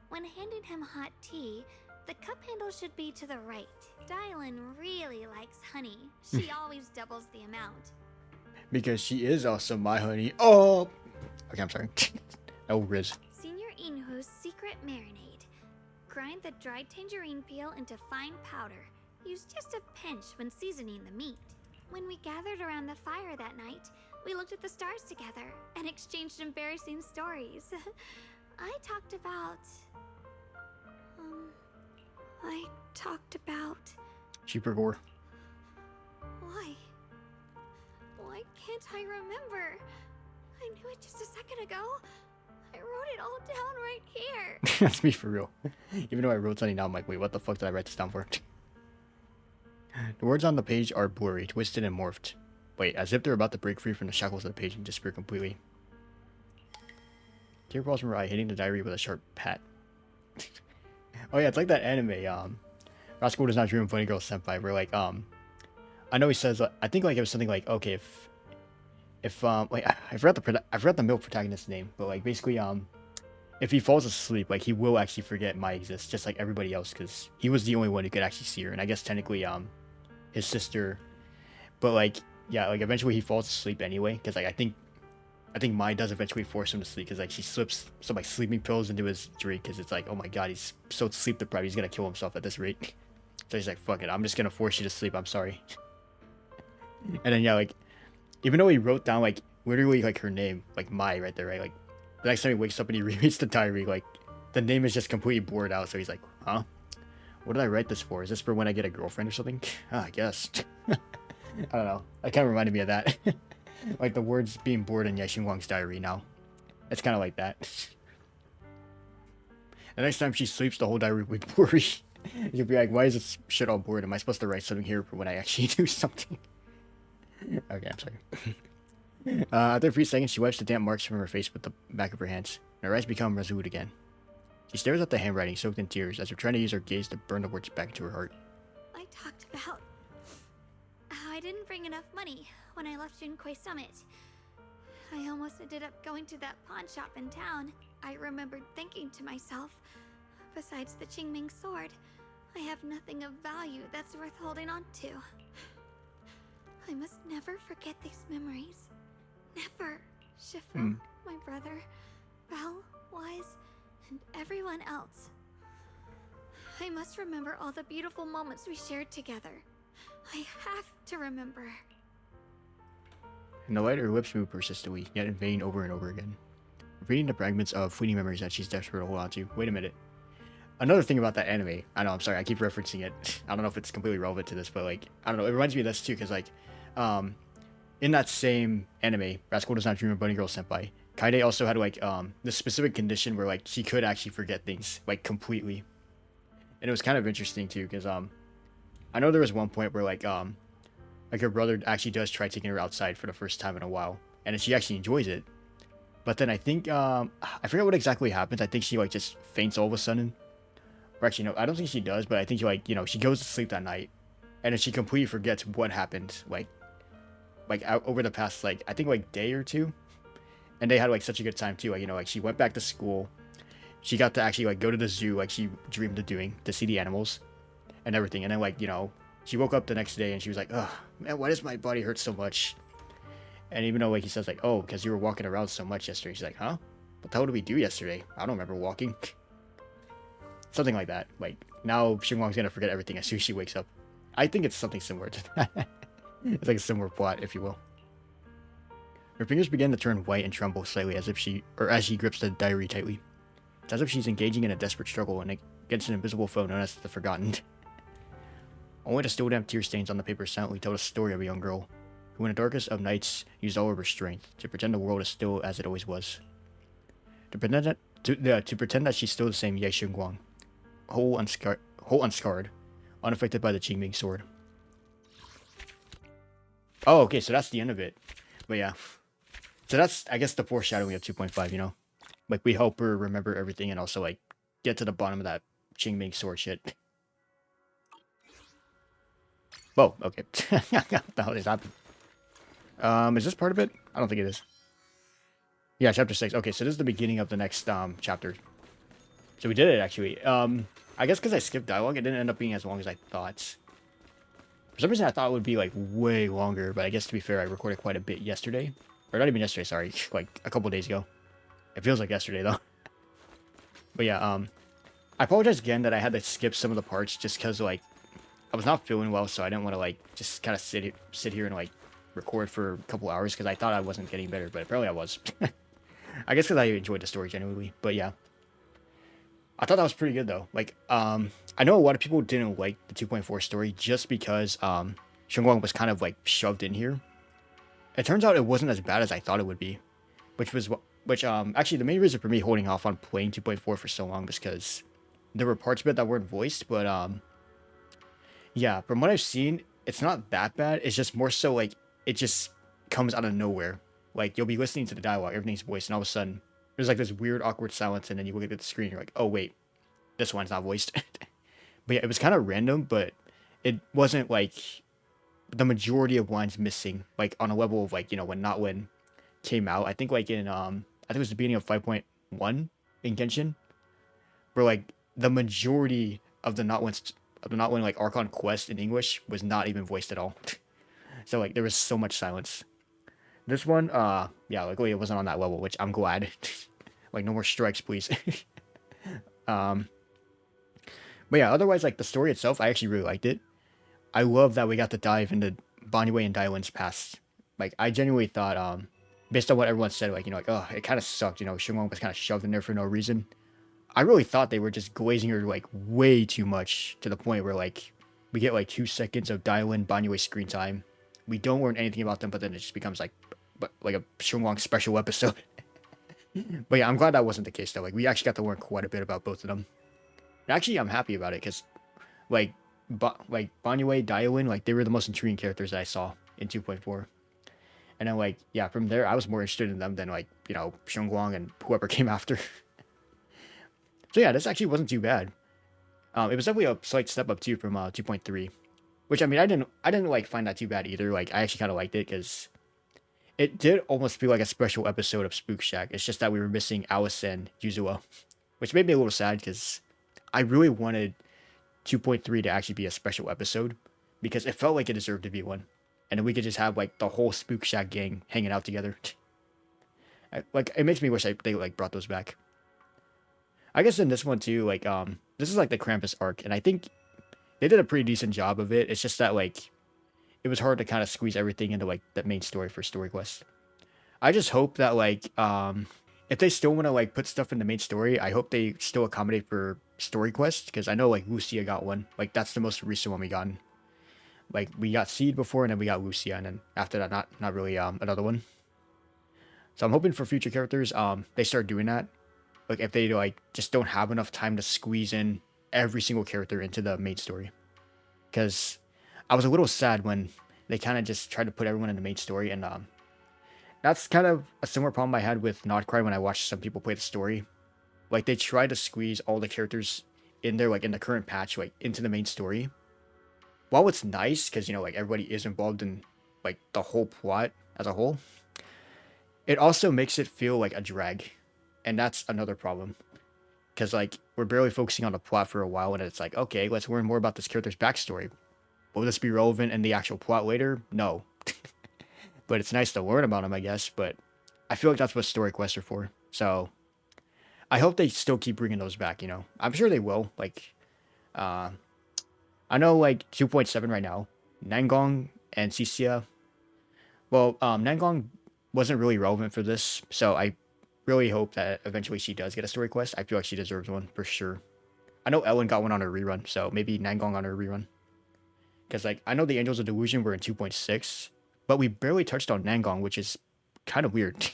S7: When handing him hot tea, the cup handle should be to the right. Dylan really likes honey. She always doubles the amount.
S1: Because she is also my honey. Oh! Okay, I'm sorry. Oh, Riz.
S7: Senior Inhu's secret marinade. Grind the dried tangerine peel into fine powder. Use just a pinch when seasoning the meat. When we gathered around the fire that night, we looked at the stars together and exchanged embarrassing stories. I talked about...
S1: Cheaper gore.
S7: Why? Why can't I remember? I knew it just a second ago. I wrote it all down right here.
S1: That's me for real. Even though I wrote something down, I'm like, wait, what the fuck did I write this down for? The words on the page are blurry, twisted, and morphed. Wait, as if they're about to break free from the shackles of the page and disappear completely. Tear falls from her eye, hitting the diary with a sharp pat. Oh yeah, it's like that anime, Rascal Does Not Dream of Bunny Girl Senpai, where like, I know he says, I think like it was something like, okay, if like, I forgot the male protagonist's name, but like, basically, if he falls asleep, like, he will actually forget Mai exists, just like everybody else, because he was the only one who could actually see her, and I guess technically, his sister, but like, yeah, like, eventually he falls asleep anyway, because like, I think Mai does eventually force him to sleep, because like, she slips some like sleeping pills into his drink, because it's like, oh my god, he's so sleep deprived, he's gonna kill himself at this rate. So he's like, fuck it, I'm just gonna force you to sleep, I'm sorry. And then yeah, like, even though he wrote down like literally like her name, like Mai right there, right? Like the next time he wakes up and he rereads the diary, like the name is just completely blurred out. So he's like, huh? What did I write this for? Is this for when I get a girlfriend or something? I guess. I don't know. That kind of reminded me of that. Like the words being blurred in Yashingwang's diary now. It's kind of like that. The next time she sleeps, the whole diary will be blurry. You'll be like, why is this shit all blurred? Am I supposed to write something here for when I actually do something? Okay, I'm sorry. After a few seconds, she wipes the damp marks from her face with the back of her hands, and her eyes become resolute again. She stares at the handwriting, soaked in tears, as if trying to use her gaze to burn the words back into her heart.
S7: I talked about how I didn't bring enough money when I left Junkoi Summit. I almost ended up going to that pawn shop in town. I remembered thinking to myself, besides the Qingming sword, I have nothing of value that's worth holding on to. I must never forget these memories. Never. Shifu, my brother, Belle, Wise, and everyone else. I must remember all the beautiful moments we shared together. I have to remember.
S1: In the light, her lips move persistently, yet in vain over and over again. Repeating the fragments of fleeting memories that she's desperate to hold on to. Wait a minute. Another thing about that anime, I know, I'm sorry, I keep referencing it. I don't know if it's completely relevant to this, but like, I don't know, it reminds me of this too, because like, in that same anime, Rascal Does Not Dream of Bunny Girl Senpai, Kaide also had like, this specific condition where like, she could actually forget things, like, completely. And it was kind of interesting too, because, I know there was one point where like her brother actually does try taking her outside for the first time in a while, and she actually enjoys it. But then I think, I forget what exactly happens. I think she like just faints all of a sudden. Or actually, no, I don't think she does, but I think like, you know, she goes to sleep that night, and then she completely forgets what happened, like over the past, like, I think like day or two. And they had like such a good time too. Like, you know, like she went back to school. She got to actually like go to the zoo, like she dreamed of doing, to see the animals and everything. And then like, you know, she woke up the next day and she was like, oh man, why does my body hurt so much? And even though like he says like, oh, because you were walking around so much yesterday. She's like, huh? What the hell did we do yesterday? I don't remember walking. Something like that. Like, now Xinguang's gonna forget everything as soon as she wakes up. I think it's something similar to that. It's like a similar plot, if you will. Her fingers begin to turn white and tremble slightly as she grips the diary tightly. It's as if she's engaging in a desperate struggle against an invisible foe known as the Forgotten. Only the still damp tear stains on the paper silently tell the story of a young girl who in the darkest of nights used all of her strength to pretend the world is still as it always was. To pretend that she's still the same Ye Xinguang, whole unscarred, unaffected by the Qingming sword. Oh, okay, so that's the end of it. But yeah. So that's, I guess, the foreshadowing of 2.5, you know? Like, we help her remember everything and also, like, get to the bottom of that Qingming sword shit. Whoa, okay. What the hell is happening? Is this part of it? I don't think it is. Yeah, chapter 6. Okay, so this is the beginning of the next chapter. So we did it, actually. I guess because I skipped dialogue, it didn't end up being as long as I thought. For some reason, I thought it would be, like, way longer, but I guess, to be fair, I recorded quite a bit yesterday. Or not even yesterday, sorry. Like, a couple days ago. It feels like yesterday, though. But yeah, I apologize again that I had to skip some of the parts just because, like, I was not feeling well, so I didn't want to, like, just kind of sit here and, like, record for a couple hours because I thought I wasn't getting better, but apparently I was. I guess because I enjoyed the story genuinely, but yeah. I thought that was pretty good, though. Like, I know a lot of people didn't like the 2.4 story just because, Shunguang was kind of, like, shoved in here. It turns out it wasn't as bad as I thought it would be, actually, the main reason for me holding off on playing 2.4 for so long was because there were parts of it that weren't voiced, but, yeah, from what I've seen, it's not that bad. It's just more so, like, it just comes out of nowhere. Like, you'll be listening to the dialogue, everything's voiced, and all of a sudden, there's, like, this weird, awkward silence, and then you look at the screen, you're like, oh, wait, this one's not voiced. But yeah, it was kind of random, but it wasn't, like, the majority of lines missing, like, on a level of, like, you know, when Not When came out. I think, like, in, I think it was the beginning of 5.1 in Genshin, where, like, the majority of the Not When, like, Archon quest in English was not even voiced at all. So, like, there was so much silence. This one, yeah, luckily it wasn't on that level, which I'm glad. Like, no more strikes, please. But yeah, otherwise, like, the story itself, I actually really liked it. I love that we got to dive into Banyue and Dailin's past. Like, I genuinely thought, based on what everyone said, like, you know, like, oh, it kind of sucked, you know, Shunguang was kind of shoved in there for no reason. I really thought they were just glazing her, like, way too much, to the point where, like, we get, like, 2 seconds of Dailin Banyue screen time. We don't learn anything about them, but then it just becomes, like a Shunguang special episode. But yeah, I'm glad that wasn't the case, though. Like, we actually got to learn quite a bit about both of them. And actually, I'm happy about it, because, like, Banyue, Dailin, like, they were the most intriguing characters that I saw in 2.4. And then, like, yeah, from there, I was more interested in them than, like, you know, Shunguang and whoever came after. So yeah, this actually wasn't too bad. It was definitely a slight step up, too, from 2.3. Which, I mean, I didn't, like, find that too bad either. Like, I actually kind of liked it, because it did almost feel like a special episode of Spook Shack. It's just that we were missing Alice and Yuzua, which made me a little sad, because I really wanted 2.3 to actually be a special episode, because it felt like it deserved to be one. And then we could just have, like, the whole Spook Shack gang hanging out together. Like, it makes me wish they, like, brought those back. I guess in this one, too, like, this is, like, the Krampus arc, and I think they did a pretty decent job of it. It's just that, like, it was hard to kind of squeeze everything into, like, the main story for Story Quest. I just hope that, like, if they still want to, like, put stuff in the main story, I hope they still accommodate for Story Quest, because I know, like, Lucia got one. Like, that's the most recent one we gotten. Like, we got Seed before, and then we got Lucia, and then after that, not really another one. So I'm hoping for future characters, they start doing that. Like, if they, like, just don't have enough time to squeeze in every single character into the main story. Because I was a little sad when they kind of just tried to put everyone in the main story, and that's kind of a similar problem I had with Notcry when I watched some people play the story. Like, they tried to squeeze all the characters in there, like, in the current patch, like, into the main story. While it's nice, because, you know, like, everybody is involved in, like, the whole plot as a whole, it also makes it feel like a drag. And that's another problem. Because, like, we're barely focusing on the plot for a while, and it's like, okay, let's learn more about this character's backstory. Will this be relevant in the actual plot later? No. But it's nice to learn about him, I guess, but I feel like that's what story quests are for. So, I hope they still keep bringing those back, you know? I'm sure they will. Like, I know, like, 2.7 right now, Nangong and Cixia. Well, Nangong wasn't really relevant for this, so I really hope that eventually she does get a story quest. I feel like she deserves one, for sure. I know Ellen got one on her rerun, so maybe Nangong on her rerun. Because, like, I know the Angels of Delusion were in 2.6, but we barely touched on Nangong, which is kind of weird.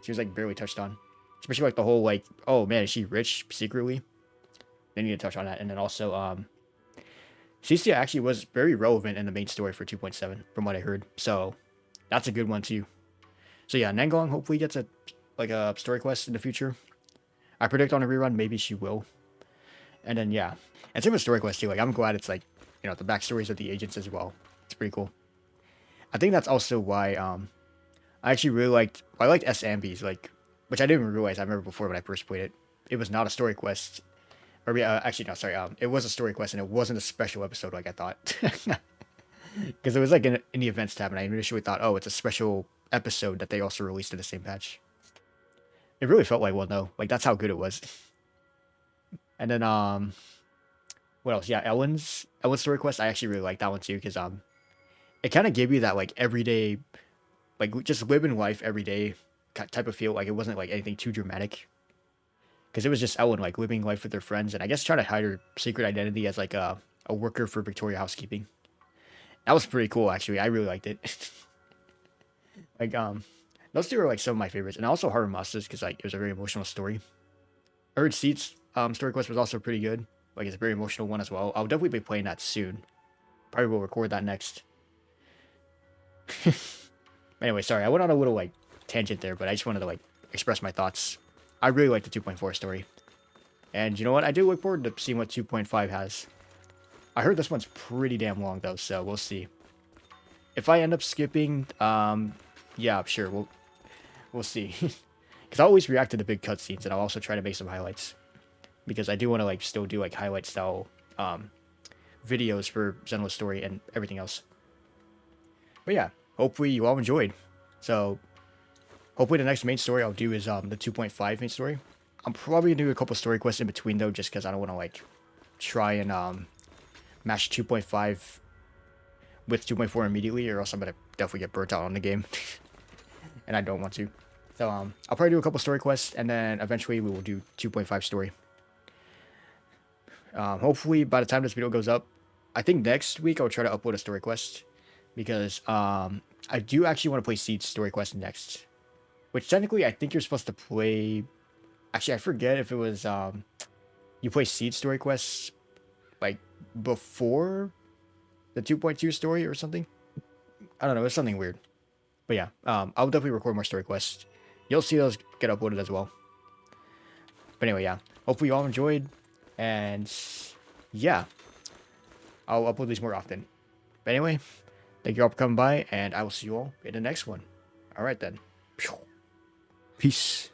S1: She was, like, barely touched on. Especially, like, the whole, like, oh, man, is she rich secretly? They need to touch on that. And then also, Cixia actually was very relevant in the main story for 2.7, from what I heard. So, that's a good one, too. So, yeah, Nangong hopefully gets a story quest in the future. I predict on a rerun, maybe she will. And then, yeah. And same with story quest too. Like, I'm glad it's like, you know, the backstories of the agents as well. It's pretty cool. I think that's also why, I actually really I liked S. Ambies, like, which I didn't even realize I remember before when I first played it. It was not a story quest. Or, actually, no, sorry. It was a story quest and it wasn't a special episode like I thought. Because it was like in the events tab and I initially thought, oh, it's a special episode that they also released in the same patch. It really felt like one though. Like, that's how good it was. And then, what else? Yeah, Ellen's story quest. I actually really like that one too because it kind of gave you that like everyday, like just living life every day type of feel. Like it wasn't like anything too dramatic because it was just Ellen like living life with her friends and I guess trying to hide her secret identity as like a worker for Victoria Housekeeping. That was pretty cool actually. I really liked it. Like those two are like some of my favorites, and also Harvard Masters because like it was a very emotional story. I heard Seats story quest was also pretty good. Like it's a very emotional one as well. I'll definitely be playing that soon. Probably will record that next. Anyway, sorry, I went on a little like tangent there, but I just wanted to like express my thoughts. I really like the 2.4 story. And you know what? I do look forward to seeing what 2.5 has. I heard this one's pretty damn long though, so we'll see. If I end up skipping, yeah, sure, we'll see. Because I always react to the big cutscenes, and I'll also try to make some highlights. Because I do want to like still do like highlight style videos for Zenless story and everything else. But yeah, hopefully you all enjoyed. So hopefully the next main story I'll do is the 2.5 main story. I'm probably gonna do a couple story quests in between though, just because I don't want to like try and match 2.5 with 2.4 immediately, or else I'm gonna definitely get burnt out on the game. And I don't want to. So I'll probably do a couple story quests, and then eventually we will do 2.5 story. Hopefully by the time this video goes up, I think next week I'll try to upload a story quest, because I do actually want to play Seed's story quest next, which technically I think you're supposed to play. Actually, I forget if it was you play Seed story quests like before the 2.2 story or something. I don't know. It's something weird. But yeah, I'll definitely record more story quests. You'll see those get uploaded as well. But anyway, yeah. Hopefully you all enjoyed. And yeah, I'll upload these more often. But anyway, thank you all for coming by, and I will see you all in the next one. All right then. Peace.